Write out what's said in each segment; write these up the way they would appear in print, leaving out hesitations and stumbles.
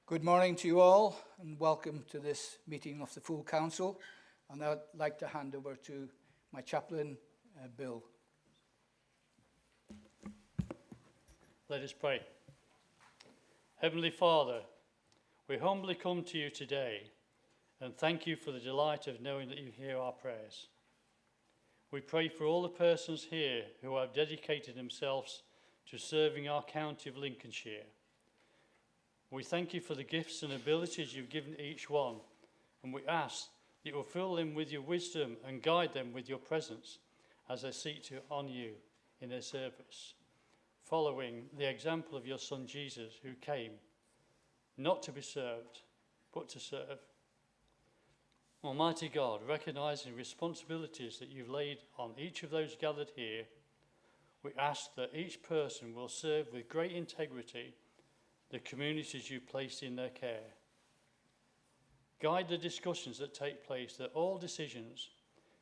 Good morning to you all, and welcome to this meeting of the full council. And I'd like to hand over to my chaplain, Bill. Let us pray. Heavenly Father, we humbly come to you today and thank you for the delight of knowing that you hear our prayers. We pray for all the persons here who have dedicated themselves to serving our county of Lincolnshire. We thank you for the gifts and abilities you've given each one, and we ask that you will fill them with your wisdom and guide them with your presence as they seek to honour you in their service, following the example of your Son Jesus, who came not to be served, but to serve. Almighty God, recognising the responsibilities that you've laid on each of those gathered here, we ask that each person will serve with great integrity the communities you placed in their care. Guide the discussions that take place, that all decisions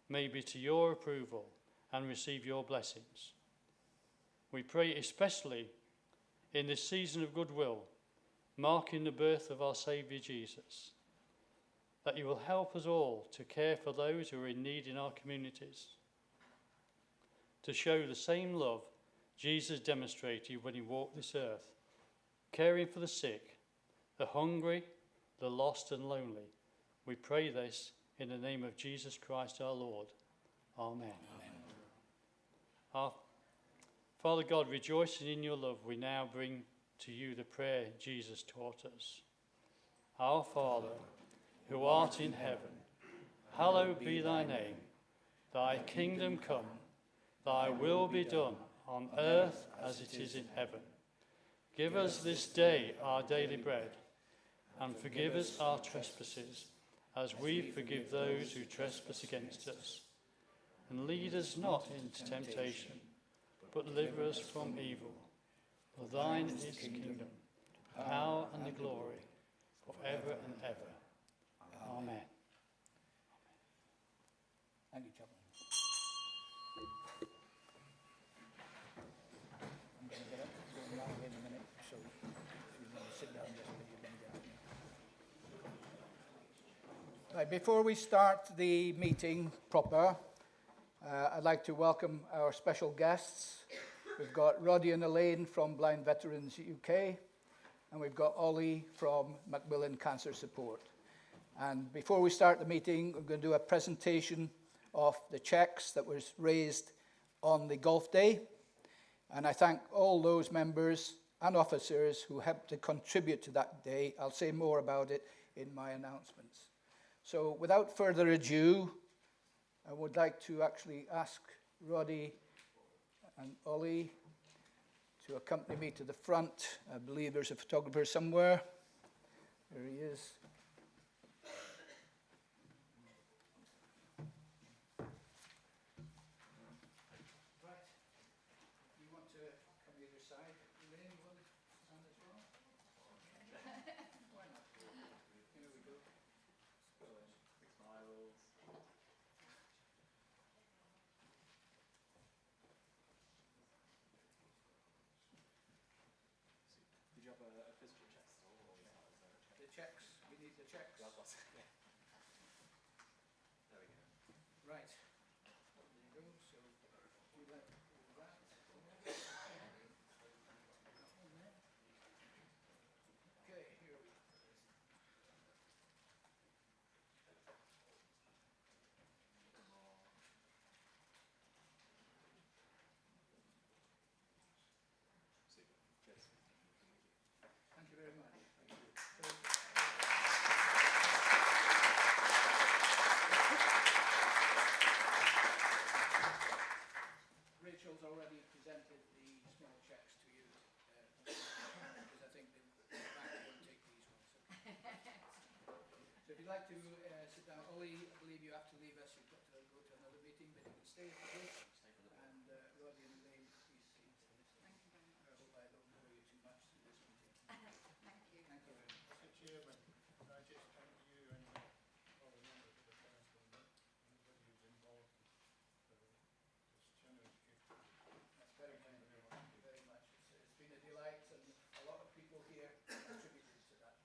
may be to your approval and receive your blessings. We pray especially in this season of goodwill, marking the birth of our Saviour Jesus, that you will help us all to care for those who are in need in our communities, to show the same love Jesus demonstrated when he walked this earth, caring for the sick, the hungry, the lost and lonely. We pray this in the name of Jesus Christ our Lord. Amen. Amen. Our Father God, rejoicing in your love, we now bring to you the prayer Jesus taught us. Our Father, who art in heaven, hallowed be thy name. Thy kingdom come, thy will be done on earth as it is in heaven. Give us this day our daily bread, and forgive us our trespasses, as we forgive those who trespass against us. And lead us not into temptation, but deliver us from evil. For thine is the kingdom, the power and the glory, forever and ever. Amen. Thank you, chaplain. I'm going to get up and go live in a minute, so if you want to sit down just where you're going to get up. Right, before we start the meeting proper, I'd like to welcome our special guests. We've got Roddy and Elaine from Blind Veterans UK, and we've got Ollie from Macmillan Cancer Support. And before we start the meeting, we're going to do a presentation of the cheques that was raised on the golf day. And I thank all those members and officers who helped to contribute to that day. I'll say more about it in my announcements. So without further ado, I would like to actually ask Roddy and Ollie to accompany me to the front. I believe there's a photographer somewhere. There he is. Right. You want to come either side? Elaine, you want to stand as well? Why not? Here we go. Smiles. Did you have a physical check still, or is that, The checks. We need the checks. Yeah, that's it. There we go. Right. There you go. So, do you like that? Okay, here we go. Super. Cheers. Thank you very much. Thank you. Rachel's already presented the small checks to you, because I think the bank won't take these ones. So if you'd like to sit down, Ollie, I believe you have to leave us. You've got to go to another meeting, but you can stay if you wish. And Roddy and Elaine, please see. Thank you very much. I hope I don't bore you too much through this meeting. Thank you. Thank you very much. Mr. Chairman, can I just thank you and all the members of the council and everybody who's involved for this generous gift. That's very kind of you. Thank you very much. It's been a delight, and a lot of people here contributed to that.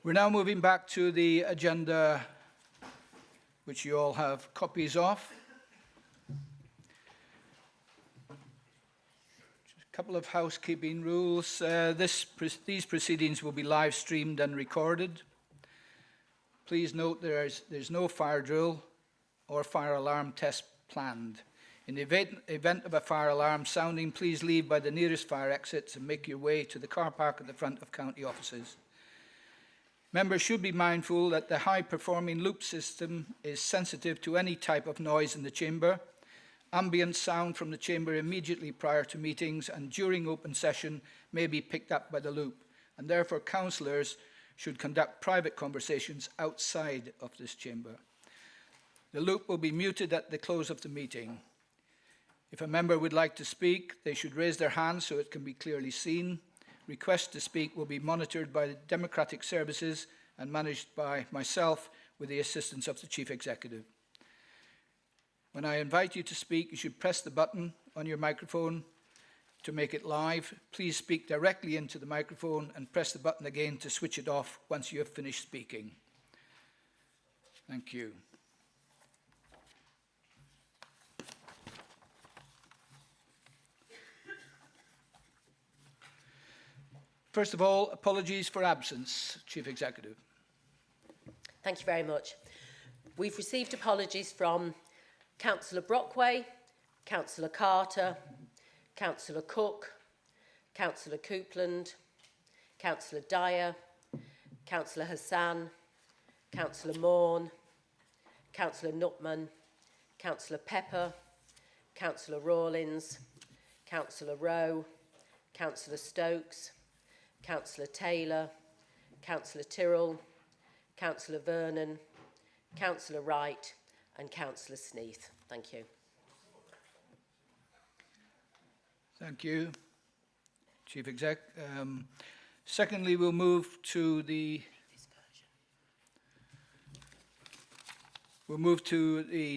We're now moving back to the agenda, which you all have copies of. Just a couple of housekeeping rules. These proceedings will be live streamed and recorded. Please note there's no fire drill or fire alarm test planned. In the event of a fire alarm sounding, please leave by the nearest fire exits and make your way to the car park at the front of county offices. Members should be mindful that the high-performing loop system is sensitive to any type of noise in the chamber. Ambient sound from the chamber immediately prior to meetings and during open session may be picked up by the loop, and therefore councillors should conduct private conversations outside of this chamber. The loop will be muted at the close of the meeting. If a member would like to speak, they should raise their hand so it can be clearly seen. Requests to speak will be monitored by the Democratic Services and managed by myself with the assistance of the Chief Executive. When I invite you to speak, you should press the button on your microphone to make it live. Please speak directly into the microphone and press the button again to switch it off once you have finished speaking. Thank you. First of all, apologies for absence, Chief Executive. Thank you very much. We've received apologies from Councillor Brockway, Councillor Carter, Councillor Cook, Councillor Coupland, Councillor Dyer, Councillor Hassan, Councillor Morn, Councillor Nutman, Councillor Pepper, Councillor Rawlins, Councillor Rowe, Councillor Stokes, Councillor Taylor, Councillor Tyrrell, Councillor Vernon, Councillor Wright and Councillor Sneath. Thank you. Thank you, Chief Exec. Secondly, we'll move to the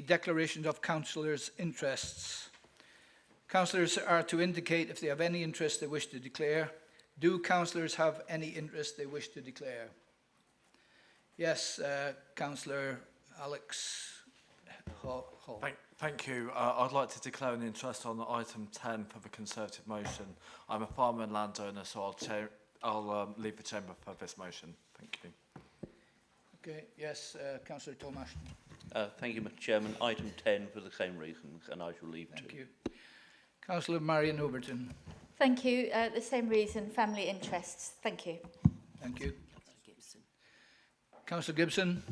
declarations of councillors' interests. Councillors are to indicate if they have any interest they wish to declare. Do councillors have any interest they wish to declare? Yes, Councillor Alex Hall. Thank you. I'd like to declare an interest on item 10 for the Conservative motion. I'm a farmer and landowner, so I'll leave the chamber for this motion. Thank you. Okay, yes, Councillor Tomash. Thank you, Mr. Chairman. Item 10 for the same reasons, and I shall leave too. Thank you. Councillor Marion Overton. Thank you. The same reason, family interests. Thank you. Thank you. Councillor Gibson.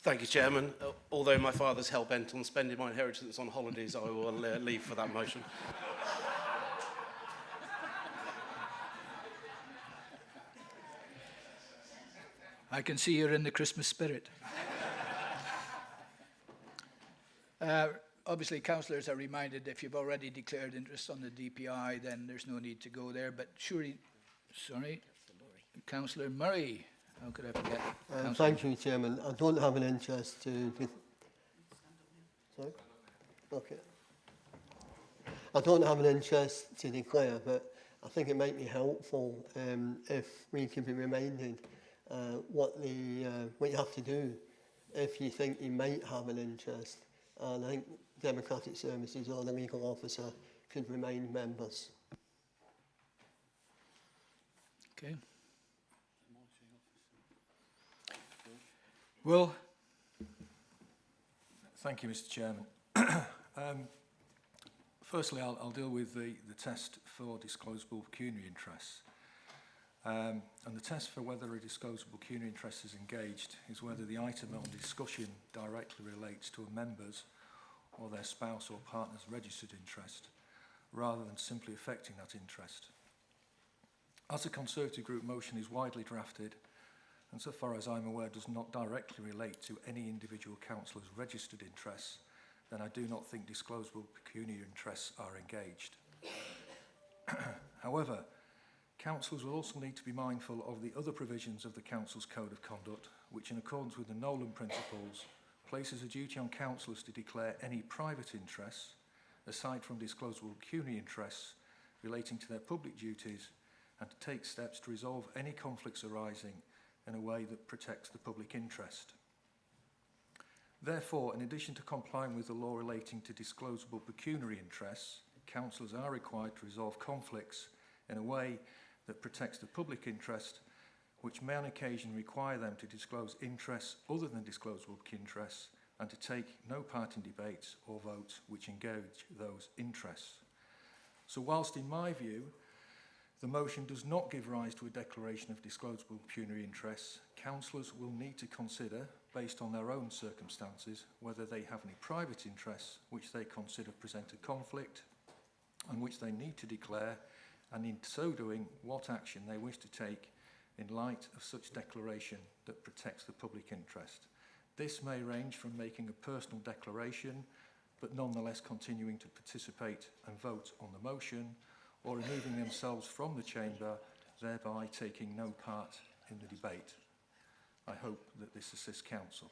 Thank you, Chairman. Although my father's hell-bent on spending my inheritance on holidays, I will leave for that motion. I can see you're in the Christmas spirit. Obviously, councillors are reminded if you've already declared interest on the DPI, then there's no need to go there. But surely, sorry, Councillor Murray. How could I forget? Thank you, Chairman. I don't have an interest to... Sorry? Okay. I don't have an interest to declare, but I think it might be helpful if we could be reminded what you have to do if you think you might have an interest. And I think Democratic Services or the legal officer could remind members. Okay. Will. Thank you, Mr. Chairman. Firstly, I'll deal with the test for disclosable pecuniary interests. And the test for whether a disclosable pecuniary interest is engaged is whether the item on discussion directly relates to a member's or their spouse or partner's registered interest, rather than simply affecting that interest. As a Conservative group motion is widely drafted, and so far as I'm aware does not directly relate to any individual councillor's registered interests, then I do not think disclosable pecuniary interests are engaged. However, councillors will also need to be mindful of the other provisions of the Council's Code of Conduct, which in accordance with the Nolan Principles places a duty on councillors to declare any private interests, aside from disclosable pecuniary interests, relating to their public duties, and to take steps to resolve any conflicts arising in a way that protects the public interest. Therefore, in addition to complying with the law relating to disclosable pecuniary interests, councillors are required to resolve conflicts in a way that protects the public interest, which may on occasion require them to disclose interests other than disclosable interests and to take no part in debates or votes which engage those interests. So whilst in my view, the motion does not give rise to a declaration of disclosable pecuniary interests, councillors will need to consider, based on their own circumstances, whether they have any private interests which they consider present a conflict and which they need to declare, and in so doing, what action they wish to take in light of such declaration that protects the public interest. This may range from making a personal declaration, but nonetheless continuing to participate and vote on the motion, or removing themselves from the chamber, thereby taking no part in the debate. I hope that this assists council.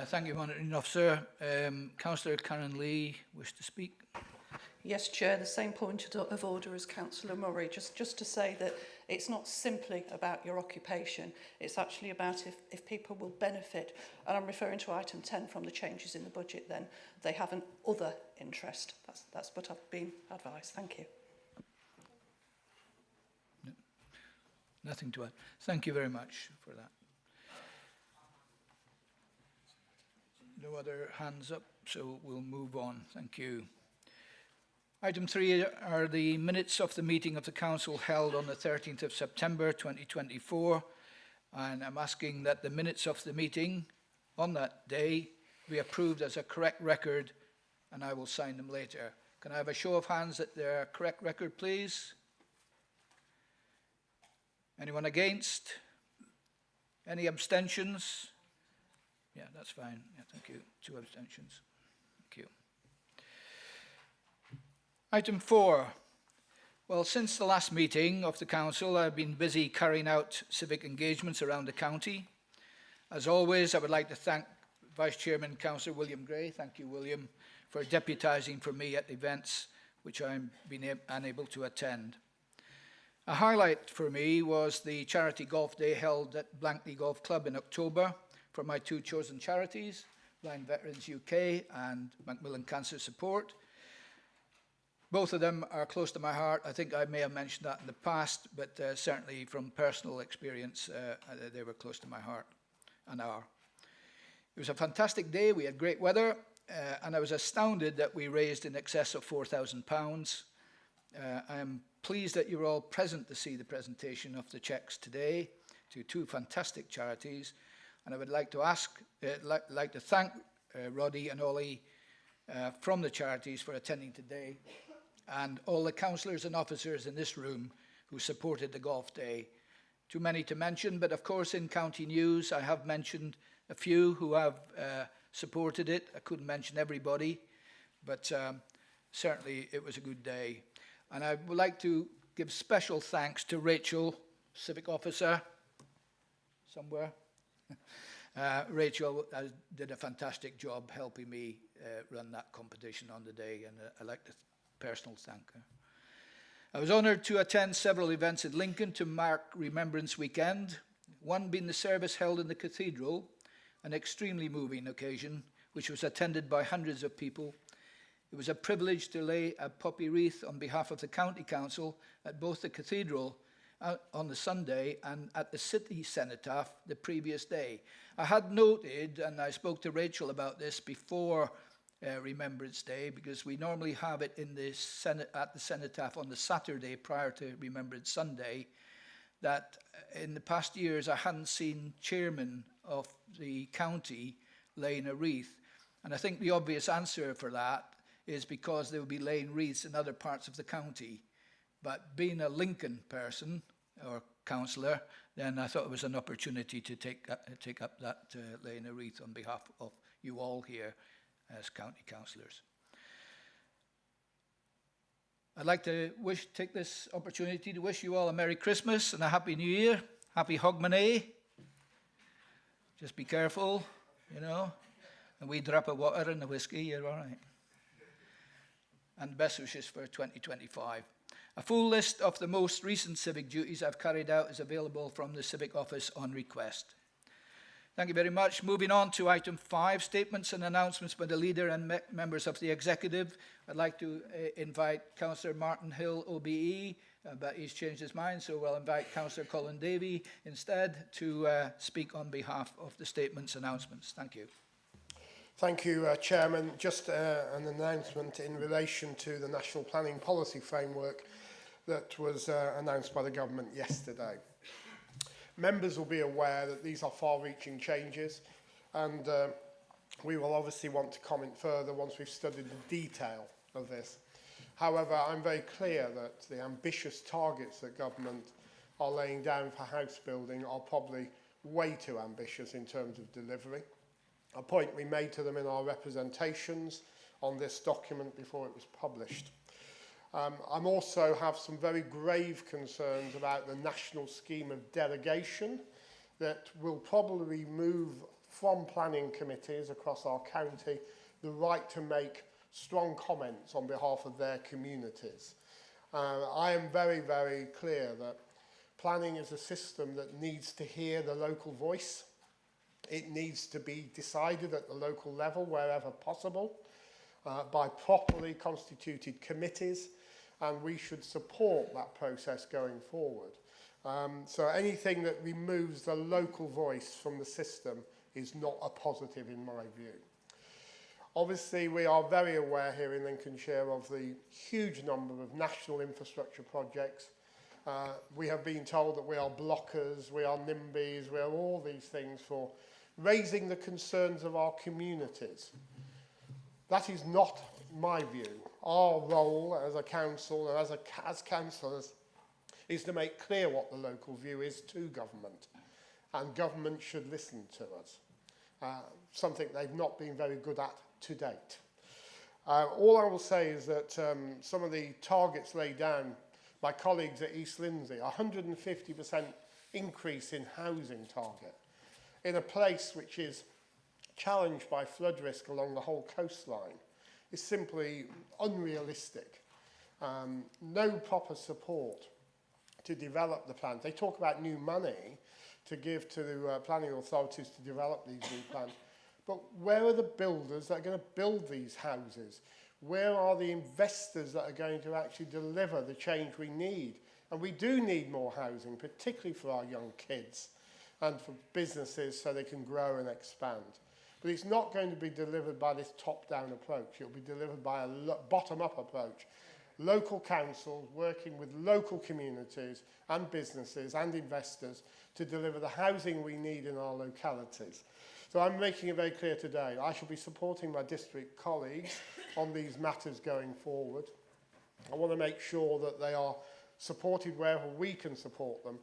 Thank you, Monitoring Officer. Councillor Karen Lee wished to speak. Yes, Chair, the same point of order as Councillor Murray. Just to say that it's not simply about your occupation, it's actually about if people will benefit. And I'm referring to item 10 from the changes in the budget then. They have an other interest. That's what I've been advised. Thank you. No, nothing to add. Thank you very much for that. No other hands up, so we'll move on. Thank you. Item 3 are the minutes of the meeting of the Council held on the 13th of September 2024, and I'm asking that the minutes of the meeting on that day be approved as a correct record, and I will sign them later. Can I have a show of hands that they're a correct record, please? Anyone against? Any abstentions? Yeah, that's fine. Yeah, thank you. 2 abstentions. Thank you. Item 4. Well, since the last meeting of the Council, I've been busy carrying out civic engagements around the county. As always, I would like to thank Vice Chairman Councillor William Gray, thank you William, for deputising for me at events which I've been unable to attend. A highlight for me was the charity golf day held at Blankley Golf Club in October for my 2 chosen charities, Blind Veterans UK and Macmillan Cancer Support. Both of them are close to my heart. I think I may have mentioned that in the past, but certainly from personal experience, they were close to my heart and are. It was a fantastic day. We had great weather, and I was astounded that we raised in excess of £4,000. I am pleased that you were all present to see the presentation of the cheques today to 2 fantastic charities, and I would like to thank Roddy and Ollie from the charities for attending today, and all the councillors and officers in this room who supported the golf day. Too many to mention, but of course in county news I have mentioned a few who have supported it. I couldn't mention everybody, but certainly it was a good day. And I would like to give special thanks to Rachel, Civic Officer, somewhere. Rachel did a fantastic job helping me run that competition on the day, and I'd like to personal thank her. I was honoured to attend several events in Lincoln to mark Remembrance Weekend, one being the service held in the cathedral, an extremely moving occasion, which was attended by hundreds of people. It was a privilege to lay a poppy wreath on behalf of the County Council at both the cathedral on the Sunday and at the city cenotaph the previous day. I had noted, and I spoke to Rachel about this before Remembrance Day, because we normally have it in the at the cenotaph on the Saturday prior to Remembrance Sunday, that in the past years I hadn't seen chairman of the county laying a wreath. And I think the obvious answer for that is because they will be laying wreaths in other parts of the county. But being a Lincoln person or councillor, then I thought it was an opportunity to take up that laying a wreath on behalf of you all here as county councillors. I'd like to take this opportunity to wish you all a Merry Christmas and a Happy New Year. Happy Hogmanay. Just be careful, you know. A wee drop of water in the whiskey, you're all right. And best wishes for 2025. A full list of the most recent civic duties I've carried out is available from the Civic Office on request. Thank you very much. Moving on to item 5, statements and announcements by the Leader and members of the Executive. I'd like to invite Councillor Martin Hill, OBE, but he's changed his mind, so we'll invite Councillor Colin Davey instead to speak on behalf of the statements and announcements. Thank you. Thank you, Chairman. Just an announcement in relation to the National Planning Policy Framework that was announced by the Government yesterday. Members will be aware that these are far-reaching changes, and we will obviously want to comment further once we've studied the detail of this. However, I'm very clear that the ambitious targets that Government are laying down for house building are probably way too ambitious in terms of delivery. A point we made to them in our representations on this document before it was published. I also have some very grave concerns about the national scheme of delegation that will probably remove from planning committees across our county the right to make strong comments on behalf of their communities. I am very, very clear that planning is a system that needs to hear the local voice. It needs to be decided at the local level wherever possible by properly constituted committees, and we should support that process going forward. So anything that removes the local voice from the system is not a positive in my view. Obviously, we are very aware here in Lincolnshire of the huge number of national infrastructure projects. We have been told that we are blockers, we are NIMBYs, we are all these things for raising the concerns of our communities. That is not my view. Our role as a council and as councillors is to make clear what the local view is to government, and government should listen to us, something they've not been very good at to date. All I will say is that some of the targets laid down by colleagues at East Lindsey, 150% increase in housing target, in a place which is challenged by flood risk along the whole coastline, is simply unrealistic. No proper support to develop the plans. They talk about new money to give to the planning authorities to develop these new plans. But where are the builders that are going to build these houses? Where are the investors that are going to actually deliver the change we need? And we do need more housing, particularly for our young kids and for businesses so they can grow and expand. But it's not going to be delivered by this top-down approach. It will be delivered by a bottom-up approach. Local councils working with local communities and businesses and investors to deliver the housing we need in our localities. So I'm making it very clear today, I shall be supporting my district colleagues on these matters going forward. I want to make sure that they are supported wherever we can support them,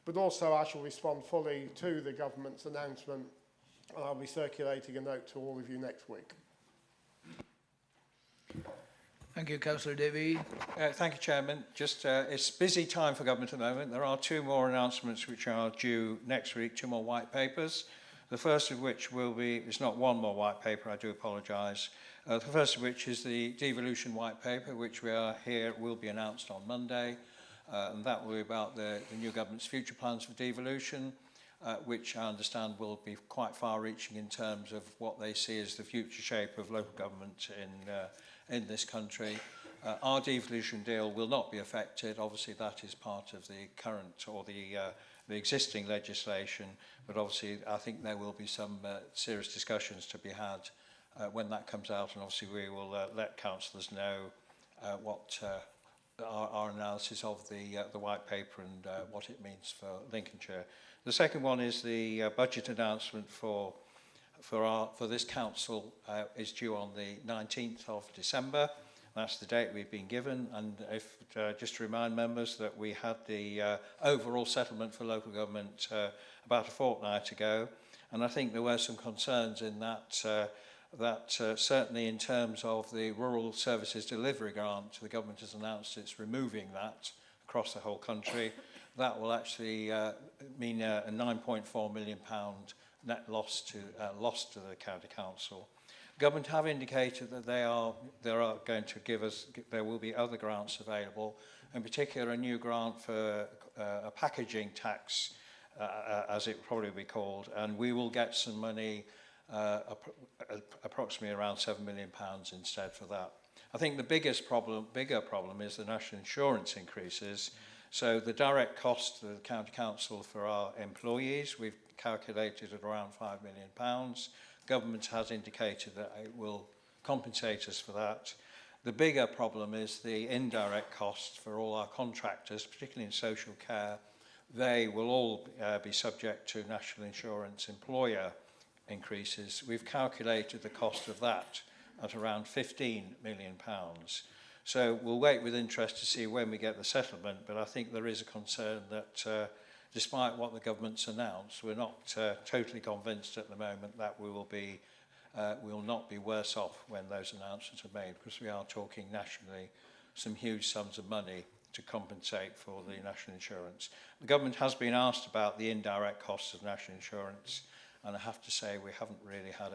but also I shall respond fully to the government's announcement. I'll be circulating a note to all of you next week. Thank you, Councillor Davey. Thank you, Chairman. Just it's a busy time for government at the moment. There are two more announcements which are due next week, two more white papers. The first of which will be, it's not one more white paper, I do apologise. The first of which is the devolution white paper, which we are here, will be announced on Monday. And that will be about the new government's future plans for devolution, which I understand will be quite far-reaching in terms of what they see as the future shape of local government in this country. Our devolution deal will not be affected. Obviously, that is part of the current or the existing legislation, but obviously I think there will be some serious discussions to be had when that comes out, and obviously we will let councillors know what our analysis of the white paper and what it means for Lincolnshire. The second one is the budget announcement for this council is due on the 19th of December. That's the date we've been given, and if just to remind members that we had the overall settlement for local government about a fortnight ago, and I think there were some concerns in that certainly in terms of the rural services delivery grant, the government has announced it's removing that across the whole country. That will actually mean a £9.4 million net loss to the county council. Government have indicated that they are going to give us, there will be other grants available, in particular a new grant for a packaging tax, as it probably will be called, and we will get some money, approximately around £7 million instead for that. I think the bigger problem is the national insurance increases. So the direct cost to the county council for our employees, we've calculated at around £5 million. Government has indicated that it will compensate us for that. The bigger problem is the indirect costs for all our contractors, particularly in social care. They will all be subject to national insurance employer increases. We've calculated the cost of that at around £15 million. So we'll wait with interest to see when we get the settlement, but I think there is a concern that despite what the government's announced, we're not totally convinced at the moment that we will not be worse off when those announcements are made, because we are talking nationally some huge sums of money to compensate for the national insurance. The government has been asked about the indirect costs of national insurance, and I have to say we haven't really had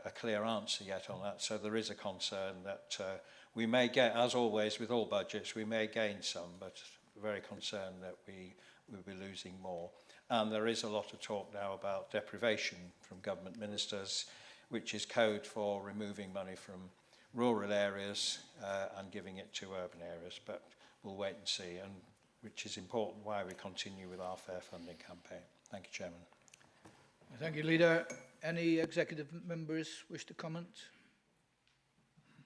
a clear answer yet on that. So there is a concern that we may get, as always with all budgets, we may gain some, but very concerned that we will be losing more. And there is a lot of talk now about deprivation from government ministers, which is code for removing money from rural areas and giving it to urban areas. But we'll wait and see, and which is important why we continue with our fair funding campaign. Thank you, Chairman. Thank you, Leader. Any executive members wish to comment?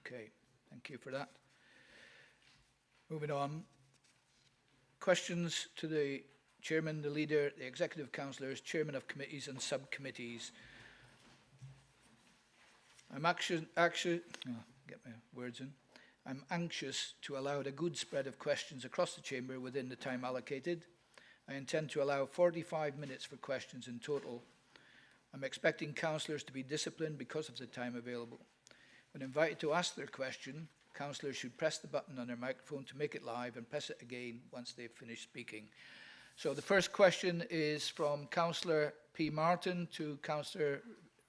Okay, thank you for that. Moving on. Questions to the Chairman, the Leader, the Executive Councillors, Chairman of Committees and Subcommittees. I'm anxious to allow a good spread of questions across the Chamber within the time allocated. I intend to allow 45 minutes for questions in total. I'm expecting councillors to be disciplined because of the time available. When invited to ask their question, councillors should press the button on their microphone to make it live and press it again once they've finished speaking. So the first question is from Councillor P. Martin to Councillor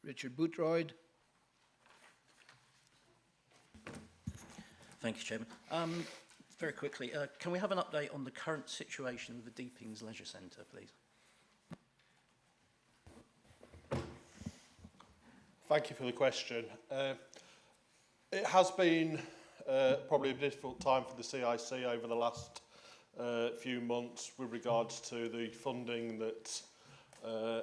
Richard Boothroyd. Thank you, Chairman. Very quickly, can we have an update on the current situation with the Deepings Leisure Centre, please? Thank you for the question. It has been probably a difficult time for the CIC over the last few months with regards to the funding that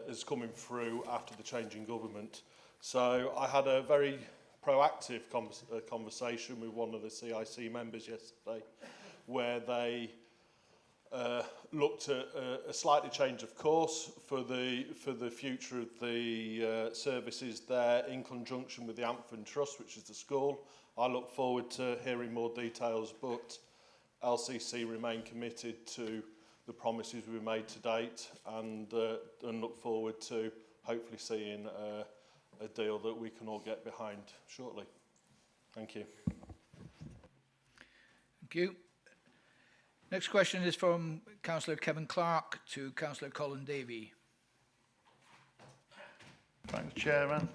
is coming through after the change in government. So I had a very proactive conversation with one of the CIC members yesterday where they looked at a slightly change of course for the future of the services there in conjunction with the Ampton Trust, which is the school. I look forward to hearing more details, but LCC remain committed to the promises we made to date and look forward to hopefully seeing a deal that we can all get behind shortly. Thank you. Thank you. Next question is from Councillor Kevin Clark to Councillor Colin Davey. Thanks, Chairman.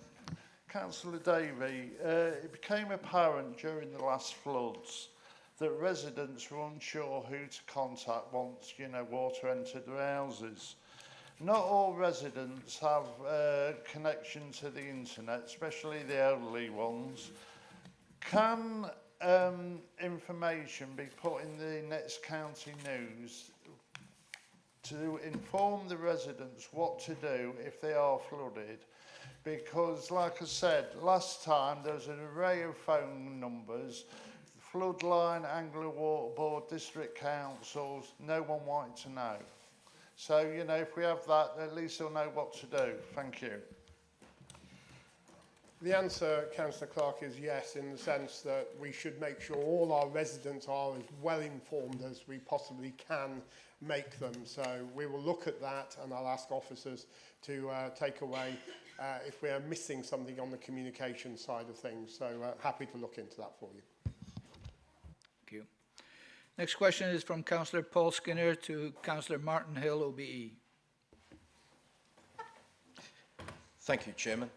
Councillor Davey, it became apparent during the last floods that residents were unsure who to contact once, water entered their houses. Not all residents have connection to the internet, especially the elderly ones. Can information be put in the next county news to inform the residents what to do if they are flooded? Because, like I said, last time there was an array of phone numbers, Floodline, Anglia Water Board, district councils, no one wanted to know. So, if we have that, at least they'll know what to do. Thank you. The answer, Councillor Clark, is yes, in the sense that we should make sure all our residents are as well informed as we possibly can make them. So we will look at that, and I'll ask officers to take away if we are missing something on the communication side of things. So happy to look into that for you. Thank you. Next question is from Councillor Paul Skinner to Councillor Martin Hill, OBE. Thank you, Chairman.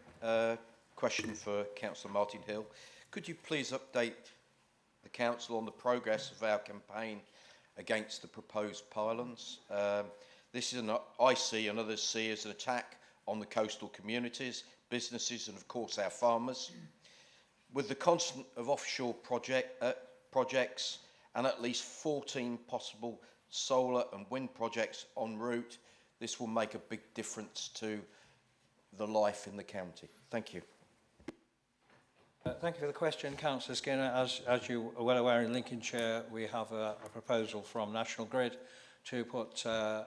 Question for Councillor Martin Hill. Could you please update the Council on the progress of our campaign against the proposed pylons? This is I see and others see as an attack on the coastal communities, businesses and of course our farmers. With the constant of offshore projects and at least 14 possible solar and wind projects en route, this will make a big difference to the life in the county. Thank you. Thank you for the question, Councillor Skinner. As you are well aware, in Lincolnshire we have a proposal from National Grid to put a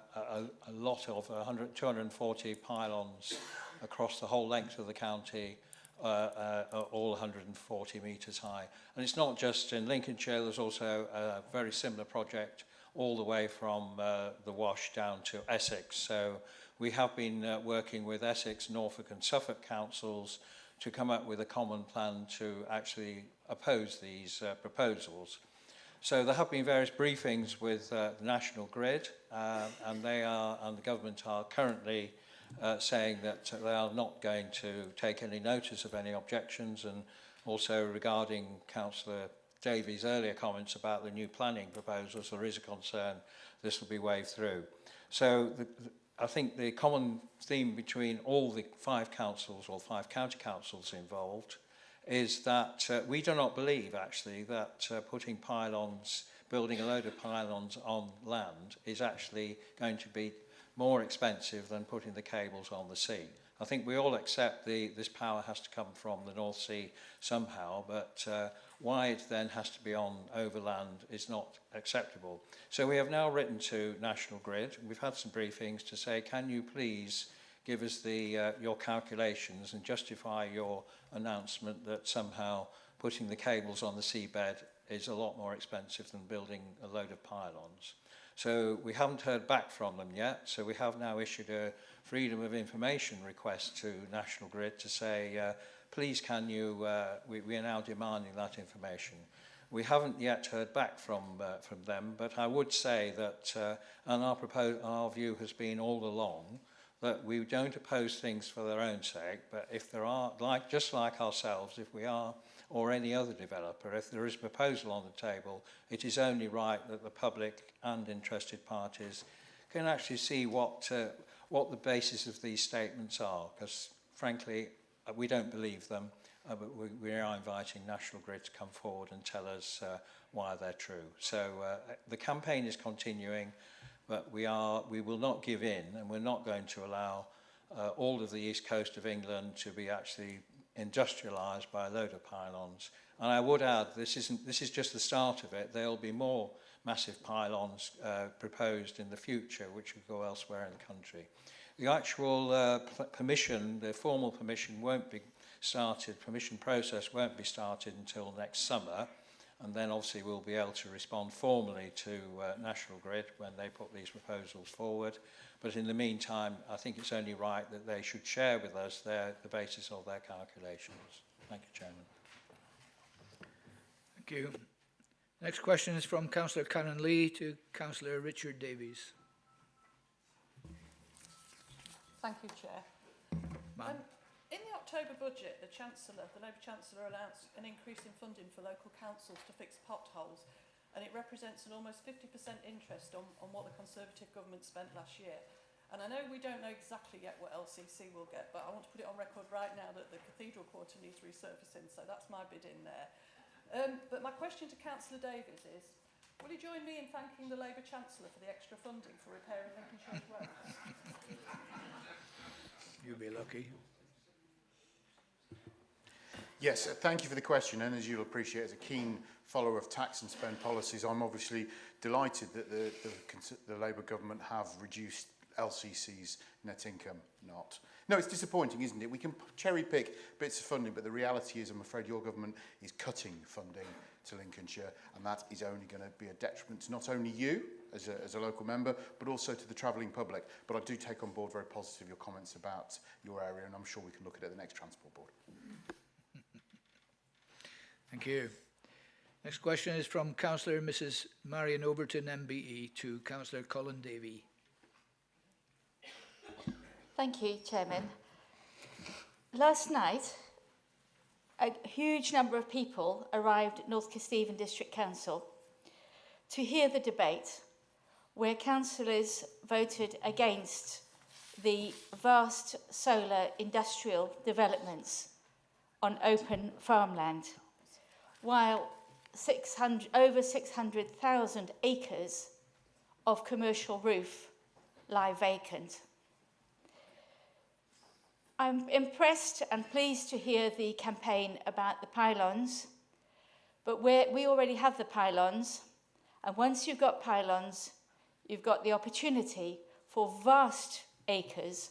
lot of 240 pylons across the whole length of the county, all 140 metres high. And it's not just in Lincolnshire, there's also a very similar project all the way from the Wash down to Essex. So we have been working with Essex, Norfolk and Suffolk councils to come up with a common plan to actually oppose these proposals. So there have been various briefings with the National Grid, and the government are currently saying that they are not going to take any notice of any objections, and also regarding Councillor Davies' earlier comments about the new planning proposals, there is a concern this will be waved through. So I think the common theme between all the 5 councils or 5 county councils involved is that we do not believe actually that putting pylons, building a load of pylons on land is actually going to be more expensive than putting the cables on the sea. I think we all accept this power has to come from the North Sea somehow, but why it then has to be on overland is not acceptable. So we have now written to National Grid. We've had some briefings to say, can you please give us your calculations and justify your announcement that somehow putting the cables on the seabed is a lot more expensive than building a load of pylons. So we haven't heard back from them yet, so we have now issued a Freedom of Information request to National Grid to say, please can you, we are now demanding that information. We haven't yet heard back from them, but I would say that, and our view has been all along, that we don't oppose things for their own sake, but if there are, just like ourselves, if we are, or any other developer, if there is a proposal on the table, it is only right that the public and interested parties can actually see what the basis of these statements are, because frankly, we don't believe them, but we are inviting National Grid to come forward and tell us why they're true. So the campaign is continuing, but we will not give in, and we're not going to allow all of the east coast of England to be actually industrialised by a load of pylons. And I would add, this is just the start of it. There'll be more massive pylons proposed in the future, which will go elsewhere in the country. The actual permission, the formal permission won't be started, permission process won't be started until next summer, and then obviously we'll be able to respond formally to National Grid when they put these proposals forward. But in the meantime, I think it's only right that they should share with us the basis of their calculations. Thank you, Chairman. Thank you. Next question is from Councillor Karen Lee to Councillor Richard Davies. Thank you, Chair. In the October budget, the Labour Chancellor announced an increase in funding for local councils to fix potholes, and it represents an almost 50% interest on what the Conservative government spent last year. And I know we don't know exactly yet what LCC will get, but I want to put it on record right now that the Cathedral Quarter needs resurfacing, so that's my bid in there. But my question to Councillor Davies is, will you join me in thanking the Labour Chancellor for the extra funding for repairing Lincolnshire's roads? You'll be lucky. Yes, thank you for the question, and as you'll appreciate, as a keen follower of tax and spend policies, I'm obviously delighted that the Labour government have reduced LCC's net income. No, it's disappointing, isn't it? We can cherry pick bits of funding, but the reality is, I'm afraid your government is cutting funding to Lincolnshire, and that is only going to be a detriment to not only you as a local member, but also to the travelling public. But I do take on board very positive your comments about your area, and I'm sure we can look at it at the next Transport Board. Thank you. Next question is from Councillor Mrs Marion Overton MBE to Councillor Colin Davey. Thank you, Chairman. Last night, a huge number of people arrived at North Kesteven District Council to hear the debate where councillors voted against the vast solar industrial developments on open farmland, while over 600,000 acres of commercial roof lie vacant. I'm impressed and pleased to hear the campaign about the pylons, but we already have the pylons, and once you've got pylons, you've got the opportunity for vast acres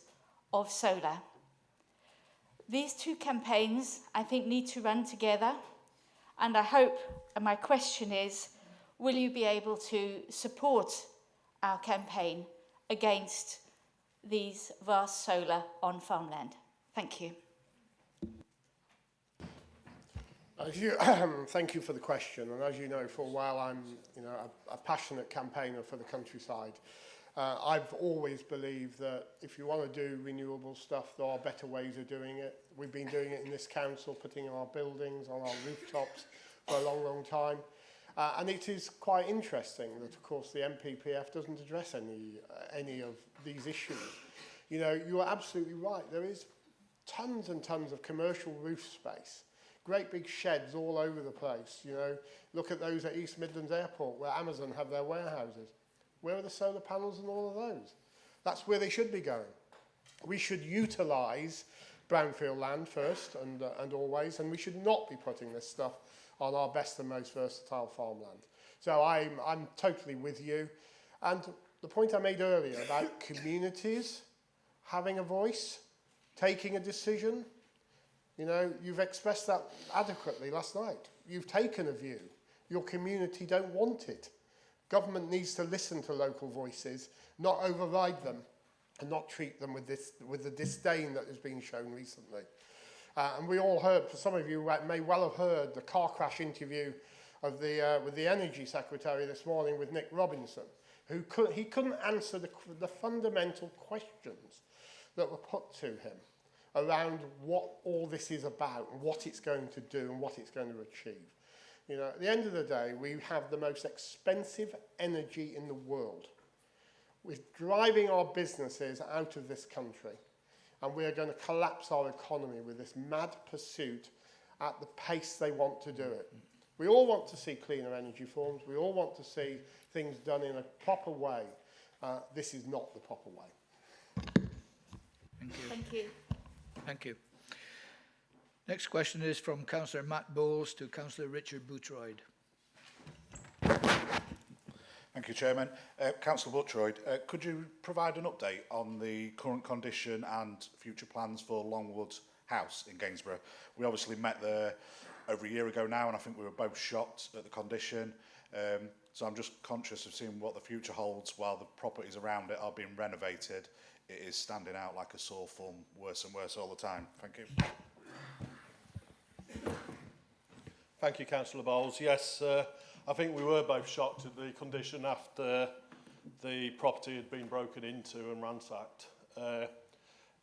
of solar. These two campaigns, I think, need to run together, and I hope, and my question is, will you be able to support our campaign against these vast solar on farmland? Thank you. Thank you for the question. And as you know, for a while, I'm a passionate campaigner for the countryside. I've always believed that if you want to do renewable stuff, there are better ways of doing it. We've been doing it in this council, putting our buildings on our rooftops for a long, long time. And it is quite interesting that, of course, the MPPF doesn't address any of these issues. You know, you are absolutely right. There is tons and tons of commercial roof space, great big sheds all over the place. You know, look at those at East Midlands Airport where Amazon have their warehouses. Where are the solar panels and all of those? That's where they should be going. We should utilise brownfield land first and always, and we should not be putting this stuff on our best and most versatile farmland. So I'm totally with you. And the point I made earlier about communities having a voice, taking a decision, you know, you've expressed that adequately last night. You've taken a view. Your community don't want it. Government needs to listen to local voices, not override them, and not treat them with the disdain that has been shown recently. And we all heard, for some of you may well have heard, the car crash interview of with the Energy Secretary this morning with Nick Robinson, who couldn't answer the fundamental questions that were put to him around what all this is about, and what it's going to do, and what it's going to achieve. You know, at the end of the day, we have the most expensive energy in the world. We're driving our businesses out of this country, and we are going to collapse our economy with this mad pursuit at the pace they want to do it. We all want to see cleaner energy forms. We all want to see things done in a proper way. This is not the proper way. Thank you. Thank you. Thank you. Next question is from Councillor Matt Bowles to Councillor Richard Boothroyd. Thank you, Chairman. Councillor Boothroyd, could you provide an update on the current condition and future plans for Longwood House in Gainsborough? We obviously met there over a year ago now, and I think we were both shocked at the condition. So I'm just conscious of seeing what the future holds while the properties around it are being renovated. It is standing out like a sore thumb, worse and worse all the time. Thank you. Thank you, Councillor Bowles. Yes, I think we were both shocked at the condition after the property had been broken into and ransacked.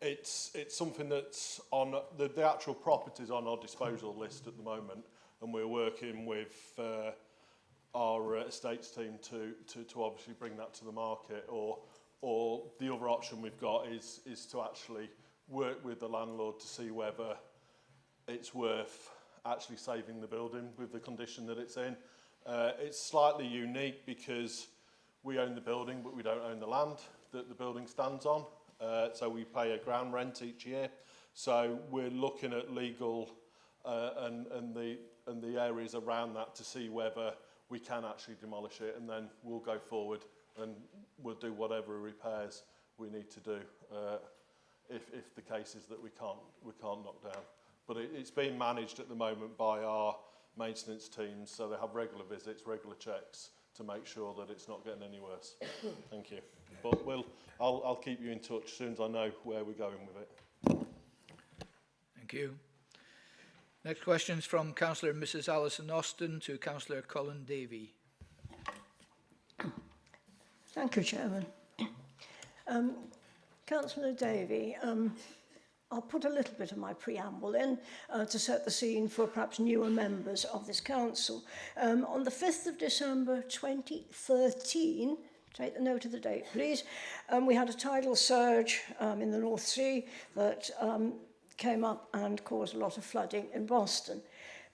It's something that's on the actual properties on our disposal list at the moment, and we're working with our estates team to obviously bring that to the market. Or the other option we've got is to actually work with the landlord to see whether it's worth actually saving the building with the condition that it's in. It's slightly unique because we own the building, but we don't own the land that the building stands on. So we pay a ground rent each year. So we're looking at legal and the areas around that to see whether we can actually demolish it, and then we'll go forward and we'll do whatever repairs we need to do if the case is that we can't knock down. But it's being managed at the moment by our maintenance teams, so they have regular visits, regular checks to make sure that it's not getting any worse. Thank you. But I'll keep you in touch as soon as I know where we're going with it. Thank you. Next question is from Councillor Mrs Alison Austin to Councillor Colin Davey. Thank you, Chairman. Councillor Davey, I'll put a little bit of my preamble in to set the scene for perhaps newer members of this council. On the 5th of December 2013, take the note of the date, please, we had a tidal surge in the North Sea that came up and caused a lot of flooding in Boston.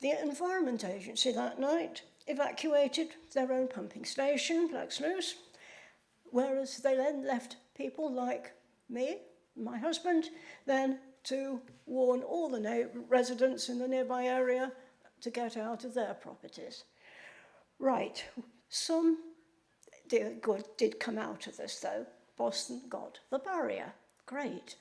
The Environment Agency that night evacuated their own pumping station, Black Sluice, whereas they then left people like me, my husband, then to warn all the residents in the nearby area to get out of their properties. Right, some good did come out of this though. Boston got the barrier, great.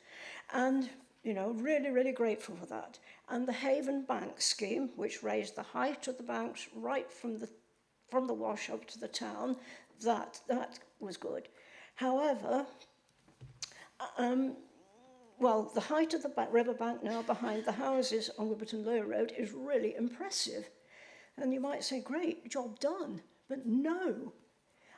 And, you know, really, really grateful for that. And the Haven Bank scheme, which raised the height of the banks right from the wash up to the town, that was good. However, well, the height of the riverbank now behind the houses on Wibberton Low Road is really impressive. And you might say, great, job done. But no.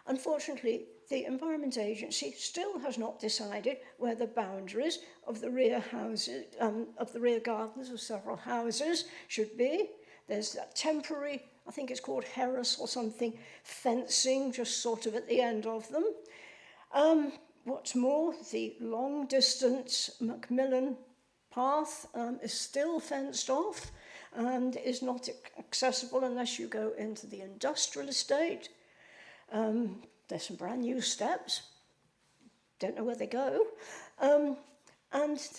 Unfortunately, the Environment Agency still has not decided where the boundaries of the rear houses, of the rear gardens of several houses should be. There's that temporary, I think it's called Harris or something, fencing just sort of at the end of them. What's more, the long-distance Macmillan path is still fenced off and is not accessible unless you go into the industrial estate. There's some brand new steps. Don't know where they go. And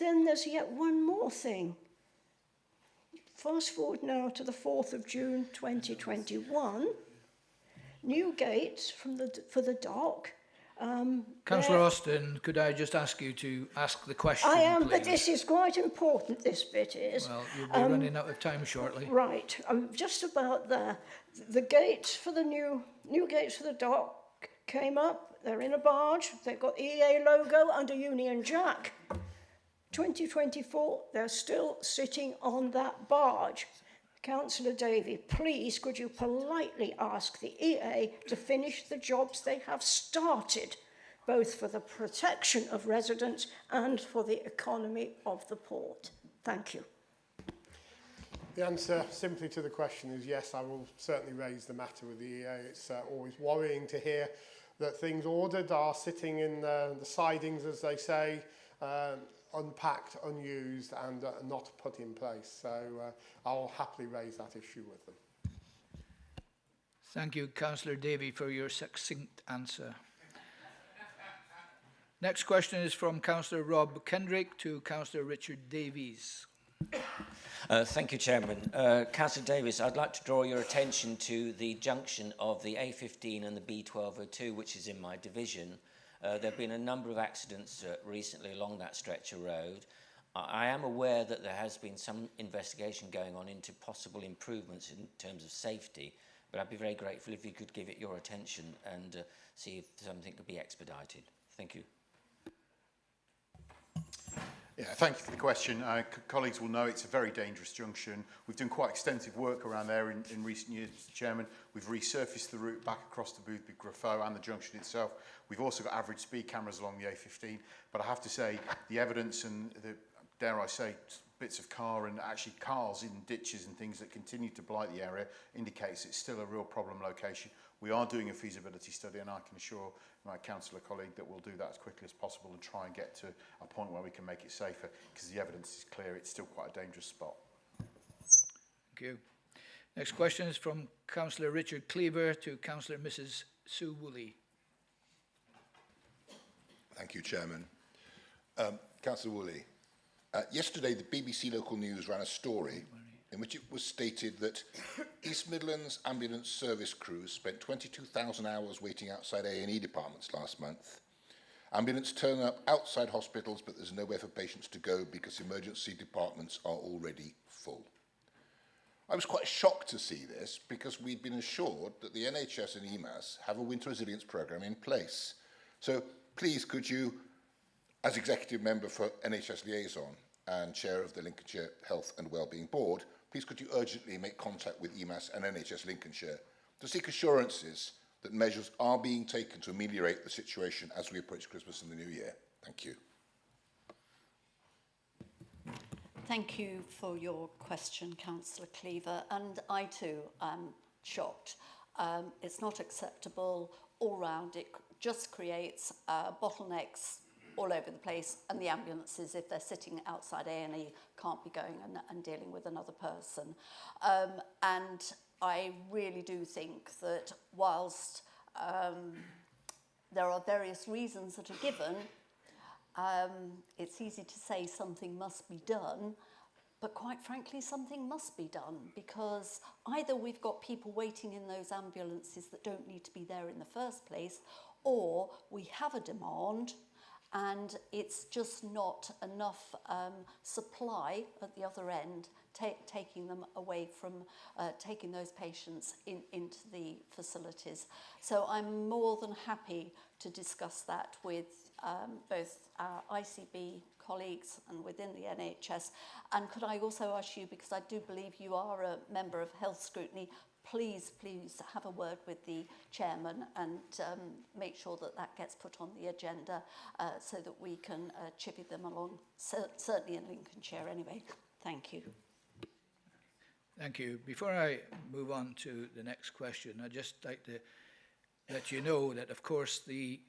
then there's yet one more thing. Fast forward now to the 4th of June 2021. New gates for the dock. Councillor Austin, could I just ask you to ask the question, I am, please? but this is quite important, this bit is. Well, you'll be running out of time shortly. Right, I'm just about there. The gates for the new gates for the dock came up. They're in a barge. They've got EA logo under Union Jack. 2024, they're still sitting on that barge. Councillor Davey, please could you politely ask the EA to finish the jobs they have started, both for the protection of residents and for the economy of the port. Thank you. The answer simply to the question is yes, I will certainly raise the matter with the EA. It's always worrying to hear that things ordered are sitting in the sidings, as they say, unpacked, unused and not put in place. So I'll happily raise that issue with them. Thank you, Councillor Davey, for your succinct answer. Next question is from Councillor Rob Kendrick to Councillor Richard Davies. Thank you, Chairman. Councillor Davies, I'd like to draw your attention to the junction of the A15 and the B1202, which is in my division. There have been a number of accidents recently along that stretch of road. I am aware that there has been some investigation going on into possible improvements in terms of safety, but I'd be very grateful if you could give it your attention and see if something could be expedited. Thank you. Yeah, thank you for the question. Colleagues will know it's a very dangerous junction. We've done quite extensive work around there in recent years, Mr. Chairman. We've resurfaced the route back across the Boothby Graffoe and the junction itself. We've also got average speed cameras along the A15. But I have to say, the evidence and the, dare I say, bits of car and actually cars in ditches and things that continue to blight the area indicates it's still a real problem location. We are doing a feasibility study and I can assure my councillor colleague that we'll do that as quickly as possible and try and get to a point where we can make it safer because the evidence is clear it's still quite a dangerous spot. Thank you. Next question is from Councillor Richard Cleaver to Councillor Mrs. Sue Woolley. Thank you, Chairman. Councillor Woolley, yesterday the BBC Local News ran a story in which it was stated that East Midlands ambulance service crews spent 22,000 hours waiting outside A&E departments last month. Ambulance turn up outside hospitals, but there's nowhere for patients to go because emergency departments are already full. I was quite shocked to see this because we'd been assured that the NHS and EMAS have a winter resilience programme in place. So please could you, as Executive Member for NHS Liaison and Chair of the Lincolnshire Health and Wellbeing Board, please could you urgently make contact with EMAS and NHS Lincolnshire to seek assurances that measures are being taken to ameliorate the situation as we approach Christmas and the New Year. Thank you. Thank you for your question, Councillor Cleaver, and I too am shocked. It's not acceptable all round. It just creates bottlenecks all over the place, and the ambulances, if they're sitting outside A&E, can't be going and dealing with another person. And I really do think that whilst there are various reasons that are given, it's easy to say something must be done, but quite frankly, something must be done, because either we've got people waiting in those ambulances that don't need to be there in the first place, or we have a demand and it's just not enough supply at the other end, taking them away from taking those patients into the facilities. So I'm more than happy to discuss that with both our ICB colleagues and within the NHS. And could I also ask you, because I do believe you are a member of Health Scrutiny, please have a word with the chairman and make sure that that gets put on the agenda so that we can chivvy them along, certainly in Lincolnshire anyway. Thank you. Thank you. Before I move on to the next question, I'd just like to let you know that, of course, the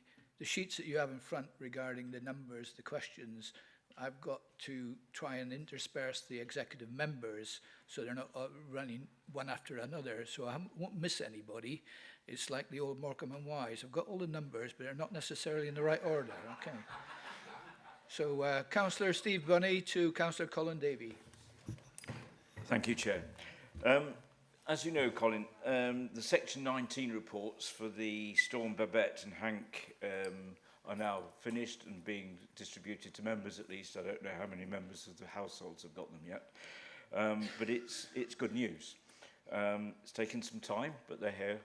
sheets that you have in front regarding the numbers, the questions, I've got to try and intersperse the executive members so they're not running one after another, so I won't miss anybody. It's like the old Morecambe and Wise. I've got all the numbers, but they're not necessarily in the right order. Okay. So, Councillor Steve Bunny to Councillor Colin Davey. Thank you, Chair. As you know, Colin, the Section 19 reports for the Storm Babette and Hank are now finished and being distributed to members at least. I don't know how many members of the households have got them yet. But it's good news. It's taken some time, but they're here.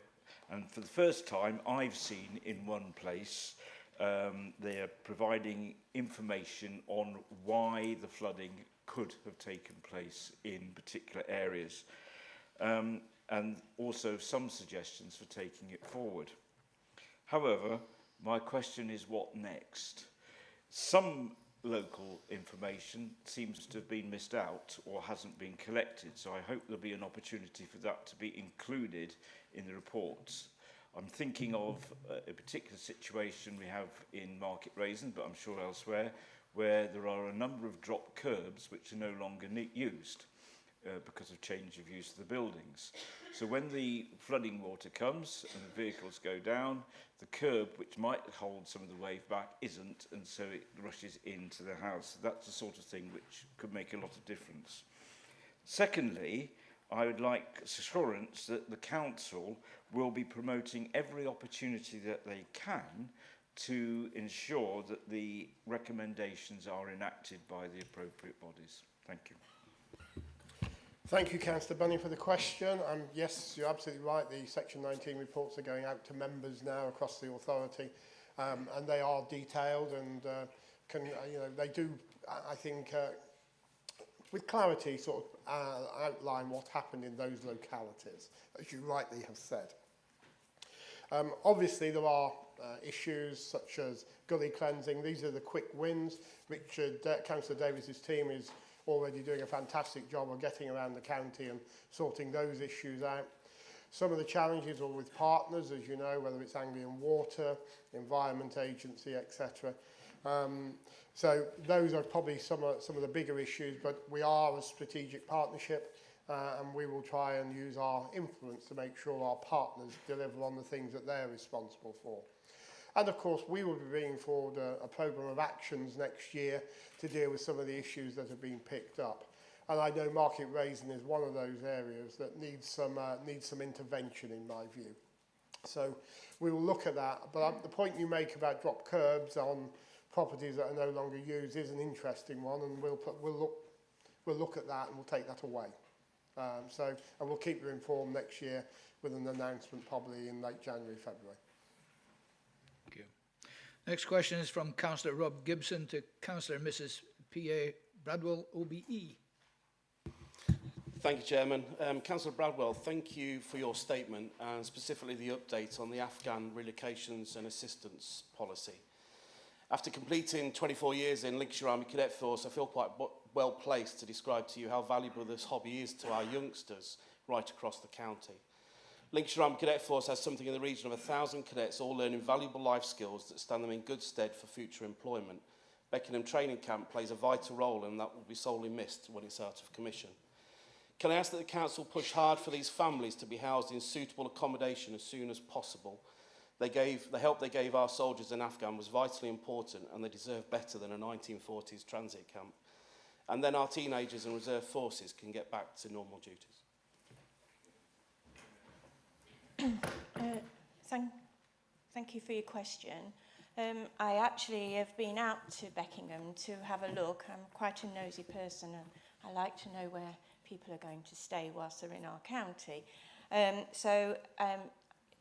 And for the first time, I've seen in one place, they're providing information on why the flooding could have taken place in particular areas. And also some suggestions for taking it forward. However, my question is what next? Some local information seems to have been missed out or hasn't been collected, so I hope there'll be an opportunity for that to be included in the reports. I'm thinking of a particular situation we have in Market Raisin, but I'm sure elsewhere, where there are a number of drop curbs which are no longer used because of change of use of the buildings. So when the flooding water comes and the vehicles go down, the curb, which might hold some of the wave back, isn't, and so it rushes into the house. That's the sort of thing which could make a lot of difference. Secondly, I would like assurance that the council will be promoting every opportunity that they can to ensure that the recommendations are enacted by the appropriate bodies. Thank you. Thank you, Councillor Bunny, for the question. Yes, you're absolutely right. The Section 19 reports are going out to members now across the authority, and they are detailed and they do, I think, with clarity, sort of outline what happened in those localities, as you rightly have said. Obviously, there are issues such as gully cleansing. These are the quick wins. Councillor Davies's team is already doing a fantastic job of getting around the county and sorting those issues out. Some of the challenges are with partners, as you know, whether it's Anglian Water, Environment Agency, etc. So those are probably some of the bigger issues, but we are a strategic partnership and we will try and use our influence to make sure our partners deliver on the things that they're responsible for. And of course, we will be bringing forward a programme of actions next year to deal with some of the issues that have been picked up. And I know Market Raisin is one of those areas that needs some intervention, in my view. So we will look at that. But the point you make about drop curbs on properties that are no longer used is an interesting one, and we'll look at that and we'll take that away. And we'll keep you informed next year with an announcement probably in late January, February. Thank you. Next question is from Councillor Rob Gibson to Councillor Mrs. P.A. Bradwell, OBE. Thank you, Chairman. Councillor Bradwell, thank you for your statement and specifically the update on the Afghan relocations and assistance policy. After completing 24 years in Lincolnshire Army Cadet Force, I feel quite well placed to describe to you how valuable this hobby is to our youngsters right across the county. Lincolnshire Armed Cadet Force has something in the region of 1,000 cadets, all learning valuable life skills that stand them in good stead for future employment. Beckenham Training Camp plays a vital role, and that will be sorely missed when it's out of commission. Can I ask that the Council push hard for these families to be housed in suitable accommodation as soon as possible? The help they gave our soldiers in Afghan was vitally important, and they deserve better than a 1940s transit camp. And then our teenagers and reserve forces can get back to normal duties. Thank you for your question. I actually have been out to Beckenham to have a look. I'm quite a nosy person, and I like to know where people are going to stay whilst they're in our county.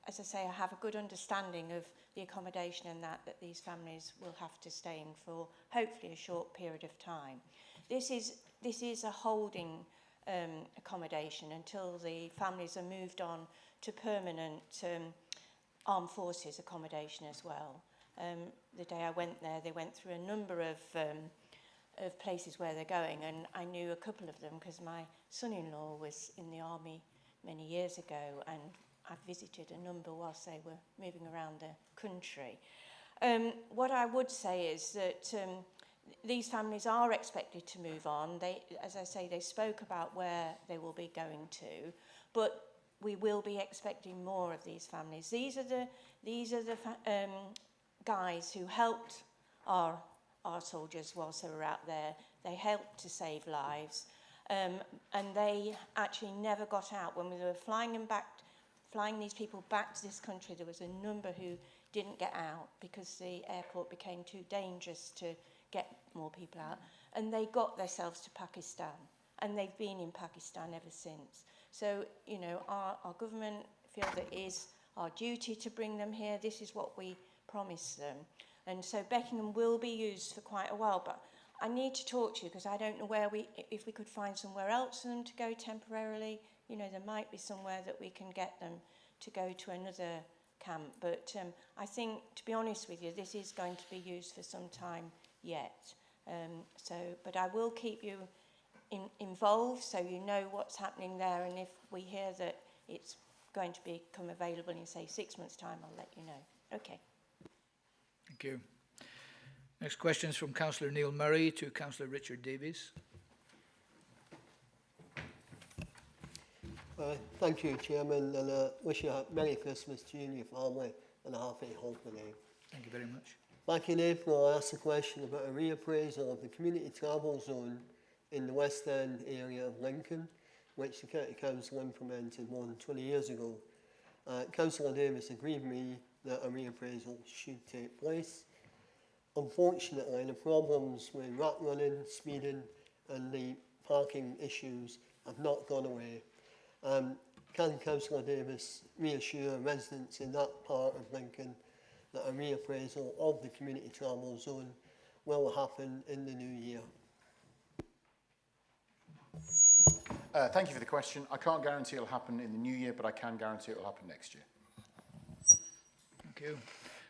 As I say, I have a good understanding of the accommodation and that these families will have to stay in for hopefully a short period of time. This is a holding accommodation until the families are moved on to permanent armed forces accommodation as well. The day I went there, they went through a number of places where they're going, and I knew a couple of them because my son-in-law was in the army many years ago, and I visited a number whilst they were moving around the country. What I would say is that these families are expected to move on. They, as I say, they spoke about where they will be going to, but we will be expecting more of these families. These are the guys who helped our soldiers whilst they were out there. They helped to save lives, and they actually never got out. When we were flying these people back to this country, there was a number who didn't get out because the airport became too dangerous to get more people out, and they got themselves to Pakistan, and they've been in Pakistan ever since. So, you know, our government feel that it is our duty to bring them here. This is what we promised them. And so Beckenham will be used for quite a while, but I need to talk to you because I don't know if we could find somewhere else for them to go temporarily. You know, there might be somewhere that we can get them to go to another camp. But I think, to be honest with you, this is going to be used for some time yet. But I will keep you involved so you know what's happening there, and if we hear that it's going to become available in, say, 6 months' time, I'll let you know. Okay. Thank you. Next question is from Councillor Neil Murray to Councillor Richard Davies. Thank you, Chairman, and wish you a Merry Christmas to you and your family and a happy holiday. Thank you very much. Back in April, I asked a question about a reappraisal of the community travel zone in the West End area of Lincoln, which the County Council implemented more than 20 years ago. Councillor Davis agreed with me that a reappraisal should take place. Unfortunately, the problems with rat running, speeding and the parking issues have not gone away. Can Councillor Davis reassure residents in that part of Lincoln that a reappraisal of the community travel zone will happen in the new year? Thank you for the question. I can't guarantee it'll happen in the new year, but I can guarantee it'll happen next year. Thank you.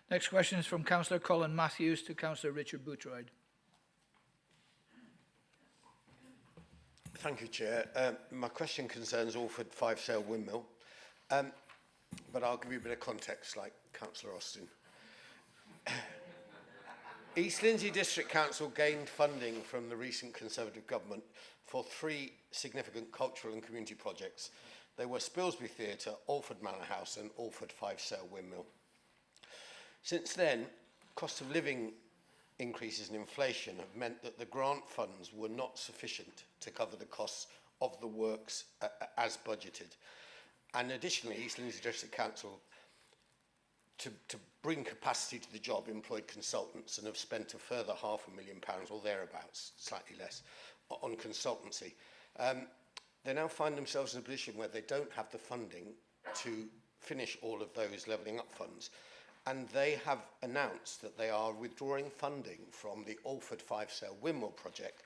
Next question is from Councillor Colin Matthews to Councillor Richard Boothroyd. Thank you, Chair. My question concerns Alford Five-Sail Windmill, but I'll give you a bit of context like Councillor Austin. East Lindsey District Council gained funding from the recent Conservative government for 3 significant cultural and community projects. They were Spilsby Theatre, Alford Manor House and Alford Five-Sail Windmill. Since then, cost of living increases and inflation have meant that the grant funds were not sufficient to cover the costs of the works as budgeted. And additionally, East Lindsey District Council, to bring capacity to the job, employed consultants and have spent a further £500,000 or thereabouts, slightly less, on consultancy. They now find themselves in a position where they don't have the funding to finish all of those levelling up funds. And they have announced that they are withdrawing funding from the Alford Five-Sail Windmill project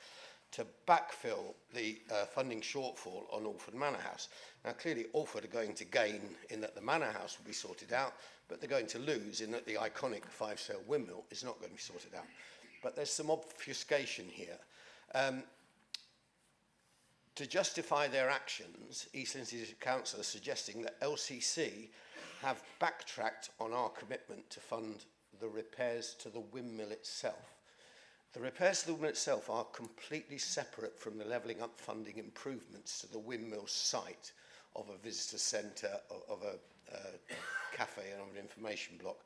to backfill the funding shortfall on Alford Manor House. Now, clearly, Alford are going to gain in that the Manor House will be sorted out, but they're going to lose in that the iconic Five-Sail Windmill is not going to be sorted out. But there's some obfuscation here. To justify their actions, East Lincolnshire District Council are suggesting that LCC have backtracked on our commitment to fund the repairs to the windmill itself. The repairs to the windmill itself are completely separate from the levelling up funding improvements to the windmill site of a visitor centre, of a cafe and of an information block.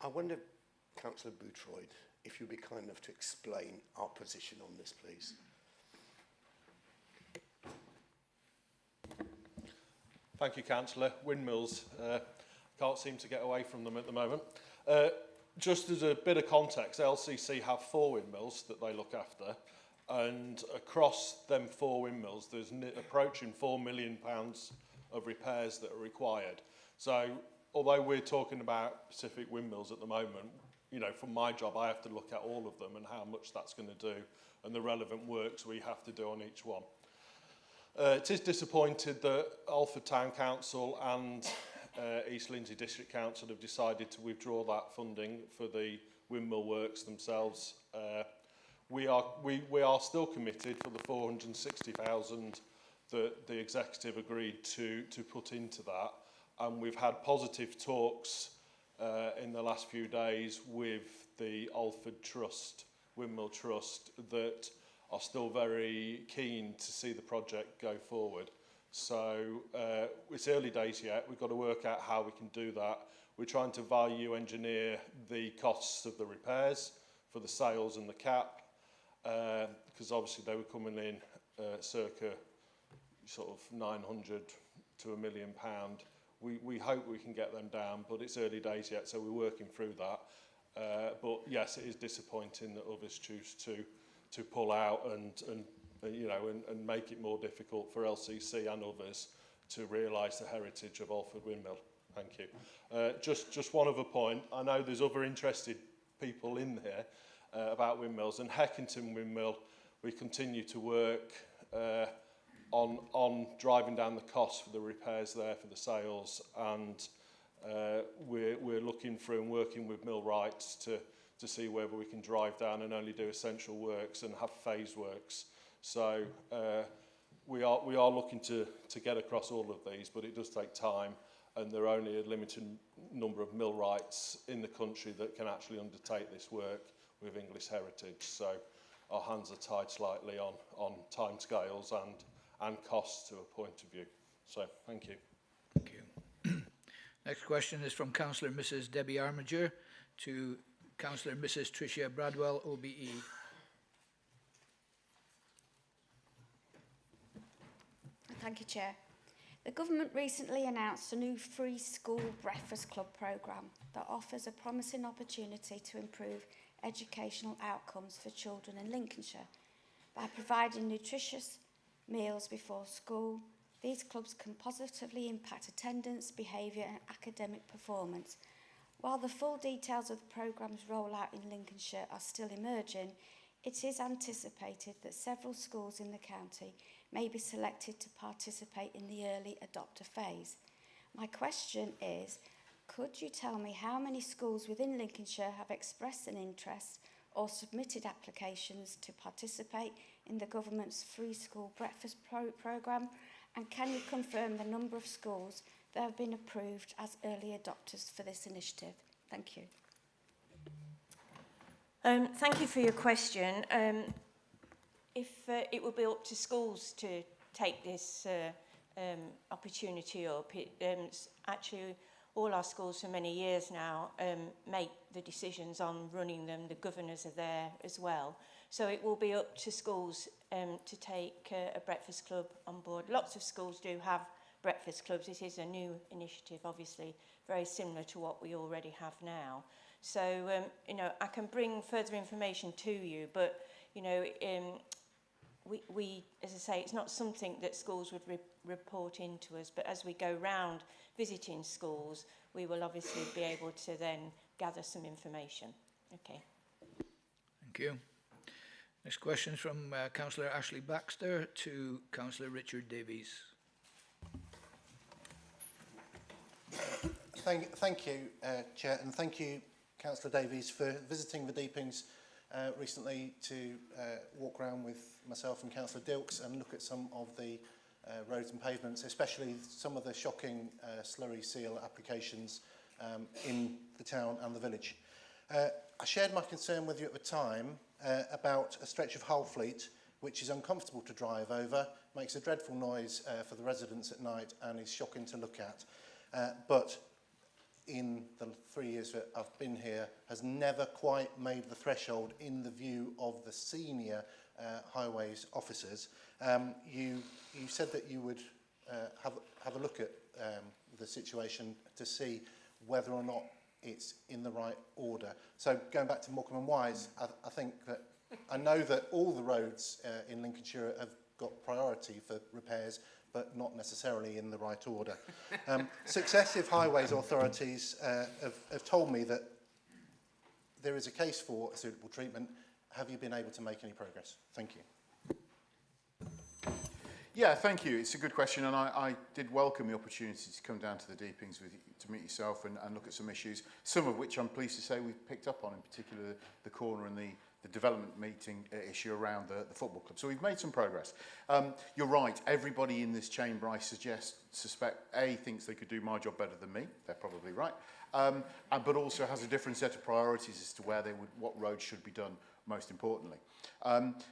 I wonder, Councillor Boutroyd, if you'd be kind enough to explain our position on this, please. Thank you, Councillor. Windmills, can't seem to get away from them at the moment. Just as a bit of context, LCC have 4 windmills that they look after, and across them 4 windmills, there's approaching £4 million of repairs that are required. So, although we're talking about specific windmills at the moment, you know, for my job, I have to look at all of them and how much that's going to do, and the relevant works we have to do on each one. It is disappointed that Alford Town Council and East Lindsey District Council have decided to withdraw that funding for the windmill works themselves. We are still committed for the 460,000 that the executive agreed to put into that, and we've had positive talks in the last few days with the Alford Trust, Windmill Trust, that are still very keen to see the project go forward. So it's early days yet. We've got to work out how we can do that. We're trying to value engineer the costs of the repairs for the sales and the cap, because obviously they were coming in circa sort of 900 to £1 million. We hope we can get them down, but it's early days yet, so we're working through that. But yes, it is disappointing that others choose to pull out and make it more difficult for LCC and others to realise the heritage of Alford Windmill. Thank you. Just one other point. I know there's other interested people in here about windmills, and Heckington Windmill, we continue to work on driving down the cost for the repairs there for the sales, and we're looking through and working with millwrights to see whether we can drive down and only do essential works and have phase works. So we are looking to get across all of these, but it does take time, and there are only a limited number of millwrights in the country that can actually undertake this work with English heritage. So our hands are tied slightly on timescales and costs to a point of view. So thank you. Thank you. Next question is from Councillor Mrs. Debbie Armiger to Councillor Mrs. Tricia Bradwell, OBE. Thank you, Chair. The government recently announced a new free school breakfast club programme that offers a promising opportunity to improve educational outcomes for children in Lincolnshire. By providing nutritious meals before school, these clubs can positively impact attendance, behaviour and academic performance. While the full details of the programme's rollout in Lincolnshire are still emerging, it is anticipated that several schools in the county may be selected to participate in the early adopter phase. My question is, could you tell me how many schools within Lincolnshire have expressed an interest or submitted applications to participate in the government's free school breakfast programme? And can you confirm the number of schools that have been approved as early adopters for this initiative? Thank you. Thank you for your question. If it will be up to schools to take this opportunity up, actually all our schools for many years now make the decisions on running them. The governors are there as well. So it will be up to schools to take a breakfast club on board. Lots of schools do have breakfast clubs. It is a new initiative, obviously, very similar to what we already have now. So, I can bring further information to you, but, we, as I say, it's not something that schools would report into us, but as we go round visiting schools, we will obviously be able to then gather some information. Okay. Thank you. Next question is from Councillor Ashley Baxter to Councillor Richard Davies. Thank you, Chair, and thank you, Councillor Davies, for visiting the Deepings recently to walk around with myself and Councillor Dilks and look at some of the roads and pavements, especially some of the shocking slurry seal applications in the town and the village. I shared my concern with you at the time about a stretch of Hull Fleet which is uncomfortable to drive over, makes a dreadful noise for the residents at night and is shocking to look at. But in the 3 years that I've been here, has never quite made the threshold in the view of the senior highways officers. You said that you would have a look at the situation to see whether or not it's in the right order. So going back to Morecambe and Wise, I think that I know that all the roads in Lincolnshire have got priority for repairs, but not necessarily in the right order. Successive highways authorities have told me that there is a case for a suitable treatment. Have you been able to make any progress? Thank you. Yeah, thank you. It's a good question, and I did welcome the opportunity to come down to the Deepings with you, to meet yourself and look at some issues, some of which I'm pleased to say we've picked up on, in particular the corner and the development meeting issue around the football club. So we've made some progress. You're right, everybody in this chamber, I suspect, thinks they could do my job better than me. They're probably right. But also has a different set of priorities as to what roads should be done most importantly.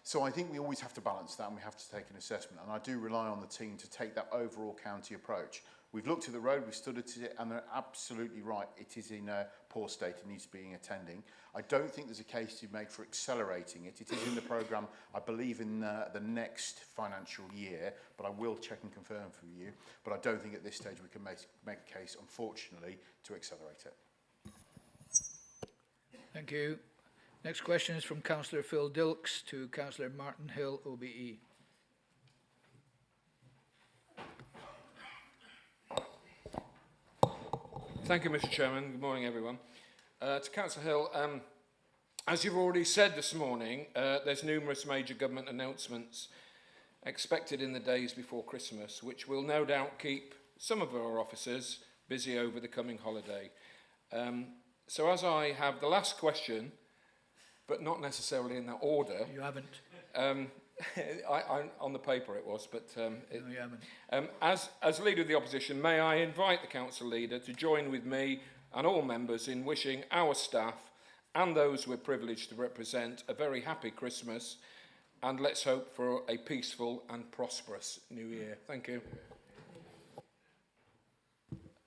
So I think we always have to balance that and we have to take an assessment. And I do rely on the team to take that overall county approach. We've looked at the road, we've studied it, and they're absolutely right. It is in a poor state, it needs being attending. I don't think there's a case to make for accelerating it. It is in the programme, I believe, in the next financial year, but I will check and confirm for you. But I don't think at this stage we can make a case, unfortunately, to accelerate it. Thank you. Next question is from Councillor Phil Dilks to Councillor Martin Hill, OBE. Thank you, Mr. Chairman. Good morning, everyone. To Councillor Hill, as you've already said this morning, there's numerous major government announcements expected in the days before Christmas, which will no doubt keep some of our officers busy over the coming holiday. So as I have the last question, but not necessarily in that order. You haven't. On the paper it was, but no, you haven't. as Leader of the Opposition, may I invite the Council Leader to join with me and all members in wishing our staff and those we're privileged to represent a very happy Christmas, and let's hope for a peaceful and prosperous New Year. Thank you.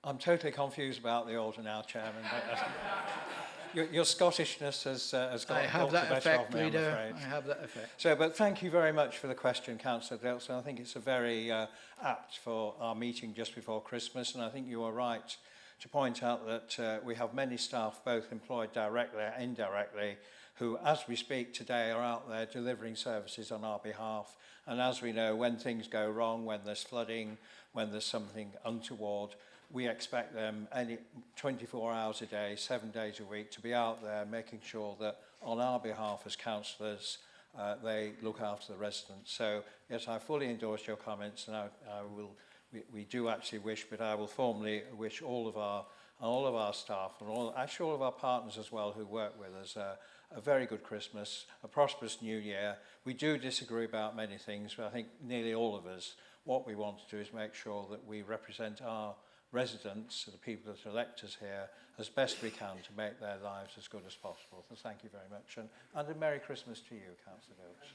I'm totally confused about the order now, Chairman. But, your Scottishness has got I have that effect, me, I'm Leader. afraid. I have that effect. So, but thank you very much for the question, Councillor Dilson. I think it's a very apt for our meeting just before Christmas, and I think you are right to point out that we have many staff, both employed directly and indirectly, who, as we speak today, are out there delivering services on our behalf. And as we know, when things go wrong, when there's flooding, when there's something untoward, we expect them 24 hours a day, 7 days a week to be out there making sure that on our behalf as councillors, they look after the residents. So, yes, I fully endorse your comments, and we do actually wish, but I will formally wish all of our staff and actually all of our partners as well who work with us a very good Christmas, a prosperous New Year. We do disagree about many things, but I think nearly all of us, what we want to do is make sure that we represent our residents, the people that elect us here, as best we can to make their lives as good as possible. So thank you very much, and a Merry Christmas to you, Councillor Dilks.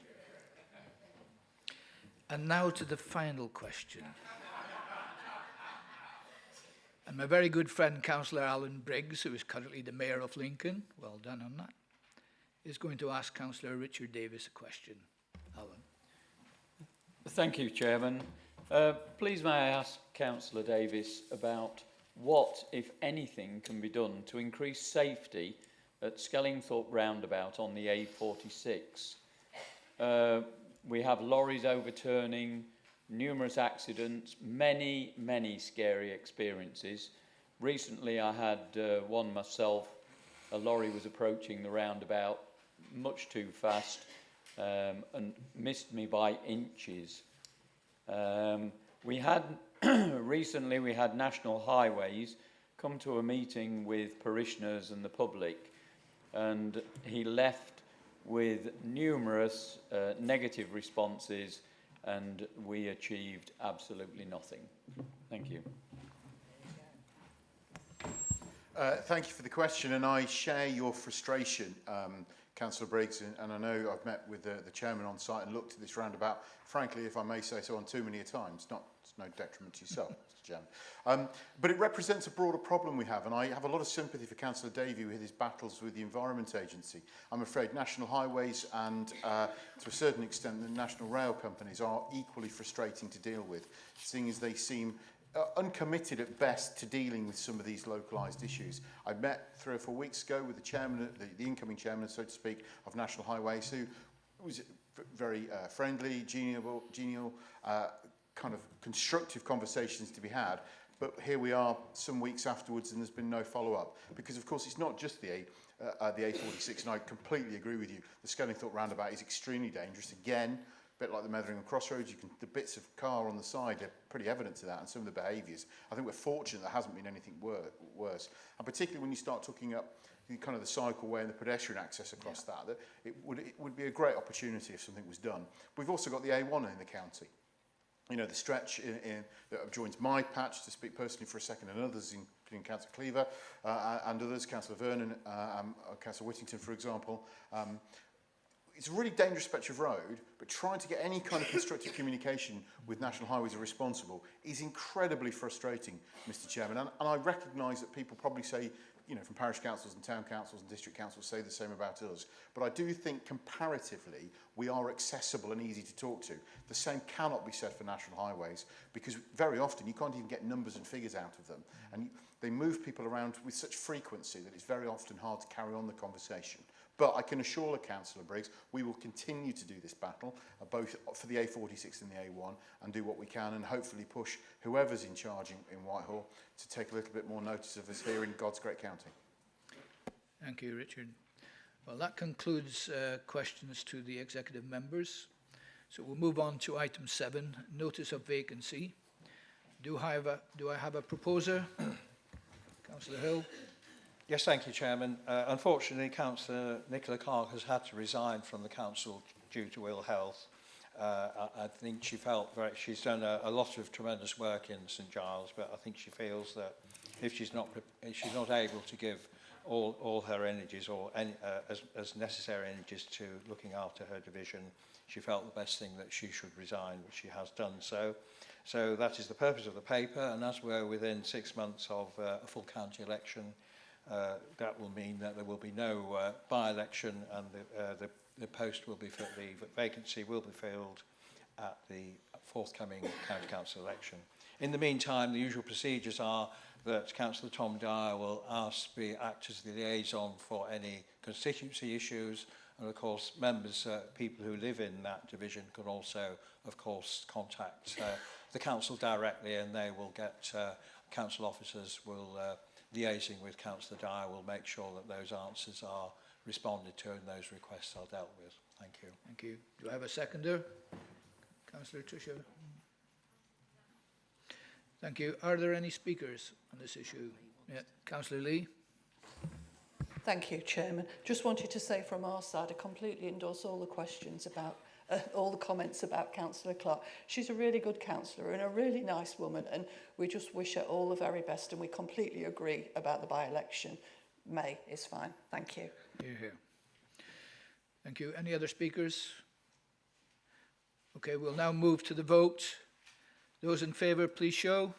And now to the final question. And my very good friend, Councillor Alan Briggs, who is currently the Mayor of Lincoln, well done on that, is going to ask Councillor Richard Davis a question. Alan. Thank you, Chairman. Please may I ask Councillor Davis about what, if anything, can be done to increase safety at Skellingthorpe roundabout on the A46. We have lorries overturning, numerous accidents, many scary experiences. Recently I had one myself. A lorry was approaching the roundabout much too fast and missed me by inches. Recently we had National Highways come to a meeting with parishioners and the public, and he left with numerous negative responses, and we achieved absolutely nothing. Thank you. Thank you for the question, and I share your frustration, Councillor Briggs, and I know I've met with the chairman on site and looked at this roundabout, frankly, if I may say so, on too many times. It's no detriment to yourself, Mr. Chairman. But it represents a broader problem we have, and I have a lot of sympathy for Councillor Davey with his battles with the Environment Agency. I'm afraid National Highways and, to a certain extent, the National Rail companies are equally frustrating to deal with, seeing as they seem uncommitted at best to dealing with some of these localised issues. I met 3 or 4 weeks ago with the chairman, the incoming chairman, so to speak, of National Highways, who was very friendly, genial, kind of constructive conversations to be had. But here we are some weeks afterwards and there's been no follow-up. Because, of course, it's not just the A46, and I completely agree with you. The Skellingthorpe roundabout is extremely dangerous. Again, a bit like the Metheringham Crossroads, the bits of car on the side are pretty evident to that, and some of the behaviours. I think we're fortunate there hasn't been anything worse. And particularly when you start talking up kind of the cycleway and the pedestrian access across that it would be a great opportunity if something was done. We've also got the A1 in the county. You know, the stretch that joins my patch, to speak personally for a second, and others, including Councillor Cleaver and others, Councillor Vernon, Councillor Whittington, for example. It's a really dangerous stretch of road, but trying to get any kind of constructive communication with National Highways are responsible is incredibly frustrating, Mr. Chairman. And I recognise that people probably say, you know, from parish councils and town councils and district councils say the same about us. But I do think comparatively we are accessible and easy to talk to. The same cannot be said for National Highways, because very often you can't even get numbers and figures out of them. And they move people around with such frequency that it's very often hard to carry on the conversation. But I can assure the Councillor Briggs, we will continue to do this battle, both for the A46 and the A1, and do what we can, and hopefully push whoever's in charge in Whitehall to take a little bit more notice of us here in God's great county. Thank you, Richard. Well, that concludes questions to the executive members. So we'll move on to item 7, notice of vacancy. Do I have a proposer? Councillor Hill. Yes, thank you, Chairman. Unfortunately, Councillor Nicola Clark has had to resign from the council due to ill health. I think she felt she's done a lot of tremendous work in St Giles, but I think she feels that if she's not able to give all her energies or as necessary energies to looking after her division, she felt the best thing that she should resign, which she has done so. So that is the purpose of the paper, and as we're within 6 months of a full county election, that will mean that there will be no by-election, and the post will be the vacancy will be filled at the forthcoming county council election. In the meantime, the usual procedures are that Councillor Tom Dyer will act as the liaison for any constituency issues, and of course members, people who live in that division can also, of course, contact the council directly, and they will get council officers will liaising with Councillor Dyer will make sure that those answers are responded to and those requests are dealt with. Thank you. Thank you. Do I have a seconder? Councillor Tricia. Thank you. Are there any speakers on this issue? Yeah. Councillor Lee. Thank you, Chairman. Just wanted to say from our side, I completely endorse all the questions about all the comments about Councillor Clark. She's a really good councillor and a really nice woman, and we just wish her all the very best, and we completely agree about the by-election. May is fine. Thank you. Hear, hear. Thank you. Any other speakers? Okay, we'll now move to the vote. Those in favour, please show.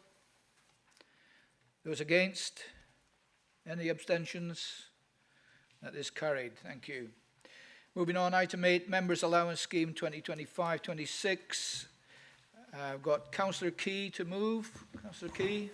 Those against? Any abstentions? That is carried. Thank you. Moving on, item 8, Members' Allowance Scheme 2025-26. I've got Councillor Key to move. Councillor Key.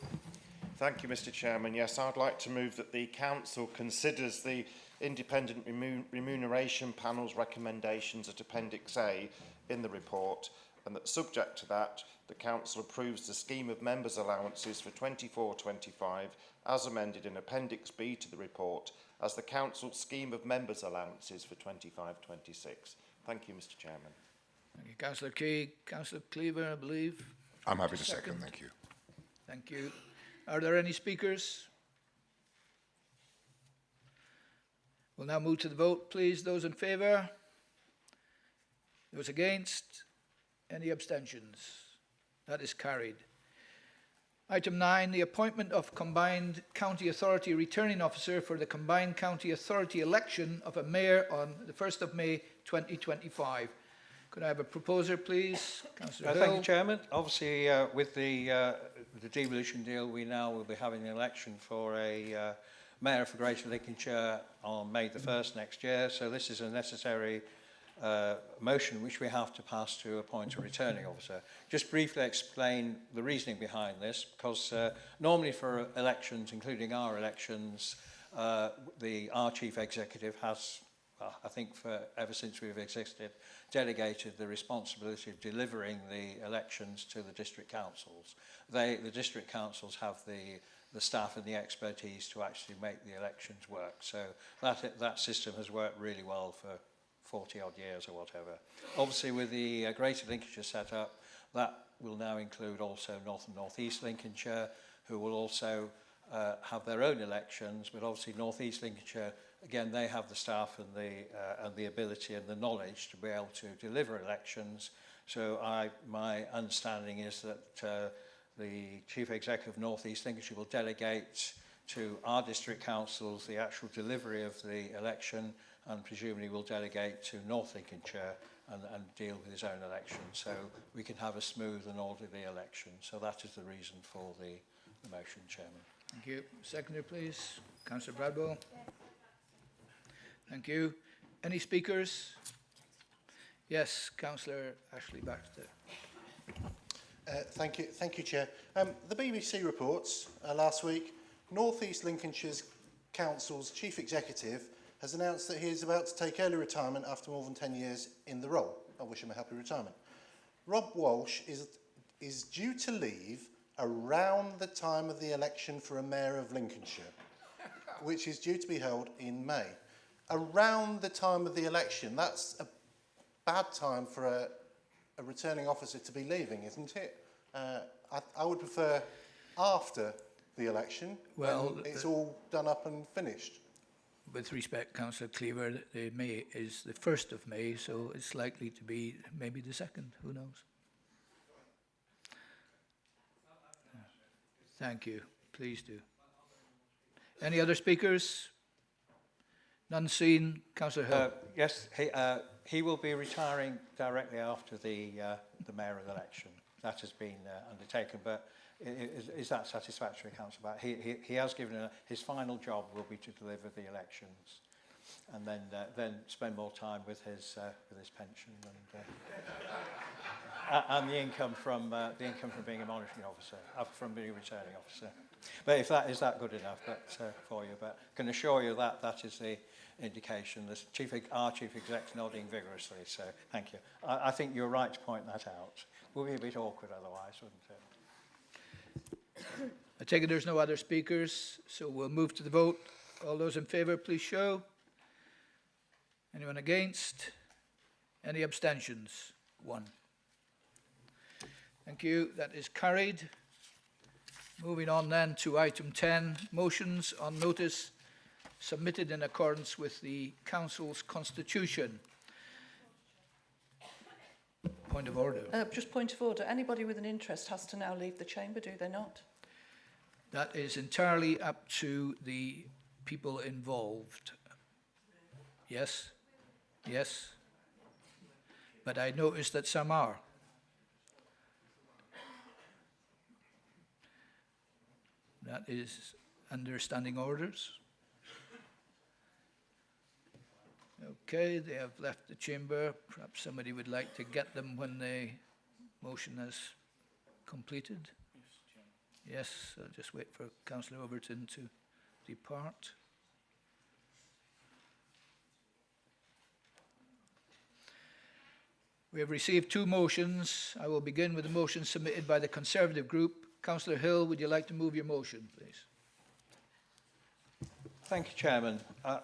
Thank you, Mr. Chairman. Yes, I'd like to move that the Council considers the Independent Remuneration Panel's recommendations at Appendix A in the report, and that subject to that, the Council approves the scheme of members' allowances for 24-25 as amended in Appendix B to the report as the Council's scheme of members' allowances for 25-26. Thank you, Mr. Chairman. Thank you, Councillor Key. Councillor Cleaver, I believe. I'm happy to second. Thank you. Thank you. Are there any speakers? We'll now move to the vote, please. Those in favour? Those against? Any abstentions? That is carried. Item 9, the appointment of Combined County Authority Returning Officer for the Combined County Authority election of a mayor on the 1st of May 2025. Could I have a proposer, please? Councillor Hill. Thank you, Chairman. Obviously, with the devolution deal, we now will be having an election for a mayor for Greater Lincolnshire on May the 1st next year. So this is a necessary motion which we have to pass to appoint a returning officer. Just briefly explain the reasoning behind this, because normally for elections, including our elections, our chief executive has, I think ever since we've existed, delegated the responsibility of delivering the elections to the district councils. The district councils have the staff and the expertise to actually make the elections work. So that system has worked really well for 40 odd years or whatever. Obviously with the Greater Lincolnshire setup, that will now include also North and North East Lincolnshire, who will also have their own elections, but obviously North East Lincolnshire, again, they have the staff and the ability and the knowledge to be able to deliver elections. So my understanding is that the Chief Executive of North East Lincolnshire will delegate to our district councils the actual delivery of the election, and presumably will delegate to North Lincolnshire and deal with his own election, so we can have a smooth and orderly election. So that is the reason for the motion, Chairman. Thank you. Seconder, please. Councillor Bradwell. Thank you. Any speakers? Yes, Councillor Ashley Baxter. Thank you, Chair. The BBC reports last week, North East Lincolnshire's Council's Chief Executive has announced that he is about to take early retirement after more than 10 years in the role. I wish him a happy retirement. Rob Walsh is due to leave around the time of the election for a mayor of Lincolnshire, which is due to be held in May. Around the time of the election, that's a bad time for a returning officer to be leaving, isn't it? I would prefer after the election, when it's all done up and finished. With respect, Councillor Cleaver, the May is the 1st of May, so it's likely to be maybe the 2nd, who knows? Thank you, please do. Any other speakers? None seen. Councillor Hill. Yes, he will be retiring directly after the mayoral election. That has been undertaken, but is that satisfactory, Councillor? He has given his final job will be to deliver the elections, and then spend more time with his pension and the income from being a monitoring officer, from being a returning officer. But if that is that good enough, for you, but I can assure you that that is the indication. Our chief exec's nodding vigorously, so thank you. I think you're right to point that out. It would be a bit awkward otherwise, wouldn't it? I take it there's no other speakers, so we'll move to the vote. All those in favour, please show. Anyone against? Any abstentions? 1. Thank you. That is carried. Moving on then to item 10, motions on notice submitted in accordance with the Council's constitution. Point of order. Just point of order. Anybody with an interest has to now leave the chamber, do they not? That is entirely up to the people involved. Yes? Yes? But I noticed that some are. That is under standing orders. Okay, they have left the chamber. Perhaps somebody would like to get them when the motion is completed. Yes, I'll just wait for Councillor Overton to depart. We have received 2 motions. I will begin with the motion submitted by the Conservative Group. Councillor Hill, would you like to move your motion, please? Thank you, Chairman. I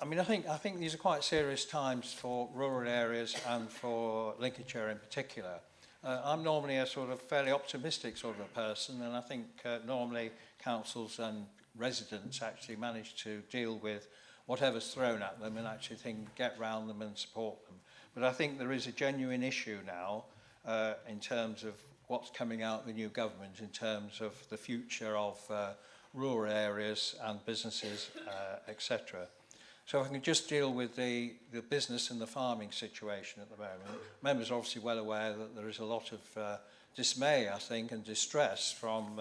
think these are quite serious times for rural areas and for Lincolnshire in particular. I'm normally a sort of fairly optimistic sort of a person, and I think normally councils and residents actually manage to deal with whatever's thrown at them and actually get round them and support them. But I think there is a genuine issue now in terms of what's coming out of the new government in terms of the future of rural areas and businesses, etc. So if I can just deal with the business and the farming situation at the moment. Members are obviously well aware that there is a lot of dismay, I think, and distress from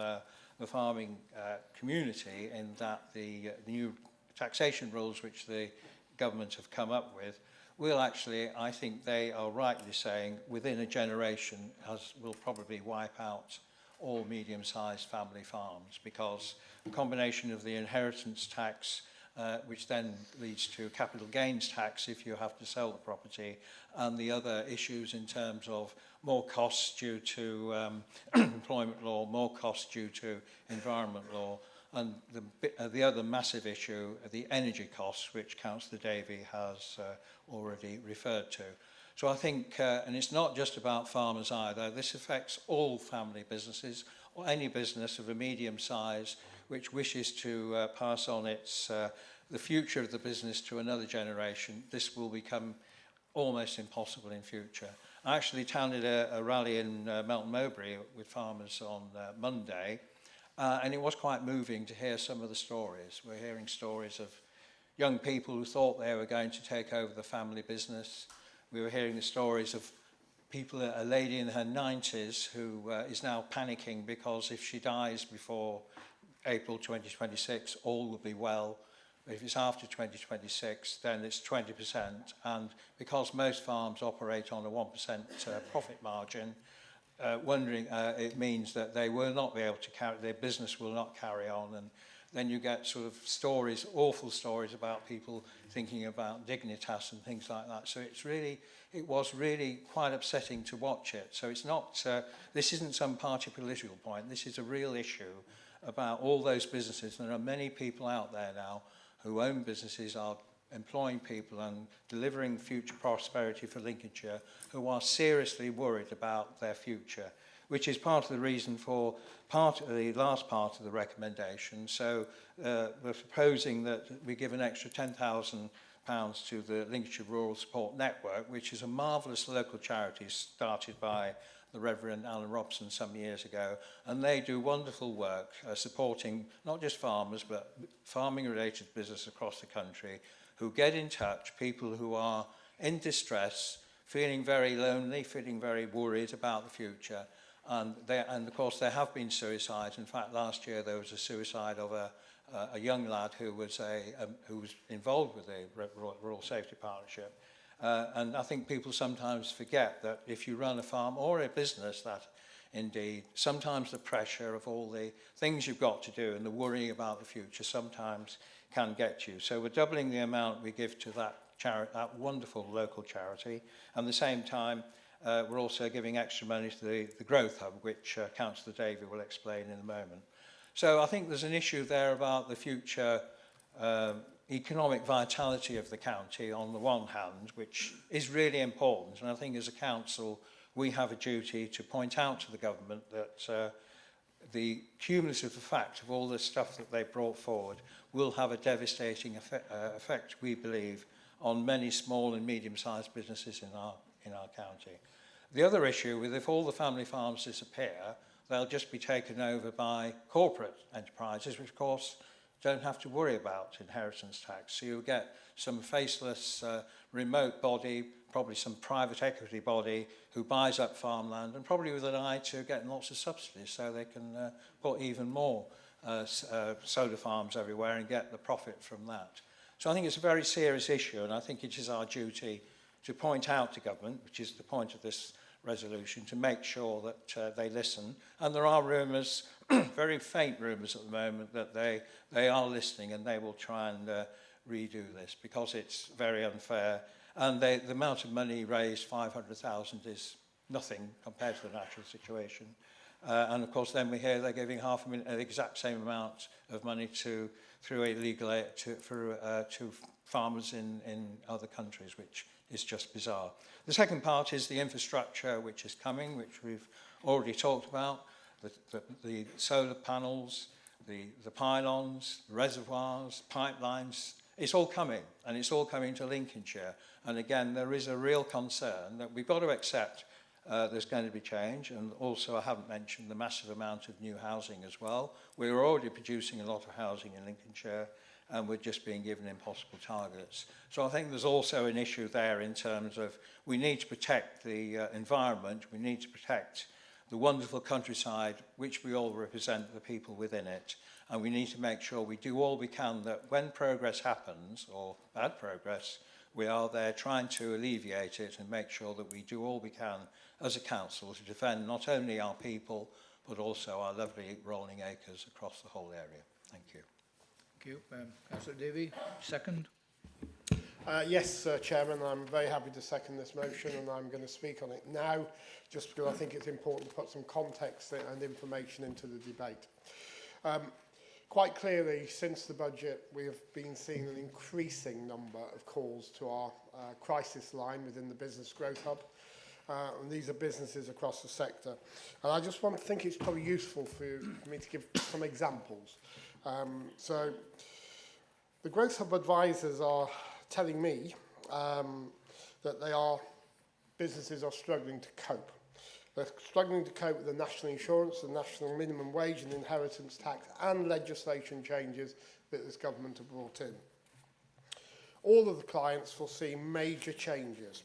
the farming community in that the new taxation rules which the government have come up with will actually, I think they are rightly saying, within a generation will probably wipe out all medium-sized family farms, because the combination of the inheritance tax, which then leads to capital gains tax if you have to sell the property, and the other issues in terms of more costs due to employment law, more costs due to environment law, and the other massive issue, the energy costs, which Councillor Davey has already referred to. So I think, and it's not just about farmers either, this affects all family businesses, or any business of a medium size which wishes to pass on the future of the business to another generation. This will become almost impossible in future. I actually attended a rally in Melton Mowbray with farmers on Monday, and it was quite moving to hear some of the stories. We're hearing stories of young people who thought they were going to take over the family business. We were hearing the stories of people, a lady in her 90s who is now panicking because if she dies before April 2026, all will be well. If it's after 2026, then it's 20%. And because most farms operate on a 1% profit margin, wondering it means that they will not be able to carry, their business will not carry on. And then you get sort of stories, awful stories about people thinking about dignitas and things like that. So it was really quite upsetting to watch it. So it's not, this isn't some party political point. This is a real issue about all those businesses. There are many people out there now who own businesses, are employing people and delivering future prosperity for Lincolnshire, who are seriously worried about their future, which is part of the reason for the last part of the recommendation. So we're proposing that we give an extra £10,000 to the Lincolnshire Rural Support Network, which is a marvellous local charity started by the Reverend Alan Robson some years ago, and they do wonderful work supporting not just farmers but farming related business across the country who get in touch, people who are in distress, feeling very lonely, feeling very worried about the future, and of course there have been suicides. In fact, last year there was a suicide of a young lad who was involved with the Rural Safety Partnership. And I think people sometimes forget that if you run a farm or a business, that indeed sometimes the pressure of all the things you've got to do and the worrying about the future sometimes can get you. So we're doubling the amount we give to that wonderful local charity. And at the same time, we're also giving extra money to the Growth Hub, which Councillor Davey will explain in a moment. So I think there's an issue there about the future economic vitality of the county on the one hand, which is really important. And I think as a council, we have a duty to point out to the government that the cumulative effect of all the stuff that they brought forward will have a devastating effect, we believe, on many small and medium-sized businesses in our county. The other issue is if all the family farms disappear, they'll just be taken over by corporate enterprises, which of course don't have to worry about inheritance tax. So you'll get some faceless remote body, probably some private equity body who buys up farmland and probably with an eye to getting lots of subsidies so they can put even more solar farms everywhere and get the profit from that. So I think it's a very serious issue, and I think it is our duty to point out to government, which is the point of this resolution, to make sure that they listen. And there are rumours, very faint rumours at the moment, that they are listening and they will try and redo this because it's very unfair. And the amount of money raised, 500,000, is nothing compared to the natural situation. And of course then we hear they're giving the exact same amount of money through illegal aid to farmers in other countries, which is just bizarre. The second part is the infrastructure which is coming, which we've already talked about, the solar panels, the pylons, reservoirs, pipelines, It's all coming, and it's all coming to Lincolnshire. And again, there is a real concern that we've got to accept there's going to be change. And also, I haven't mentioned the massive amount of new housing as well. We're already producing a lot of housing in Lincolnshire, and we're just being given impossible targets. So I think there's also an issue there in terms of we need to protect the environment, we need to protect the wonderful countryside, which we all represent, the people within it, and we need to make sure we do all we can that when progress happens, or bad progress, we are there trying to alleviate it and make sure that we do all we can as a council to defend not only our people, but also our lovely rolling acres across the whole area. Thank you. Thank you. Councillor Davey, second. Yes, Chairman, I'm very happy to second this motion, and I'm going to speak on it now, just because I think it's important to put some context and information into the debate. Quite clearly, since the budget, we have been seeing an increasing number of calls to our crisis line within the Business Growth Hub. And these are businesses across the sector. And I just think it's probably useful for me to give some examples. So the Growth Hub advisors are telling me that businesses are struggling to cope. They're struggling to cope with the national insurance, the national minimum wage and inheritance tax and legislation changes that this government have brought in. All of the clients foresee major changes.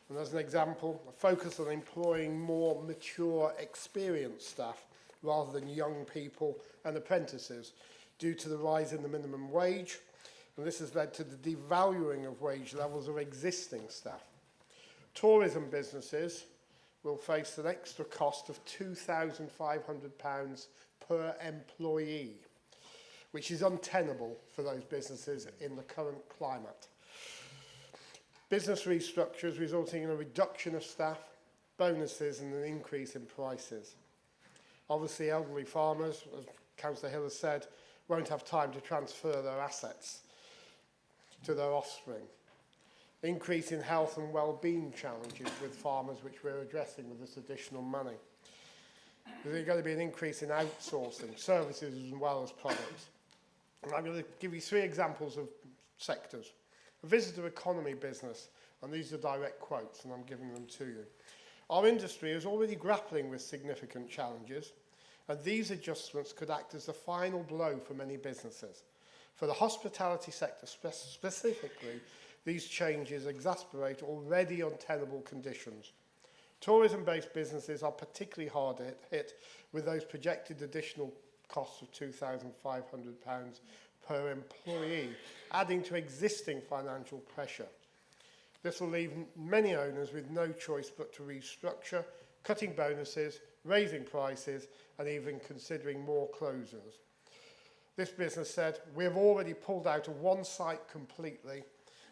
And as an example, a focus on employing more mature, experienced staff rather than young people and apprentices due to the rise in the minimum wage. And this has led to the devaluing of wage levels of existing staff. Tourism businesses will face an extra cost of £2,500 per employee, which is untenable for those businesses in the current climate. Business restructures resulting in a reduction of staff, bonuses and an increase in prices. Obviously, elderly farmers, as Councillor Hill has said, won't have time to transfer their assets to their offspring. Increase in health and well-being challenges with farmers, which we're addressing with this additional money. There's going to be an increase in outsourcing, services as well as products. And I'm going to give you 3 examples of sectors. A visitor economy business, and these are direct quotes, and I'm giving them to you. Our industry is already grappling with significant challenges, and these adjustments could act as the final blow for many businesses. For the hospitality sector specifically, these changes exacerbate already untenable conditions. Tourism-based businesses are particularly hard hit with those projected additional costs of £2,500 per employee, adding to existing financial pressure. This will leave many owners with no choice but to restructure, cutting bonuses, raising prices, and even considering more closures. This business said, "We have already pulled out of one site completely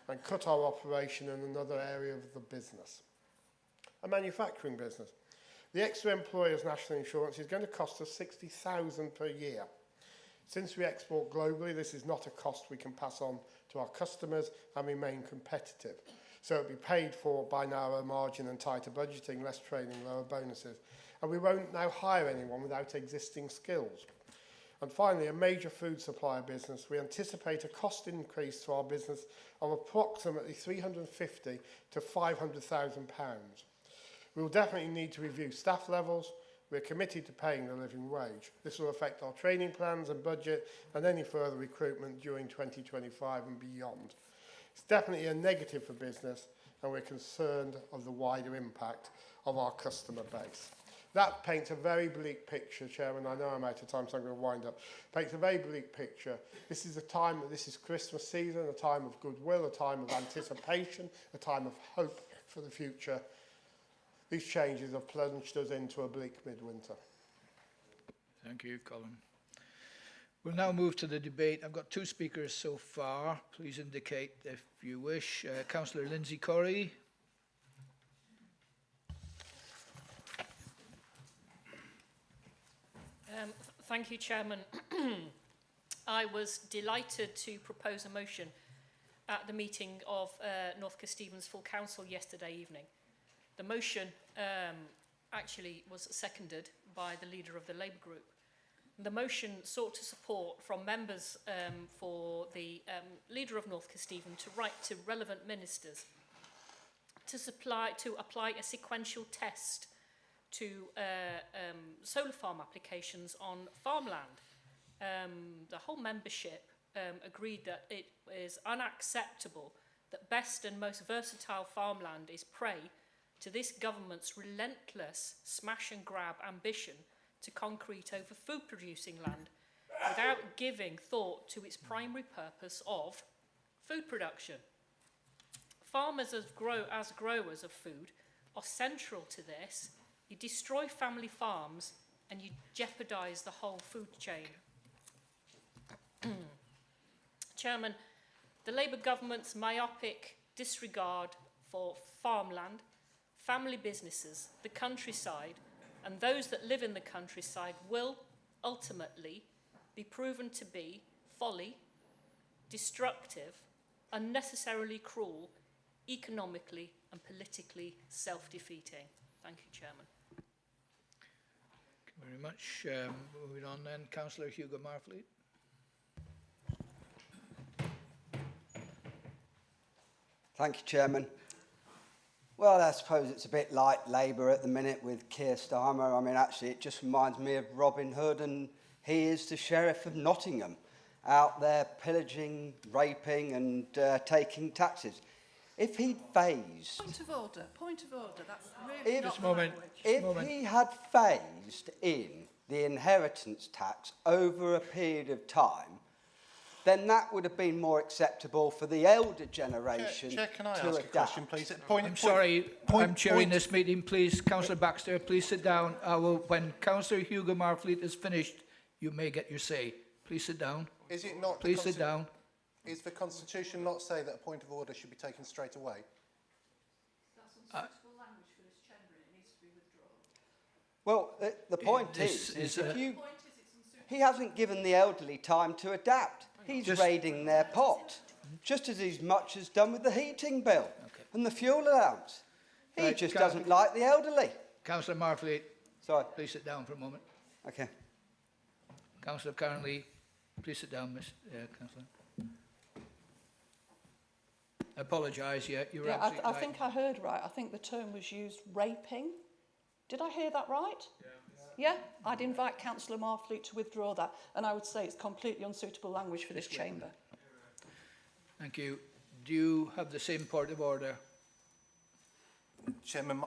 and cut our operation in another area of the business." A manufacturing business. The extra employer's national insurance is going to cost us £60,000 per year. Since we export globally, this is not a cost we can pass on to our customers and remain competitive. So it'll be paid for by narrower margin and tighter budgeting, less training, lower bonuses. And we won't now hire anyone without existing skills. And finally, a major food supplier business. We anticipate a cost increase to our business of approximately £350,000 to £500,000. We will definitely need to review staff levels. We're committed to paying the living wage. This will affect our training plans and budget and any further recruitment during 2025 and beyond. It's definitely a negative for business, and we're concerned of the wider impact of our customer base. That paints a very bleak picture, Chairman. I know I'm out of time, so I'm going to wind up. Paints a very bleak picture. This is this is Christmas season, a time of goodwill, a time of anticipation, a time of hope for the future. These changes have plunged us into a bleak midwinter. Thank you, Colin. We'll now move to the debate. I've got 2 speakers so far. Please indicate if you wish. Councillor Lindsay Corrie. Thank you, Chairman. I was delighted to propose a motion at the meeting of North Kesteven's Full Council yesterday evening. The motion actually was seconded by the leader of the Labour group. The motion sought to support from members for the leader leader of North Kesteven to write to relevant ministers to apply a sequential test to solar farm applications on farmland. The whole membership agreed that it is unacceptable that best and most versatile farmland is prey to this government's relentless smash and grab ambition to concrete over food producing land without giving thought to its primary purpose of food production. Farmers as growers of food are central to this. You destroy family farms and you jeopardise the whole food chain. Chairman, the Labour government's myopic disregard for farmland, family businesses, the countryside, and those that live in the countryside will ultimately be proven to be folly, destructive, unnecessarily cruel, economically and politically self-defeating. Thank you, Chairman. Thank you very much. Moving on then, Councillor Hugo Marfleet. Thank you, Chairman. Well, I suppose it's a bit like Labour at the minute with Keir Starmer. I mean, actually, it just reminds me of Robin Hood, and he is the Sheriff of Nottingham, out there pillaging, raping and taking taxes. If he'd phased... Point of order, that's really not If he had phased in the inheritance tax over a period of time, then that would have been more acceptable for the elder generation Chair, can I to ask adapt. a question, please? I'm sorry, I'm chairing this meeting. Please, Councillor Baxter, please sit down. When Councillor Hugo Marfleet is finished, you may get your say. Please sit down. Is it not? Please sit down. Is the Constitution not say that a point of order should be taken straight away? That's unsuitable language for this chamber and it needs to be withdrawn. Well, the point is if you... He hasn't given the elderly time to adapt. He's raiding their pot, just as much as done with the heating bill and the fuel allowance. He just doesn't like the elderly. Councillor Marfleet, sorry. Please sit down for a moment. Okay. Councillor Currently, please sit down, Miss Councillor. I apologise, you're absolutely right. I think I heard right. I think the term was used, raping. Did I hear that right? Yeah, I'd invite Councillor Marfleet to withdraw that, and I would say it's completely unsuitable language for this chamber. Thank you. Do you have the same point of order? Chairman,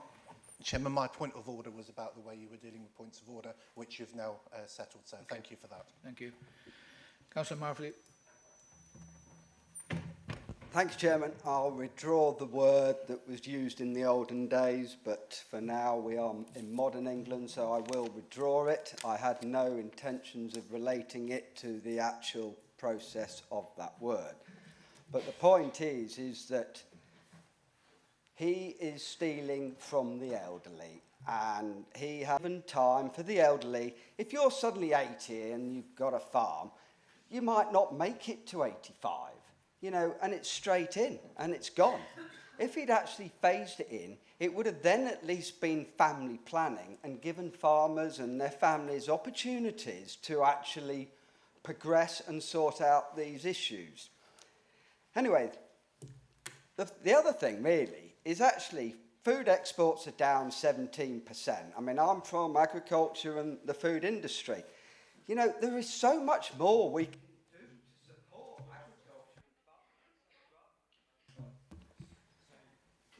my point of order was about the way you were dealing with points of order, which you've now settled, so thank you for that. Thank you. Councillor Marfleet. Thanks, Chairman. I'll withdraw the word that was used in the olden days, but for now we are in modern England, so I will withdraw it. I had no intentions of relating it to the actual process of that word. But the point is that he is stealing from the elderly, and he has given time for the elderly. If you're suddenly 80 and you've got a farm, you might not make it to 85. You know, and it's straight in, and it's gone. If he'd actually phased it in, it would have then at least been family planning and given farmers and their families opportunities to actually progress and sort out these issues. Anyway, the other thing really is actually food exports are down 17%. I mean, I'm from agriculture and the food industry. You know, there is so much more we can do to support agriculture.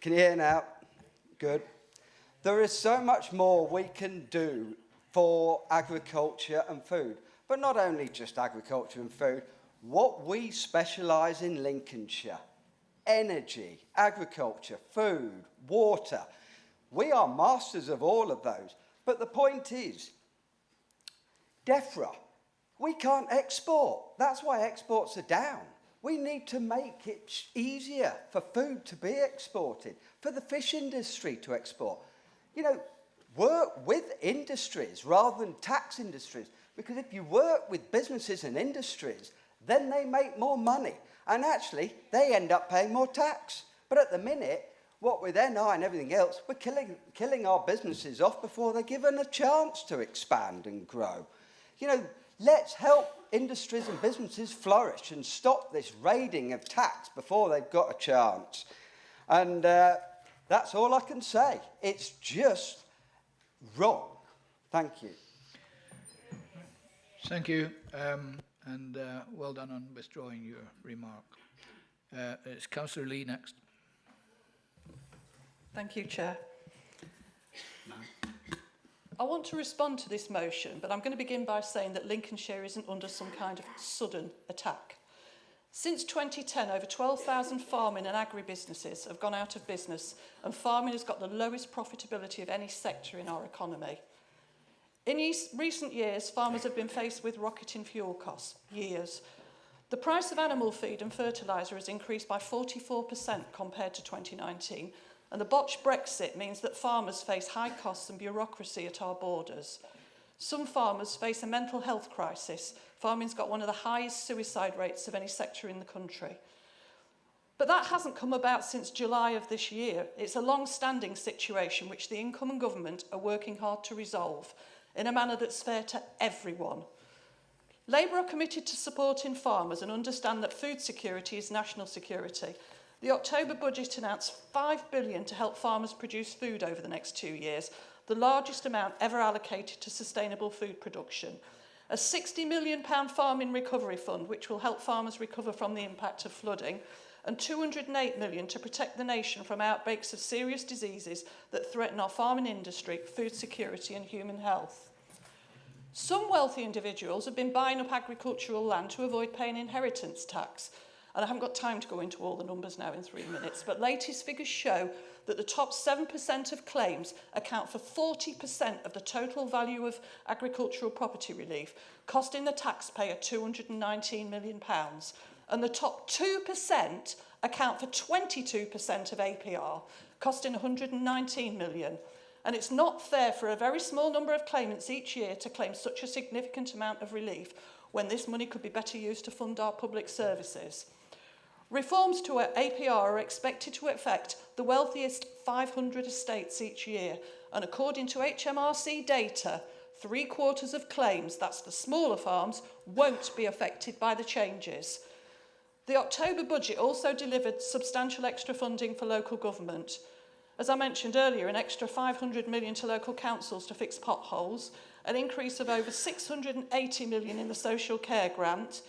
Can you hear now? Good. There is so much more we can do for agriculture and food. But not only just agriculture and food. What we specialise in Lincolnshire, energy, agriculture, food, water, we are masters of all of those. But the point is, DEFRA, we can't export. That's why exports are down. We need to make it easier for food to be exported, for the fish industry to export. You know, work with industries rather than tax industries, because if you work with businesses and industries, then they make more money, and actually they end up paying more tax. But at the minute, what with NI and everything else, we're killing our businesses off before they're given a chance to expand and grow. You know, let's help industries and businesses flourish and stop this raiding of tax before they've got a chance. And that's all I can say. It's just wrong. Thank you. Thank you, and well done on withdrawing your remark. It's Councillor Lee next. Thank you, Chair. I want to respond to this motion, but I'm going to begin by saying that Lincolnshire isn't under some kind of sudden attack. Since 2010, over 12,000 farming and agribusinesses have gone out of business, and farming has got the lowest profitability of any sector in our economy. In recent years, farmers have been faced with rocketing fuel costs, years. The price of animal feed and fertiliser has increased by 44% compared to 2019, and the botched Brexit means that farmers face high costs and bureaucracy at our borders. Some farmers face a mental health crisis. Farming's got one of the highest suicide rates of any sector in the country. But that hasn't come about since July of this year. It's a long-standing situation which the incoming government are working hard to resolve in a manner that's fair to everyone. Labour are committed to supporting farmers and understand that food security is national security. The October budget announced £5 billion to help farmers produce food over the next 2 years, the largest amount ever allocated to sustainable food production. A £60 million farming recovery fund, which will help farmers recover from the impact of flooding, and £208 million to protect the nation from outbreaks of serious diseases that threaten our farming industry, food security and human health. Some wealthy individuals have been buying up agricultural land to avoid paying inheritance tax. And I haven't got time to go into all the numbers now in 3 minutes, but latest figures show that the top 7% of claims account for 40% of the total value of agricultural property relief, costing the taxpayer £219 million. And the top 2% account for 22% of APR, costing £119 million. And it's not fair for a very small number of claimants each year to claim such a significant amount of relief when this money could be better used to fund our public services. Reforms to APR are expected to affect the wealthiest 500 estates each year, and according to HMRC data, 3/4 of claims, that's the smaller farms, won't be affected by the changes. The October budget also delivered substantial extra funding for local government. As I mentioned earlier, an extra £500 million to local councils to fix potholes, an increase of over £680 million in the social care grant,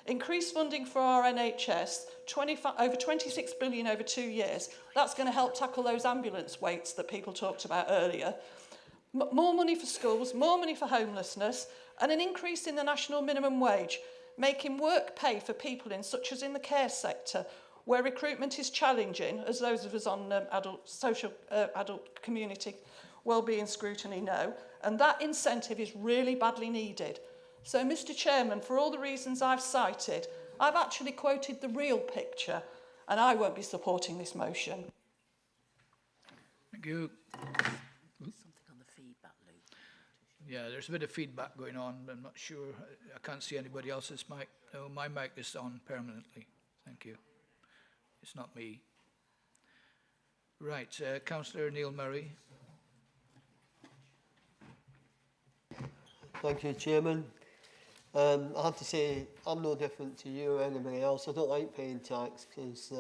increased funding for our NHS, over £26 billion over 2 years. That's going to help tackle those ambulance waits that people talked about earlier. More money for schools, more money for homelessness, and an increase in the national minimum wage, making work pay for people such as in the care sector, where recruitment is challenging, as those of us on adult community wellbeing scrutiny know, and that incentive is really badly needed. So, Mr. Chairman, for all the reasons I've cited, I've actually quoted the real picture, and I won't be supporting this motion. Thank you. Something on the feedback loop. Yeah, there's a bit of feedback going on, but I'm not sure. I can't see anybody else's mic. No, my mic is on permanently. Thank you. It's not me. Right, Councillor Neil Murray. Thank you, Chairman. I have to say, I'm no different to you or anybody else. I don't like paying tax because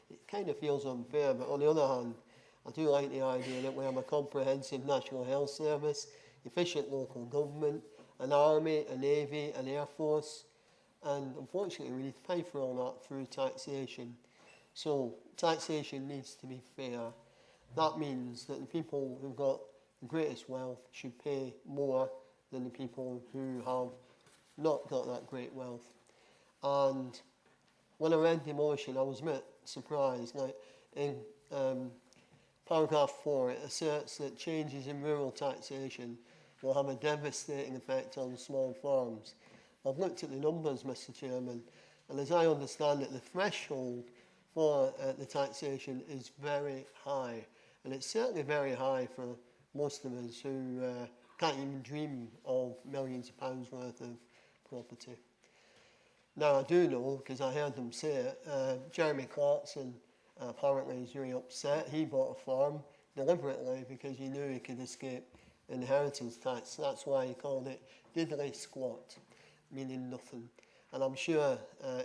it kind of feels unfair. But on the other hand, I do like the idea that we have a comprehensive national health service, efficient local government, an army, a navy, an air force. And unfortunately, we need to pay for all that through taxation. So taxation needs to be fair. That means that the people who've got the greatest wealth should pay more than the people who have not got that great wealth. And when I read the motion, I was a bit surprised. Like in paragraph 4, it asserts that changes in rural taxation will have a devastating effect on small farms. I've looked at the numbers, Mr. Chairman, and as I understand it, the threshold for the taxation is very high. And it's certainly very high for most of us who can't even dream of millions of pounds worth of property. Now, I do know, because I heard them say it, Jeremy Clarkson apparently is really upset. He bought a farm deliberately because he knew he could escape inheritance tax. That's why he called it diddly squat. meaning nothing. And I'm sure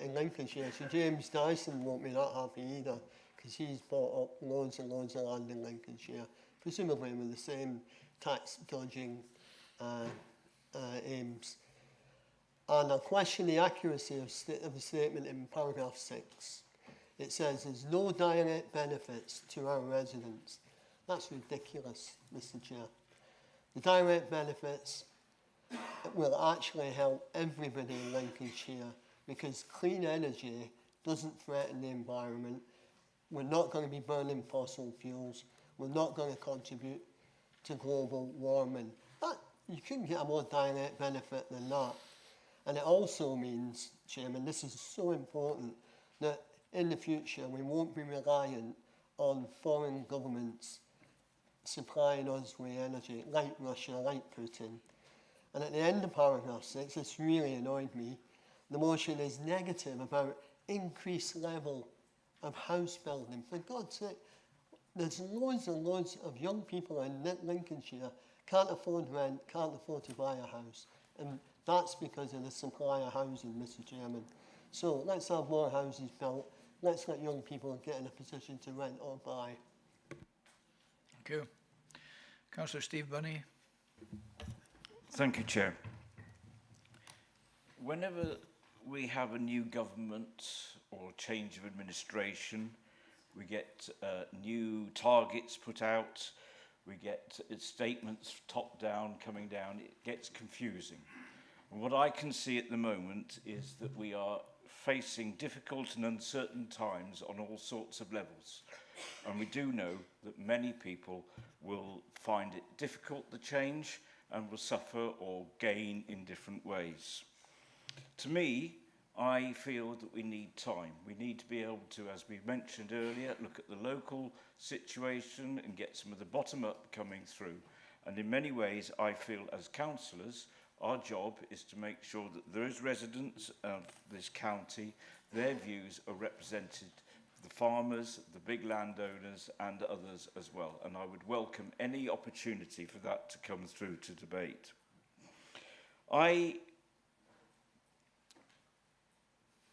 in Lincolnshire, Sir James Dyson won't be that happy either, because he's bought up loads and loads of land in Lincolnshire, presumably with the same tax dodging aims. And I question the accuracy of the statement in paragraph 6. It says there's no direct benefits to our residents. That's ridiculous, Mr. Chair. The direct benefits will actually help everybody in Lincolnshire, because clean energy doesn't threaten the environment. We're not going to be burning fossil fuels. We're not going to contribute to global warming. You couldn't get a more direct benefit than that. And it also means, Chairman, this is so important, that in the future we won't be reliant on foreign governments supplying us with energy, like Russia, like Putin. And at the end of paragraph 6, this really annoyed me, the motion is negative about increased level of house building. For God's sake, there's loads and loads of young people in Lincolnshire can't afford rent, can't afford to buy a house. And that's because of the supply of housing, Mr. Chairman. So let's have more houses built. Let's let young people get in a position to rent or buy. Thank you. Councillor Steve Bunny. Thank you, Chair. Whenever we have a new government or change of administration, we get new targets put out, we get statements top down, coming down, it gets confusing. And what I can see at the moment is that we are facing difficult and uncertain times on all sorts of levels. And we do know that many people will find it difficult to change and will suffer or gain in different ways. To me, I feel that we need time. We need to be able to, as we mentioned earlier, look at the local situation and get some of the bottom-up coming through. And in many ways, I feel as councillors, our job is to make sure that those residents of this county, their views are represented, the farmers, the big landowners and others as well. And I would welcome any opportunity for that to come through to debate. I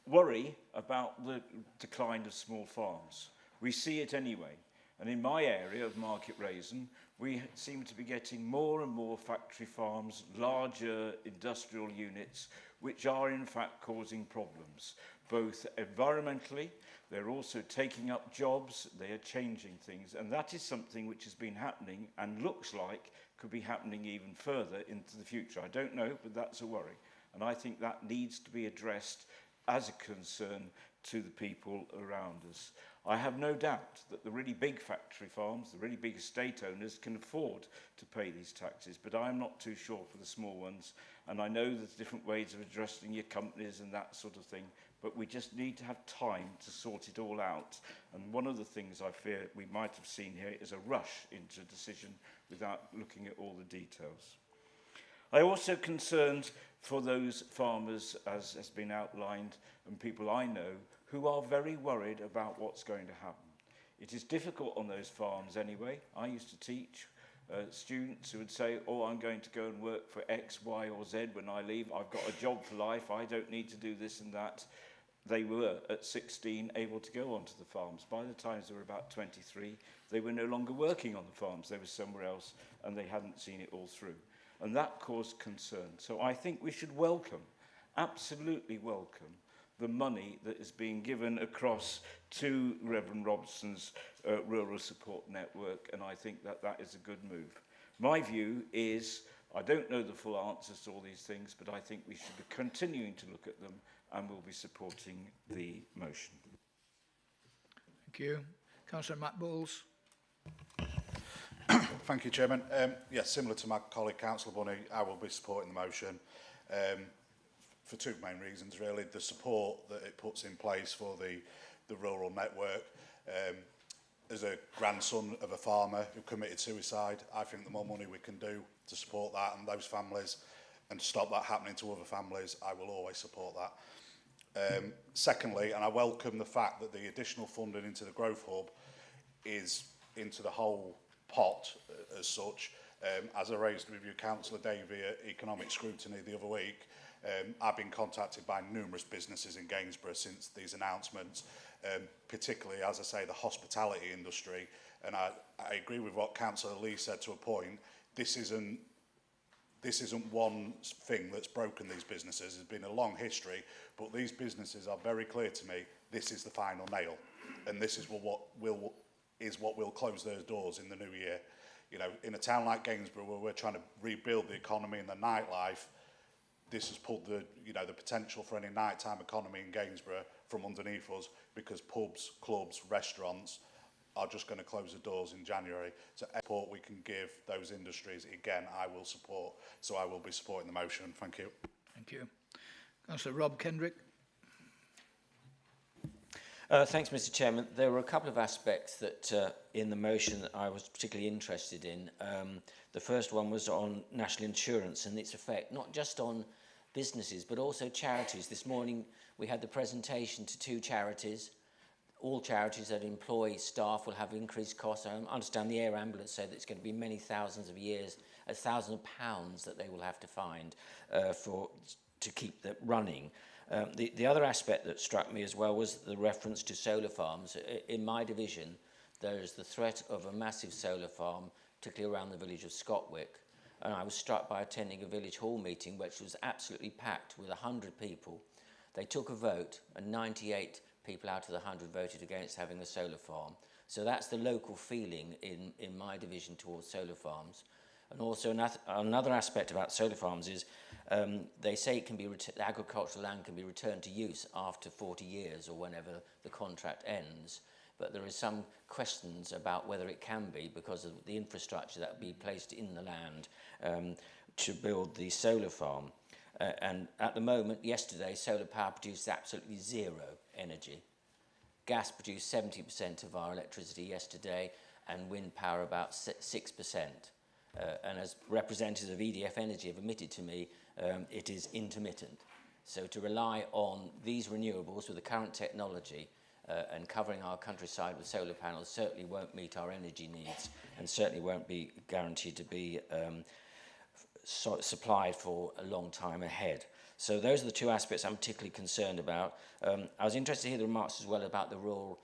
worry about the decline of small farms. We see it anyway. And in my area of Market Raisin, we seem to be getting more and more factory farms, larger industrial units, which are in fact causing problems, both environmentally, they're also taking up jobs, they are changing things, and that is something which has been happening and looks like could be happening even further into the future. I don't know, but that's a worry. And I think that needs to be addressed as a concern to the people around us. I have no doubt that the really big factory farms, the really big estate owners can afford to pay these taxes, but I'm not too sure for the small ones. And I know there's different ways of addressing your companies and that sort of thing, but we just need to have time to sort it all out. And one of the things I fear we might have seen here is a rush into a decision without looking at all the details. I'm also concerned for those farmers, as has been outlined, and people I know, who are very worried about what's going to happen. It is difficult on those farms anyway. I used to teach students who would say, oh, I'm going to go and work for X, Y, or Z when I leave. I've got a job for life. I don't need to do this and that. They were, at 16, able to go onto the farms. By the time they were about 23, they were no longer working on the farms. They were somewhere else, and they hadn't seen it all through. And that caused concern. So I think we should welcome, absolutely welcome, the money that is being given across to Reverend Robertson's Rural Support Network, and I think that that is a good move. My view is, I don't know the full answers to all these things, but I think we should be continuing to look at them, and we'll be supporting the motion. Thank you. Councillor Matt Bowles. Thank you, Chairman. Yes, similar to my colleague, Councillor Bunny, I will be supporting the motion for two main reasons, really. The support that it puts in place for the rural network. As a grandson of a farmer who committed suicide, I think the more money we can do to support that and those families and stop that happening to other families, I will always support that. Secondly, and I welcome the fact that the additional funding into the Growth Hub is into the whole pot as such. As I raised with you, Councillor Davey, at Economic Scrutiny the other week, I've been contacted by numerous businesses in Gainsborough since these announcements, particularly, as I say, the hospitality industry. And I agree with what Councillor Lee said to a point. This isn't one thing that's broken these businesses. There's been a long history, but these businesses are very clear to me, this is the final nail. And this is what will close those doors in the new year. You know, in a town like Gainsborough, where we're trying to rebuild the economy and the nightlife, this has pulled the potential for any nighttime economy in Gainsborough from underneath us, because pubs, clubs, restaurants are just going to close the doors in January. So any support we can give those industries, again, I will support. So I will be supporting the motion. Thank you. Thank you. Councillor Rob Kendrick. Thanks, Mr. Chairman. There were a couple of aspects that in the motion that I was particularly interested in. The first one was on national insurance and its effect, not just on businesses, but also charities. This morning we had the presentation to 2 charities. All charities that employ staff will have increased costs. I understand the air ambulance said that it's going to be many thousands of pounds that they will have to find to keep them running. The other aspect that struck me as well was the reference to solar farms. In my division, there is the threat of a massive solar farm, particularly around the village of Scotwick. And I was struck by attending a village hall meeting, which was absolutely packed with 100 people. They took a vote, and 98 people out of the 100 voted against having a solar farm. So that's the local feeling in my division towards solar farms. And also another aspect about solar farms is they say it can be the agricultural land can be returned to use after 40 years or whenever the contract ends. But there is some questions about whether it can be, because of the infrastructure that will be placed in the land to build the solar farm. And at the moment, yesterday, solar power produced absolutely zero energy. Gas produced 70% of our electricity yesterday, and wind power about 6%. And as representatives of EDF Energy have admitted to me, it is intermittent. So to rely on these renewables with the current technology and covering our countryside with solar panels certainly won't meet our energy needs, and certainly won't be guaranteed to be supplied for a long time ahead. So those are the 2 aspects I'm particularly concerned about. I was interested to hear the remarks as well about the rural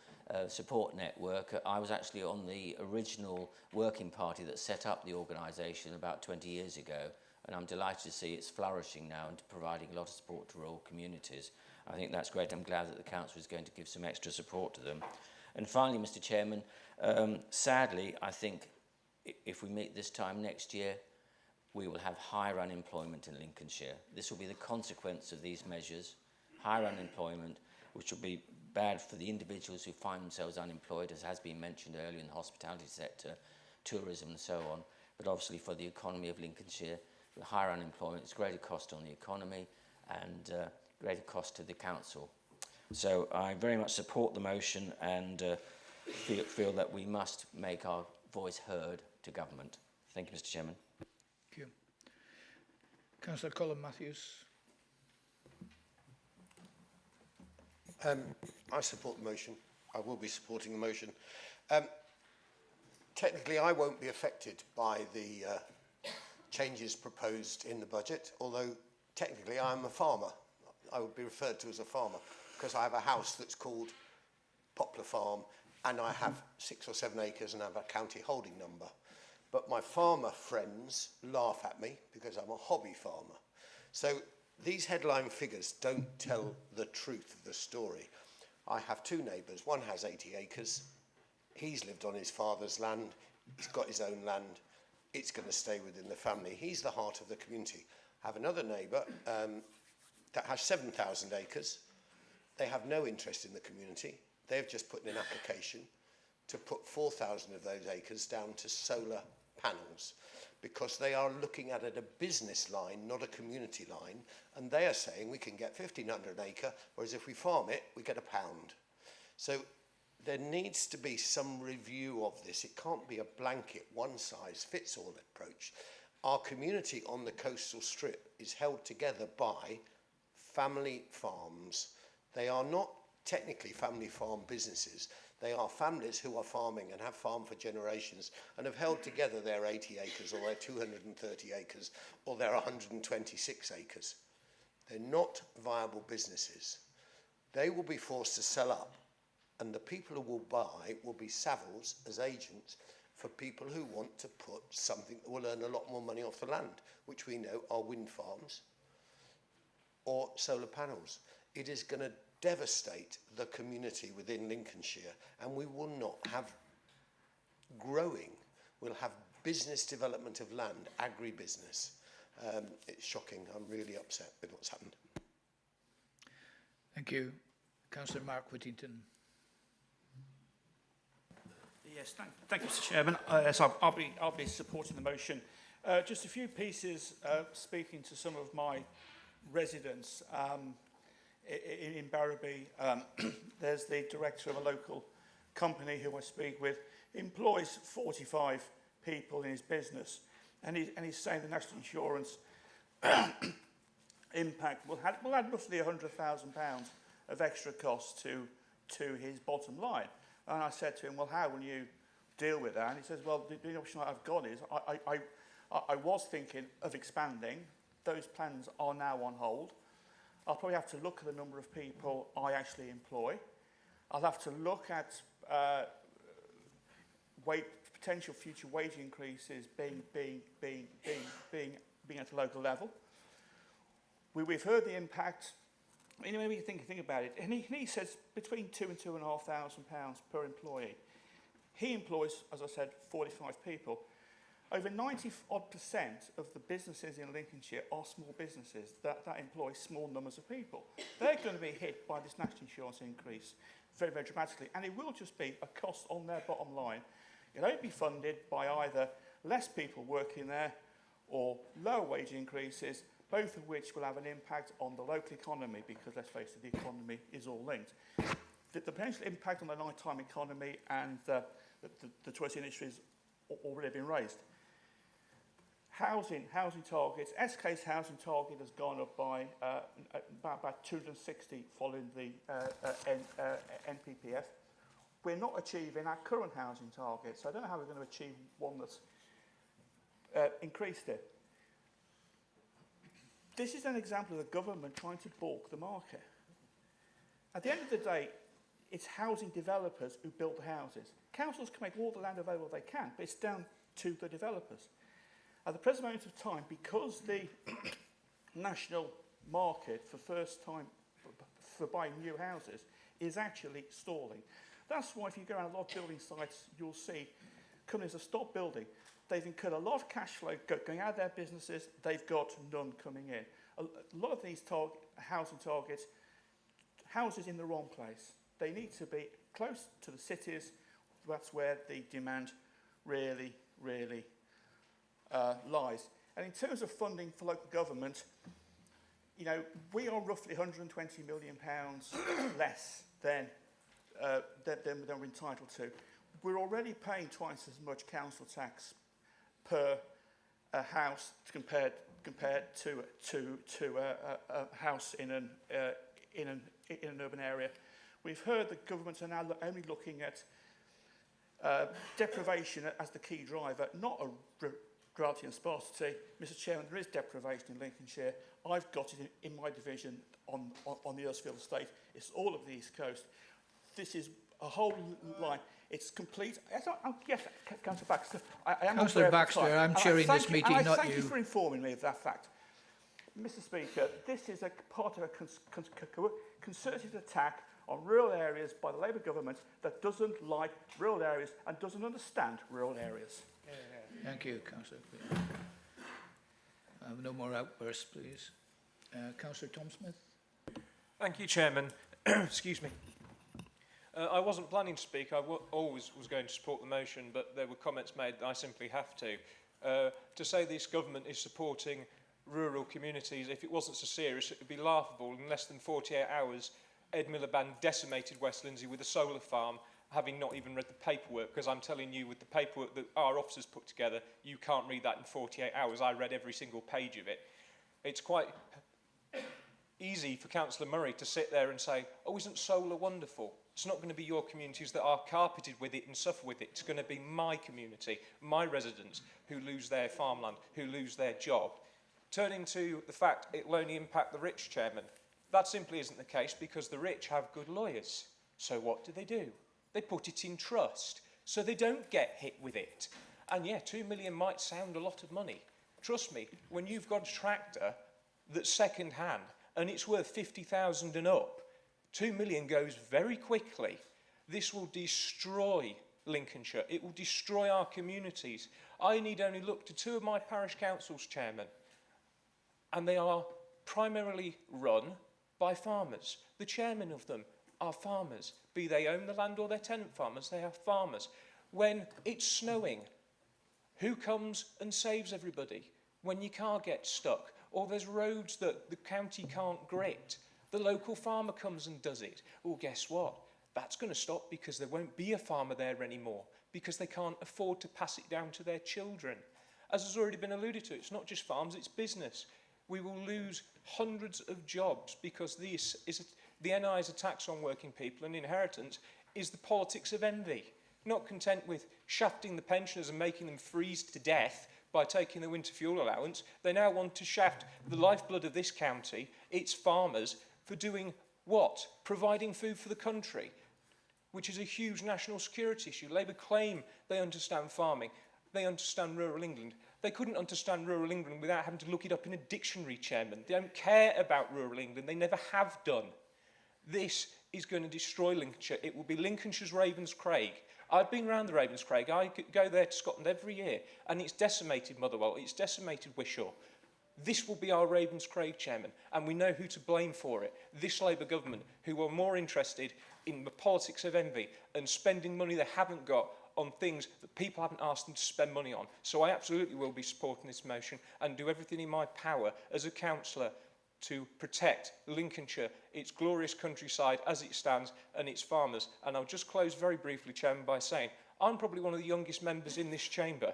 support network. I was actually on the original working party that set up the organisation about 20 years ago, and I'm delighted to see it's flourishing now and providing a lot of support to rural communities. I think that's great. I'm glad that the Council is going to give some extra support to them. And finally, Mr. Chairman, sadly, I think if we meet this time next year, we will have higher unemployment in Lincolnshire. This will be the consequence of these measures, higher unemployment, which will be bad for the individuals who find themselves unemployed, as has been mentioned earlier, in the hospitality sector, tourism and so on, but obviously for the economy of Lincolnshire, with higher unemployment, it's greater cost on the economy and greater cost to the council. So I very much support the motion and feel that we must make our voice heard to government. Thank you, Mr. Chairman. Thank you. Councillor Colin Matthews. I support the motion. I will be supporting the motion. Technically, I won't be affected by the changes proposed in the budget, although technically I'm a farmer. I would be referred to as a farmer because I have a house that's called Poplar Farm, and I have 6 or 7 acres and I have a county holding number. But my farmer friends laugh at me because I'm a hobby farmer. So these headline figures don't tell the truth of the story. I have 2 neighbours. One has 80 acres. He's lived on his father's land. He's got his own land. It's going to stay within the family. He's the heart of the community. I have another neighbour that has 7,000 acres. They have no interest in the community. They've just put in an application to put 4,000 of those acres down to solar panels because they are looking at it a business line, not a community line, and they are saying we can get 1,500 an acre, whereas if we farm it, we get £1. So there needs to be some review of this. It can't be a blanket, one-size-fits-all approach. Our community on the coastal strip is held together by family farms. They are not technically family farm businesses. They are families who are farming and have farmed for generations and have held together their 80 acres or their 230 acres or their 126 acres. They're not viable businesses. They will be forced to sell up, and the people who will buy will be Savills as agents for people who want to put something that will earn a lot more money off the land, which we know are wind farms or solar panels. It is going to devastate the community within Lincolnshire, and we will not have growing. We'll have business development of land, agribusiness. It's shocking. I'm really upset with what's happened. Thank you. Councillor Mark Whittington. Yes, thank you, Mr. Chairman. Yes, I'll be supporting the motion. Just a few pieces speaking to some of my residents in Barrowby. There's the director of a local company who I speak with, employs 45 people in his business, and he's saying the national insurance impact will add roughly £100,000 of extra cost to his bottom line. And I said to him, well, how will you deal with that? And he says, well, the option I've got is I was thinking of expanding. Those plans are now on hold. I'll probably have to look at the number of people I actually employ. I'll have to look at potential future wage increases being at a local level. We've heard the impact. Maybe think about it. And he says between £2,000 and £2,500 per employee. He employs, as I said, 45 people. Over 90% of the businesses in Lincolnshire are small businesses that employ small numbers of people. They're going to be hit by this national insurance increase very, very dramatically, and it will just be a cost on their bottom line. It won't be funded by either less people working there or lower wage increases, both of which will have an impact on the local economy, because let's face it, the economy is all linked. The potential impact on the nighttime economy and the tourist industry has already been raised. Housing targets. SK's housing target has gone up by about 260 following the NPPF. We're not achieving our current housing target, so I don't know how we're going to achieve one that's increased it. This is an example of the government trying to balk the market. At the end of the day, it's housing developers who build the houses. Councils can make all the land available they can, but it's down to the developers. At the present moment of time, because the national market for first time for buying new houses is actually stalling. That's why if you go around a lot of building sites, you'll see companies have stopped building. They've incurred a lot of cash flow going out of their businesses. They've got none coming in. A lot of these housing targets, houses in the wrong place. They need to be close to the cities. That's where the demand really, really lies. And in terms of funding for local government, you know, we are roughly £120 million less than we're entitled to. We're already paying twice as much council tax per house compared to a house in an urban area. We've heard that governments are now only looking at deprivation as the key driver, not a reality and sparsity. Mr. Chairman, there is deprivation in Lincolnshire. I've got it in my division on the Earlsfield estate. It's all of the East Coast. This is a whole line. It's complete. Yes, Councillor Baxter. I am Councillor Baxter, I'm chairing this meeting, not you. Thank you for informing me of that fact. Mr. Speaker, this is a part of a concerted attack on rural areas by the Labour government that doesn't like rural areas and doesn't understand rural areas. Thank you, Councillor. No more outbursts, please. Councillor Tom Smith. Thank you, Chairman. Excuse me. I wasn't planning to speak. I always was going to support the motion, but there were comments made that I simply have to. To say this government is supporting rural communities, if it wasn't so serious, it would be laughable. In less than 48 hours, Ed Miliband decimated West Lindsey with a solar farm, having not even read the paperwork, because I'm telling you, with the paperwork that our officers put together, you can't read that in 48 hours. I read every single page of it. It's quite easy for Councillor Murray to sit there and say, oh, isn't solar wonderful? It's not going to be your communities that are carpeted with it and suffer with it. It's going to be my community, my residents, who lose their farmland, who lose their job. turning to the fact it will only impact the rich, Chairman. That simply isn't the case because the rich have good lawyers. So what do? They put it in trust so they don't get hit with it. And yeah, 2 million might sound a lot of money. Trust me, when you've got a tractor that's second hand and it's worth 50,000 and up, 2 million goes very quickly. This will destroy Lincolnshire. It will destroy our communities. I need only look to 2 of my parish councils, Chairman, and they are primarily run by farmers. The chairmen of them are farmers. Be they own the land or they're tenant farmers, they are farmers. When it's snowing, who comes and saves everybody? When your car gets stuck, or there's roads that the county can't grit, the local farmer comes and does it. Well, guess what? That's going to stop because there won't be a farmer there anymore, because they can't afford to pass it down to their children. As has already been alluded to, it's not just farms, it's business. We will lose hundreds of jobs because the NI is a tax on working people, and inheritance is the politics of envy. Not content with shafting the pensioners and making them freeze to death by taking the winter fuel allowance, they now want to shaft the lifeblood of this county, its farmers, for doing what? Providing food for the country, which is a huge national security issue. Labour claim they understand farming. They understand rural England. They couldn't understand rural England without having to look it up in a dictionary, Chairman. They don't care about rural England. They never have done. This is going to destroy Lincolnshire. It will be Lincolnshire's Ravenscraig. I've been round the Ravenscraig. I go there to Scotland every year, and it's decimated Motherwell. It's decimated Wishaw. This will be our Ravenscraig, Chairman, and we know who to blame for it. This Labour government, who are more interested in the politics of envy and spending money they haven't got on things that people haven't asked them to spend money on. So I absolutely will be supporting this motion and do everything in my power as a councillor to protect Lincolnshire, its glorious countryside as it stands, and its farmers. And I'll just close very briefly, Chairman, by saying I'm probably one of the youngest members in this chamber.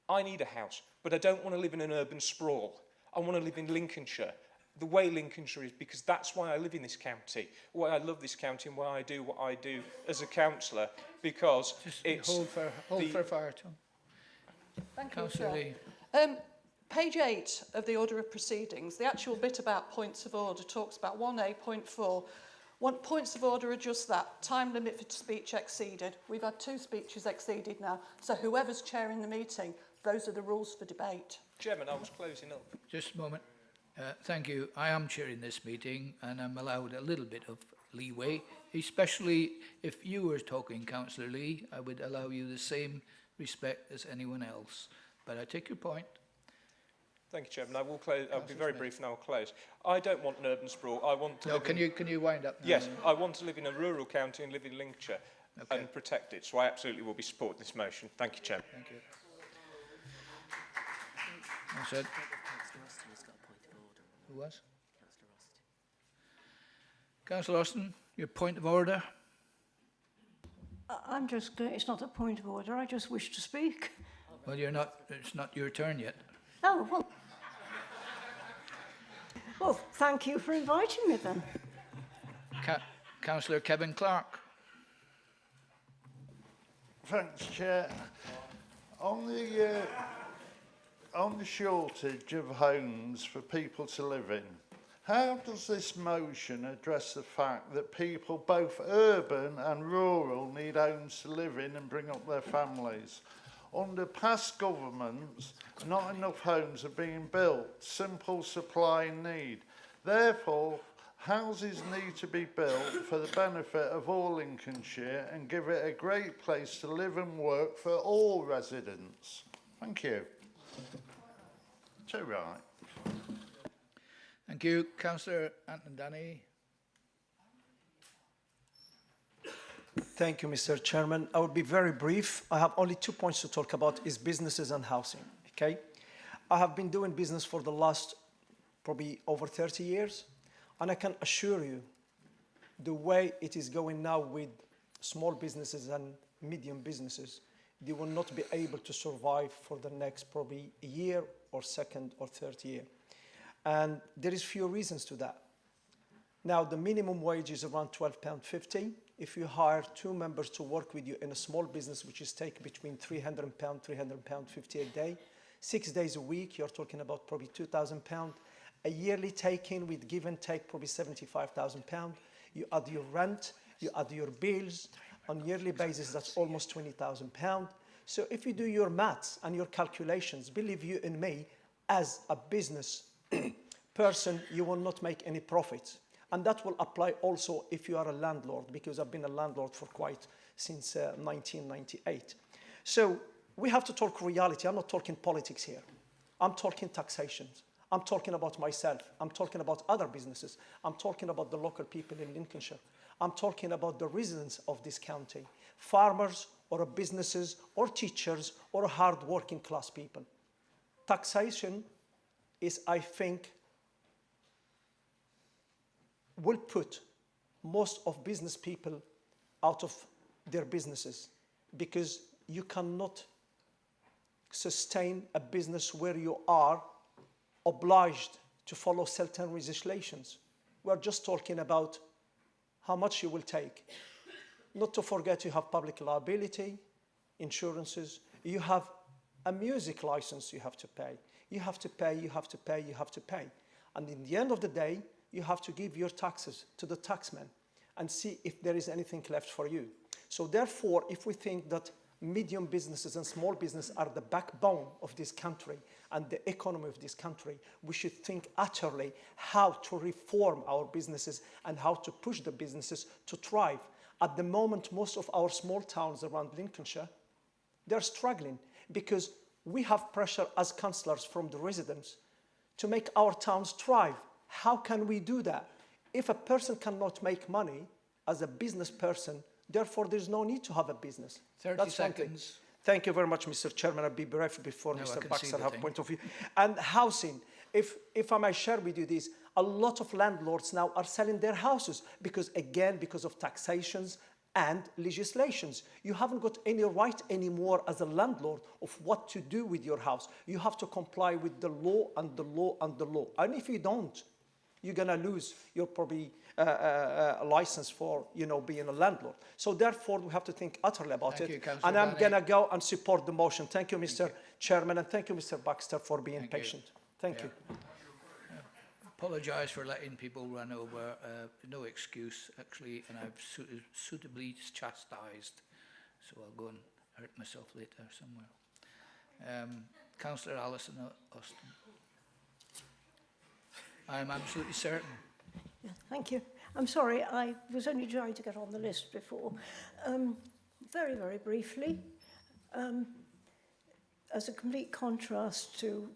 I need a house, but I don't want to live in an urban sprawl. I want to live in Lincolnshire, the way Lincolnshire is, because that's why I live in this county, why I love this county and why I do what I do as a councillor, because just it's... Hold for fire, Tom. Thank you, Councillor Lee. Page 8 of the order of proceedings, the actual bit about points of order talks about 1A.4. Points of order are just that. Time limit for speech exceeded. We've had 2 speeches exceeded now. So whoever's chairing the meeting, those are the rules for debate. Chairman, I was closing up. Just a moment. Thank you. I am chairing this meeting and I'm allowed a little bit of leeway, especially if you were talking, Councillor Lee. I would allow you the same respect as anyone else. But I take your point. Thank you, Chairman. I will close. I'll be very brief and I will close. I don't want an urban sprawl. I want to No, live can you wind up now? Yes, I want to live in a rural county and live in Lincolnshire and protect it. So I absolutely will be supporting this motion. Thank you, Chairman. Thank you. I said. Councillor Austin has got a point of order. Who was? Councillor Austin. Councillor Austin, your point of order. I'm just, it's not a point of order, I just wish to speak. Well, you're not, it's not your turn yet. Oh, well. Well, thank you for inviting me then. Councillor Kevin Clark. Thanks, Chair. On the shortage of homes for people to live in, how does this motion address the fact that people, both urban and rural, need homes to live in and bring up their families? Under past governments, not enough homes are being built. Simple supply and need. Therefore, houses need to be built for the benefit of all Lincolnshire and give it a great place to live and work for all residents. Thank you. Too right. Thank you. Councillor Anton Danny. Thank you, Mr. Chairman. I will be very brief. I have only 2 points to talk about, is businesses and housing, okay? I have been doing business for the last probably over 30 years, and I can assure you the way it is going now with small businesses and medium businesses, they will not be able to survive for the next probably a year or second or third year. And there is few reasons to that. Now, the minimum wage is around £12.50. If you hire 2 members to work with you in a small business, which is take between £300, £300.50 a day, 6 days a week, you're talking about probably £2,000. A yearly take-in with give and take, probably £75,000. You add your rent, you add your bills. On a yearly basis, that's almost £20,000. So if you do your maths and your calculations, believe you in me, as a business person, you will not make any profits. And that will apply also if you are a landlord, because I've been a landlord for since 1998. So we have to talk reality. I'm not talking politics here. I'm talking taxation. I'm talking about myself. I'm talking about other businesses. I'm talking about the local people in Lincolnshire. I'm talking about the residents of this county, farmers or businesses or teachers or hard working class people. Taxation is, I think, will put most of business people out of their businesses, because you cannot sustain a business where you are obliged to follow certain legislations. We're just talking about how much you will take. Not to forget, you have public liability, insurances, you have a music license you have to pay. You have to pay, you have to pay, you have to pay. And in the end of the day, you have to give your taxes to the taxman and see if there is anything left for you. So therefore, if we think that medium businesses and small business are the backbone of this country and the economy of this country, we should think utterly how to reform our businesses and how to push the businesses to thrive. At the moment, most of our small towns around Lincolnshire, they're struggling because we have pressure as councillors from the residents to make our towns thrive. How can we do that? If a person cannot make money as a business person, therefore there's no need to have a business. 30 That's one thing. seconds. Thank you very much, Mr. Chairman. I'll be brief before No, I Mr. can Baxter see the have thing. point of view. And housing, if I may share with you this, a lot of landlords now are selling their houses because of taxations and legislations. You haven't got any right anymore as a landlord of what to do with your house. You have to comply with the law and the law and the law. And if you don't, you're going to lose your probably a license for being a landlord. So therefore, we have to think utterly about Thank it. you, Councillor And I'm Banney. going to go and support the motion. Thank you, Mr. Chairman, and thank you, Mr. Baxter, for being Thank you. patient. Thank you. Apologise for letting people run over. No excuse, actually, and I've suitably chastised. So I'll go and hurt myself later somewhere. Councillor Alison Austin. I'm absolutely certain. Yeah, thank you. I'm sorry, I was only trying to get on the list before. Very, very briefly, as a complete contrast to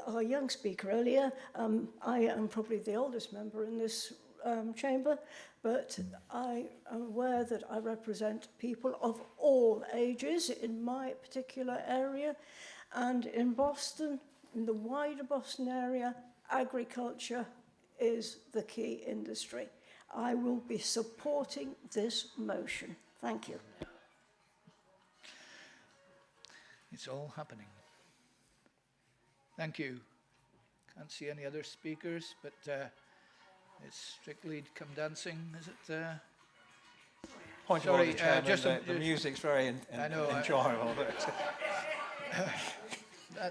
our young speaker earlier, I am probably the oldest member in this chamber, but I am aware that I represent people of all ages in my particular area, and in Boston, in the wider Boston area, agriculture is the key industry. I will be supporting this motion. Thank you. It's all happening. Thank you. Can't see any other speakers, but it's strictly come dancing, is it? Point of order, Chairman, the music's very I know, enjoyable.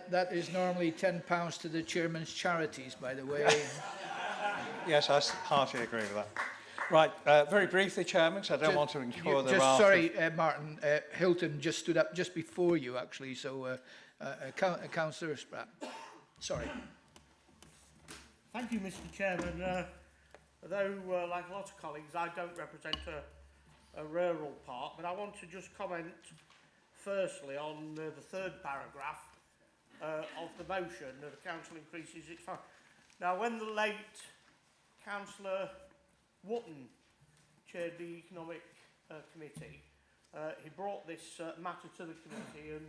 That is normally £10 to the chairman's charities, by the way. Yes, I heartily agree with that. Right, very briefly, Chairman, because I don't want to incur the wrath. Sorry, Martin, Hilton just stood up just before you, actually, so Councillor Spratt. Sorry. Thank you, Mr. Chairman. Although, like a lot of colleagues, I don't represent a rural part, but I want to just comment firstly on the third paragraph of the motion that the council increases its fund. Now, when the late Councillor Wotton chaired the Economic Committee, he brought this matter to the committee, and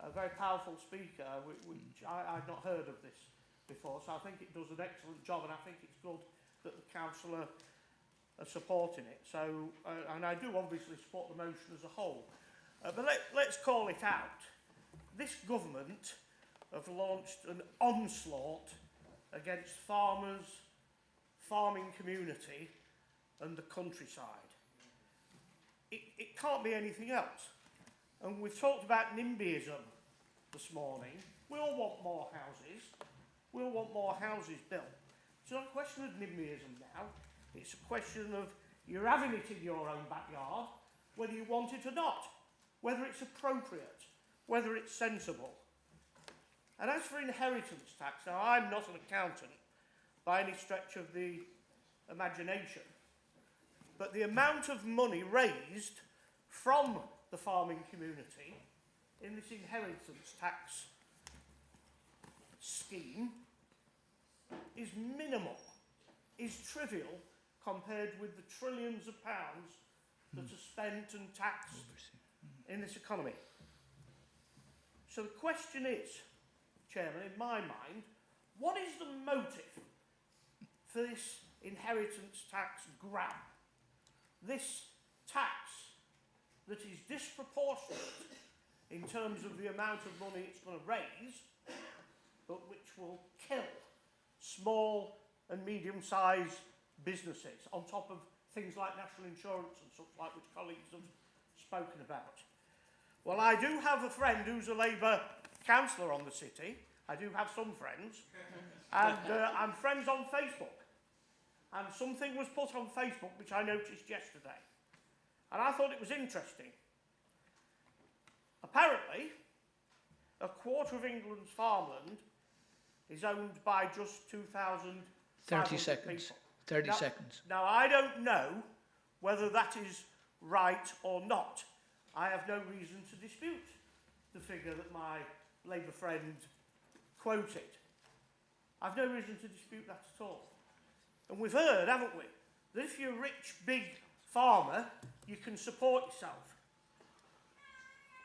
a very powerful speaker, which I'd not heard of this before, so I think it does an excellent job, and I think it's good that the councillor are supporting it. So, and I do obviously support the motion as a whole. But let's call it out. This government have launched an onslaught against farmers, farming community and the countryside. It can't be anything else. And we've talked about NIMBYism this morning. We all want more houses. We all want more houses built. It's not a question of NIMBYism now. It's a question of you're having it in your own backyard, whether you want it or not, whether it's appropriate, whether it's sensible. And as for inheritance tax, now I'm not an accountant by any stretch of the imagination, but the amount of money raised from the farming community in this inheritance tax scheme is minimal, is trivial compared with the trillions of pounds that are spent and taxed in this economy. So the question is, Chairman, in my mind, what is the motive for this inheritance tax grab? This tax that is disproportionate in terms of the amount of money it's going to raise, but which will kill small and medium-sized businesses, on top of things like national insurance and such like, which colleagues have spoken about. Well, I do have a friend who's a Labour councillor on the city. I do have some friends. And I'm friends on Facebook. And something was put on Facebook which I noticed yesterday. And I thought it was interesting. Apparently, a quarter of England's farmland is owned by just 2,000 30 seconds. people. 30 now, seconds. Now, I don't know whether that is right or not. I have no reason to dispute the figure that my Labour friend quoted. I've no reason to dispute that at all. And we've heard, haven't we, that if you're a rich, big farmer, you can support yourself.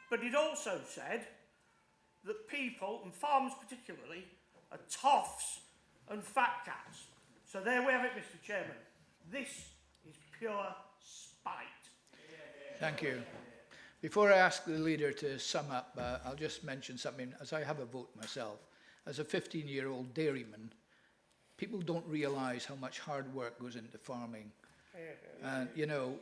But it also said that people, and farmers particularly, are toffs and fat cats. So there we have it, Mr. Chairman. This is pure spite. Thank you. Before I ask the leader to sum up, I'll just mention something, as I have a vote myself. As a 15-year-old dairyman, people don't realise how much hard work goes into farming. And, you know,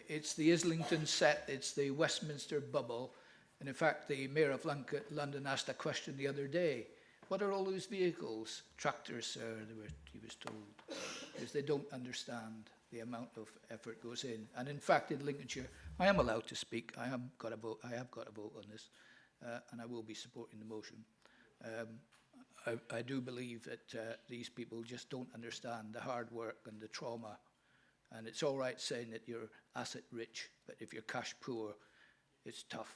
it's the Islington set, it's the Westminster bubble. And in fact, the Mayor of London asked a question the other day. What are all those vehicles? Tractors, sir, he was told, because they don't understand the amount of effort goes in. And in fact, in Lincolnshire, I am allowed to speak. I have got a vote on this, and I will be supporting the motion. I do believe that these people just don't understand the hard work and the trauma. And it's all right saying that you're asset rich, but if you're cash poor, it's tough.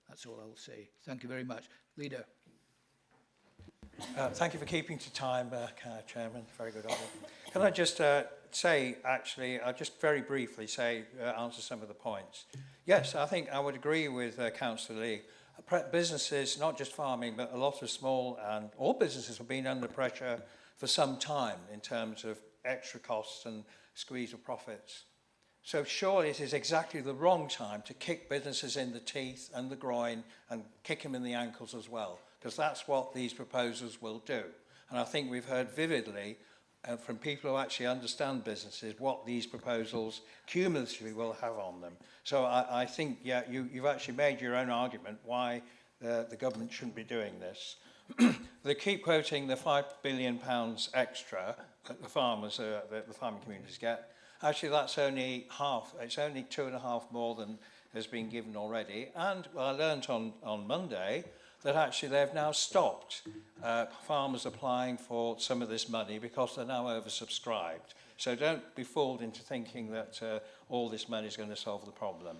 That's all I'll say. Thank you very much. Leader. Thank you for keeping to time, Chairman. Very good of you. Can I just say, actually, I'll just very briefly say, answer some of the points. Yes, I think I would agree with Councillor Lee. Businesses, not just farming, but a lot of small and all businesses have been under pressure for some time in terms of extra costs and squeeze of profits. So surely it is exactly the wrong time to kick businesses in the teeth and the groin and kick them in the ankles as well, because that's what these proposals will do. And I think we've heard vividly from people who actually understand businesses what these proposals cumulatively will have on them. So I think, yeah, you've actually made your own argument why the government shouldn't be doing this. They keep quoting the £5 billion extra that the farmers, the farming communities get. Actually, that's only half. It's only 2.5 more than has been given already. And I learnt on Monday that actually they've now stopped farmers applying for some of this money because they're now oversubscribed. So don't be fooled into thinking that all this money is going to solve the problem.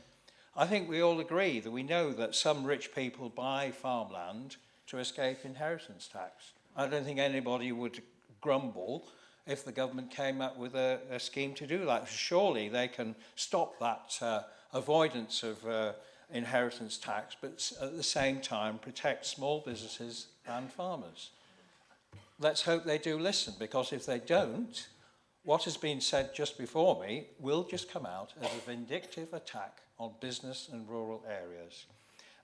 I think we all agree that we know that some rich people buy farmland to escape inheritance tax. I don't think anybody would grumble if the government came up with a scheme to do that. Surely they can stop that avoidance of inheritance tax, but at the same time protect small businesses and farmers. Let's hope they do listen, because if they don't, what has been said just before me will just come out as a vindictive attack on business and rural areas.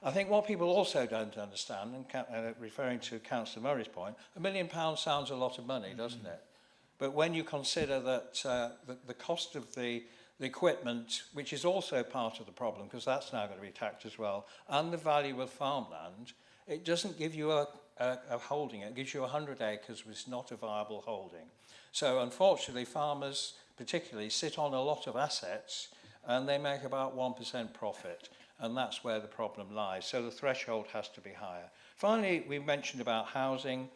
I think what people also don't understand, and referring to Councillor Murray's point, £1 million sounds a lot of money, doesn't it? But when you consider that the cost of the the equipment, which is also part of the problem, because that's now going to be taxed as well, and the value of farmland, it doesn't give you a holding. It gives you 100 acres, which is not a viable holding. So unfortunately, farmers particularly sit on a lot of assets, and they make about 1% profit, and that's where the problem lies. So the threshold has to be higher. Finally, we mentioned about housing.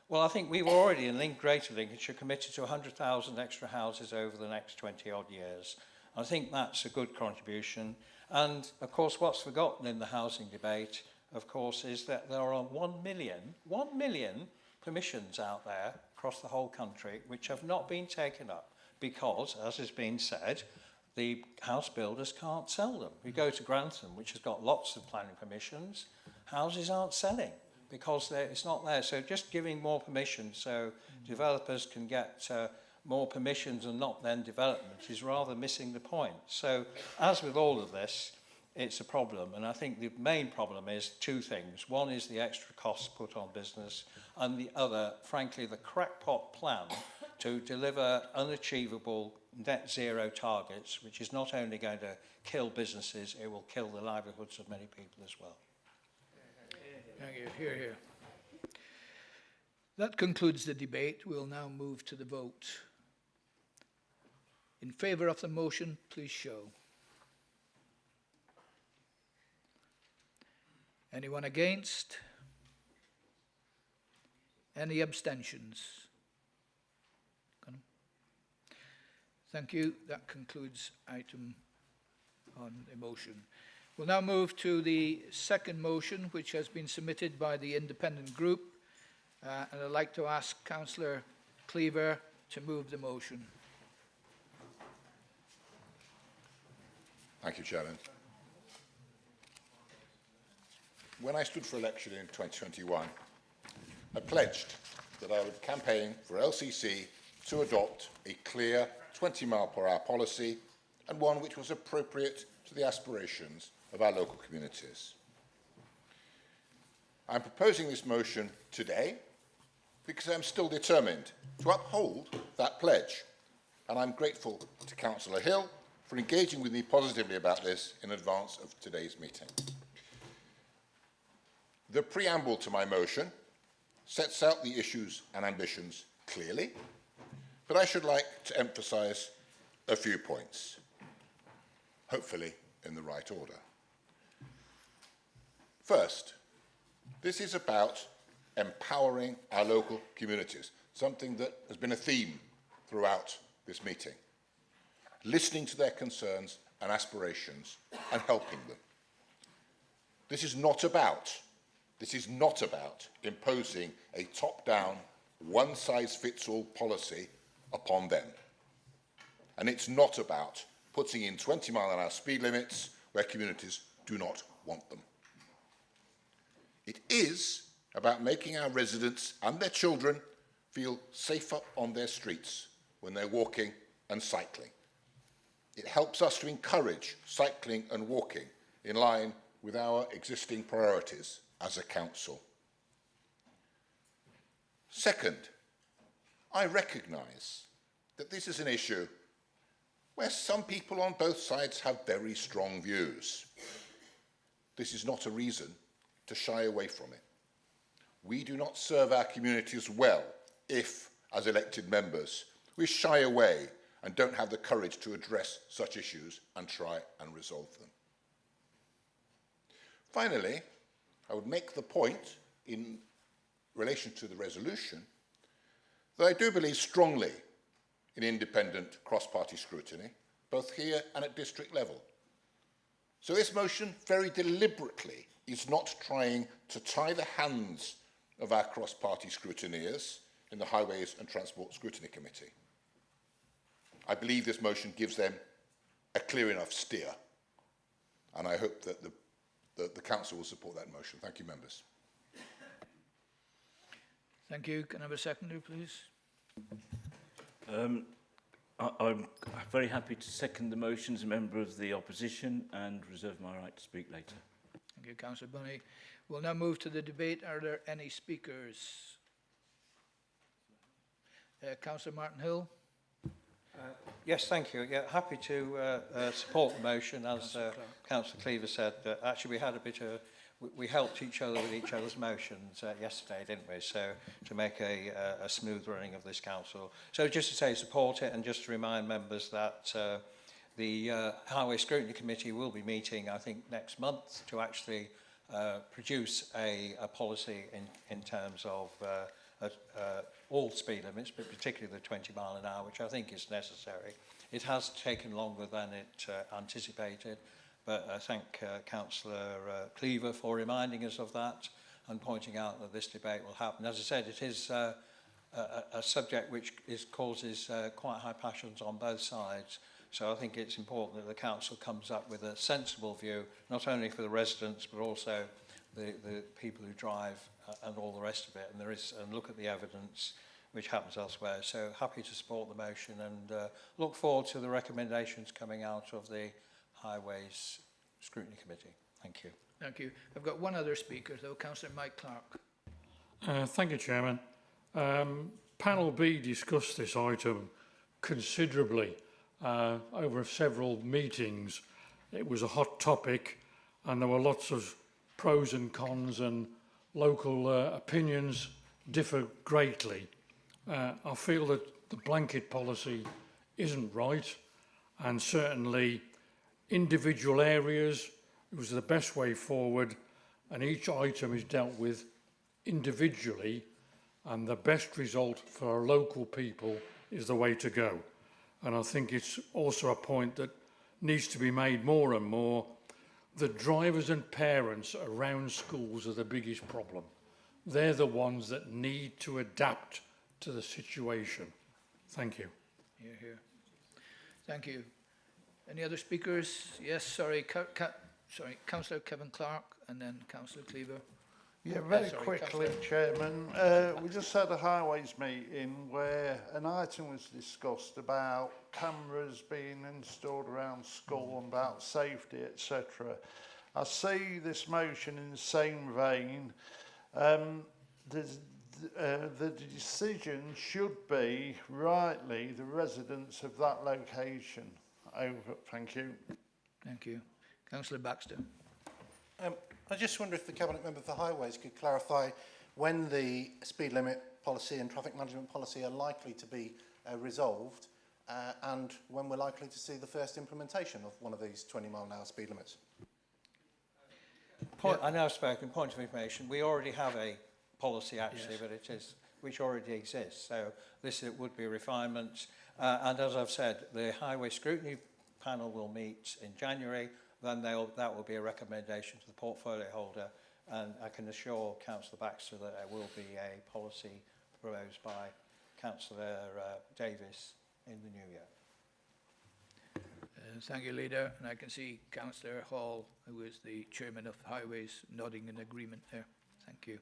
Well, I think we've already, in Greater Lincolnshire, committed to 100,000 extra houses over the next 20-odd years. I think that's a good contribution. And, of course, what's forgotten in the housing debate, of course, is that there are 1 million permissions out there across the whole country which have not been taken up because, as has been said, the house builders can't sell them. You go to Grantham, which has got lots of planning permissions, houses aren't selling because it's not there. So just giving more permissions so developers can get more permissions and not then development is rather missing the point. So as with all of this, it's a problem. And I think the main problem is two things. One is the extra costs put on business, and the other, frankly, the crackpot plan to deliver unachievable net zero targets, which is not only going to kill businesses, it will kill the livelihoods of many people as well. Thank you. Hear, hear. That concludes the debate. We'll now move to the vote. In favour of the motion, please show. Anyone against? Any abstentions? Thank you. That concludes item on the motion. We'll now move to the second motion, which has been submitted by the independent group. And I'd like to ask Councillor Cleaver to move the motion. Thank you, Chairman. When I stood for election in 2021, I pledged that I would campaign for LCC to adopt a clear 20-mile-per-hour policy and one which was appropriate to the aspirations of our local communities. I'm proposing this motion today because I'm still determined to uphold that pledge, and I'm grateful to Councillor Hill for engaging with me positively about this in advance of today's meeting. The preamble to my motion sets out the issues and ambitions clearly, but I should like to emphasise a few points, hopefully in the right order. First, this is about empowering our local communities, something that has been a theme throughout this meeting. Listening to their concerns and aspirations and helping them. This is not about imposing a top-down, one-size-fits-all policy upon them. And it's not about putting in 20-mile-an-hour speed limits where communities do not want them. It is about making our residents and their children feel safer on their streets when they're walking and cycling. It helps us to encourage cycling and walking in line with our existing priorities as a council. Second, I recognise that this is an issue where some people on both sides have very strong views. This is not a reason to shy away from it. We do not serve our communities well if, as elected members, we shy away and don't have the courage to address such issues and try and resolve them. Finally, I would make the point in relation to the resolution that I do believe strongly in independent cross-party scrutiny, both here and at district level. So this motion very deliberately is not trying to tie the hands of our cross-party scrutineers in the Highways and Transport Scrutiny Committee. I believe this motion gives them a clear enough steer, and I hope that the Council will support that motion. Thank you, members. Thank you. Can I have a seconder, please? I'm very happy to second the motion as a member of the opposition and reserve my right to speak later. Thank you, Councillor Bunny. We'll now move to the debate. Are there any speakers? Councillor Martin Hill. Yes, thank you. Yeah, happy to support the motion. As Councillor Cleaver said, actually we had a bit of, we helped each other with each other's motions yesterday, didn't we? So to make a smooth running of this council. So just to say support it, and just to remind members that the Highway Scrutiny Committee will be meeting, I think, next month to actually produce a policy in terms of all speed limits, but particularly the 20 mile an hour, which I think is necessary. It has taken longer than it anticipated, but I thank Councillor Cleaver for reminding us of that and pointing out that this debate will happen. As I said, it is a subject which causes quite high passions on both sides, so I think it's important that the Council comes up with a sensible view, not only for the residents, but also the people who drive and all the rest of it, and look at the evidence which happens elsewhere. So happy to support the motion and look forward to the recommendations coming out of the Highways Scrutiny Committee. Thank you. Thank you. I've got one other speaker, though, Councillor Mike Clark. Thank you, Chairman. Panel B discussed this item considerably over several meetings. It was a hot topic, and there were lots of pros and cons, and local opinions differ greatly. I feel that the blanket policy isn't right, and certainly individual areas was the best way forward, and each item is dealt with individually, and the best result for our local people is the way to go. And I think it's also a point that needs to be made more and more. The drivers and parents around schools are the biggest problem. They're the ones that need to adapt to the situation. Thank you. Here, here. Thank you. Any other speakers? Yes, sorry, Councillor Kevin Clark and then Councillor Cleaver. Yeah, very quickly, Chairman. We just had a Highways meeting where an item was discussed about cameras being installed around school and about safety, etc. I see this motion in the same vein. The decision should be, rightly, the residents of that location. Over. Thank you. Thank you. Councillor Baxter. I just wonder if the Cabinet Member for Highways could clarify when the speed limit policy and traffic management policy are likely to be resolved and when we're likely to see the first implementation of one of these 20 mile an hour speed limits. I now spoken, point of information, we already have a policy actually, but it is, which already exists. So this would be a refinement. And as I've said, the Highway Scrutiny Panel will meet in January. Then that will be a recommendation to the portfolio holder, and I can assure Councillor Baxter that there will be a policy proposed by Councillor Davis in the new year. Thank you, Leader, and I can see Councillor Hall, who is the Chairman of Highways, nodding in agreement there. Thank you.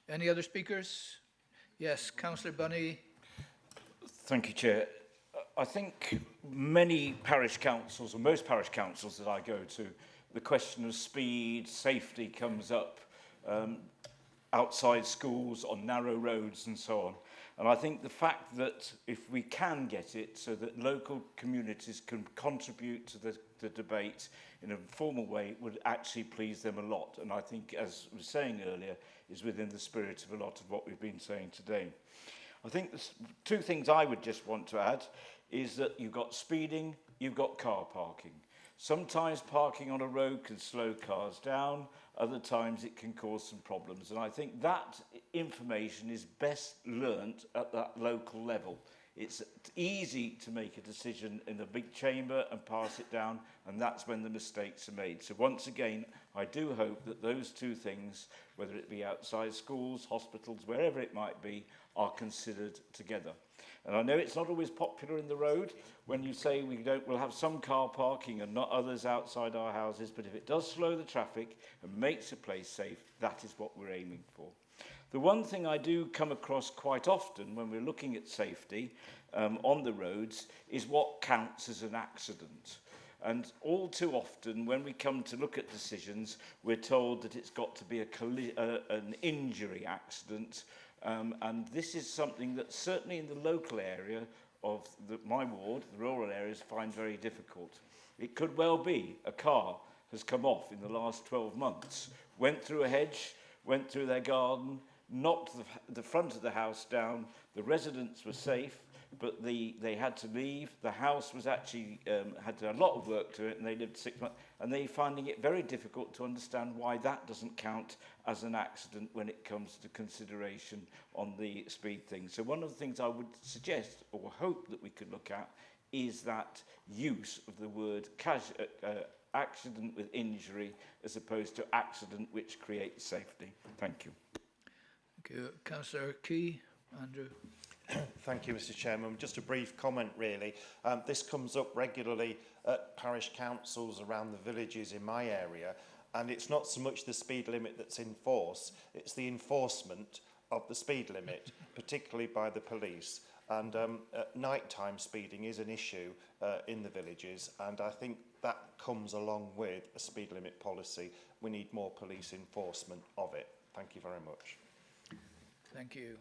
Any other speakers? Yes, Councillor Bunny. Thank you, Chair. I think many parish councils, or most parish councils that I go to, the question of speed, safety comes up outside schools, on narrow roads and so on. And I think the fact that if we can get it so that local communities can contribute to the debate in a formal way would actually please them a lot. And I think, as I was saying earlier, is within the spirit of a lot of what we've been saying today. I think there's two things I would just want to add is that you've got speeding, you've got car parking. Sometimes parking on a road can slow cars down, other times it can cause some problems. And I think that information is best learnt at that local level. It's easy to make a decision in the big chamber and pass it down, and that's when the mistakes are made. So once again, I do hope that those two things, whether it be outside schools, hospitals, wherever it might be, are considered together. And I know it's not always popular in the road when you say we'll have some car parking and not others outside our houses, but if it does slow the traffic and makes a place safe, that is what we're aiming for. The one thing I do come across quite often when we're looking at safety on the roads is what counts as an accident. And all too often, when we come to look at decisions, we're told that it's got to be an injury accident. And this is something that certainly in the local area, of my ward, the rural areas, find very difficult. It could well be a car has come off in the last 12 months, went through a hedge, went through their garden, knocked the front of the house down. The residents were safe, but they had to leave. The house was actually had a lot of work to it, and they lived 6 months. And they're finding it very difficult to understand why that doesn't count as an accident when it comes to consideration on the speed thing. So one of the things I would suggest or hope that we could look at is that use of the word accident with injury as opposed to accident which creates safety. Thank you. Thank you. Councillor Key, Andrew. Thank you, Mr. Chairman. Just a brief comment, really. This comes up regularly at parish councils around the villages in my area, and it's not so much the speed limit that's in force, it's the enforcement of the speed limit, particularly by the police. And nighttime speeding is an issue in the villages, and I think that comes along with a speed limit policy. We need more police enforcement of it. Thank you very much. Thank you.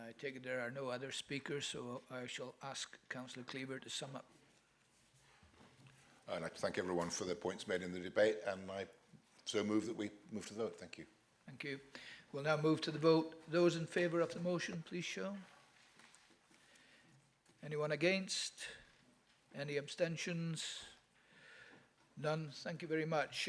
I take it there are no other speakers, so I shall ask Councillor Cleaver to sum up. I'd like to thank everyone for their points made in the debate, and I so move that we move to the vote. Thank you. Thank you. We'll now move to the vote. Those in favour of the motion, please show. Anyone against? Any abstentions? None. Thank you very much.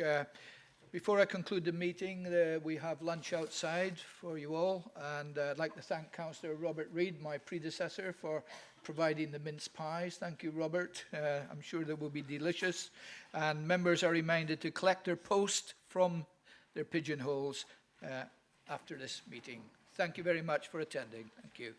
Before I conclude the meeting, we have lunch outside for you all, and I'd like to thank Councillor Robert Reid, my predecessor, for providing the mince pies. Thank you, Robert. I'm sure they will be delicious. And members are reminded to collect their post from their pigeonholes after this meeting. Thank you very much for attending. Thank you.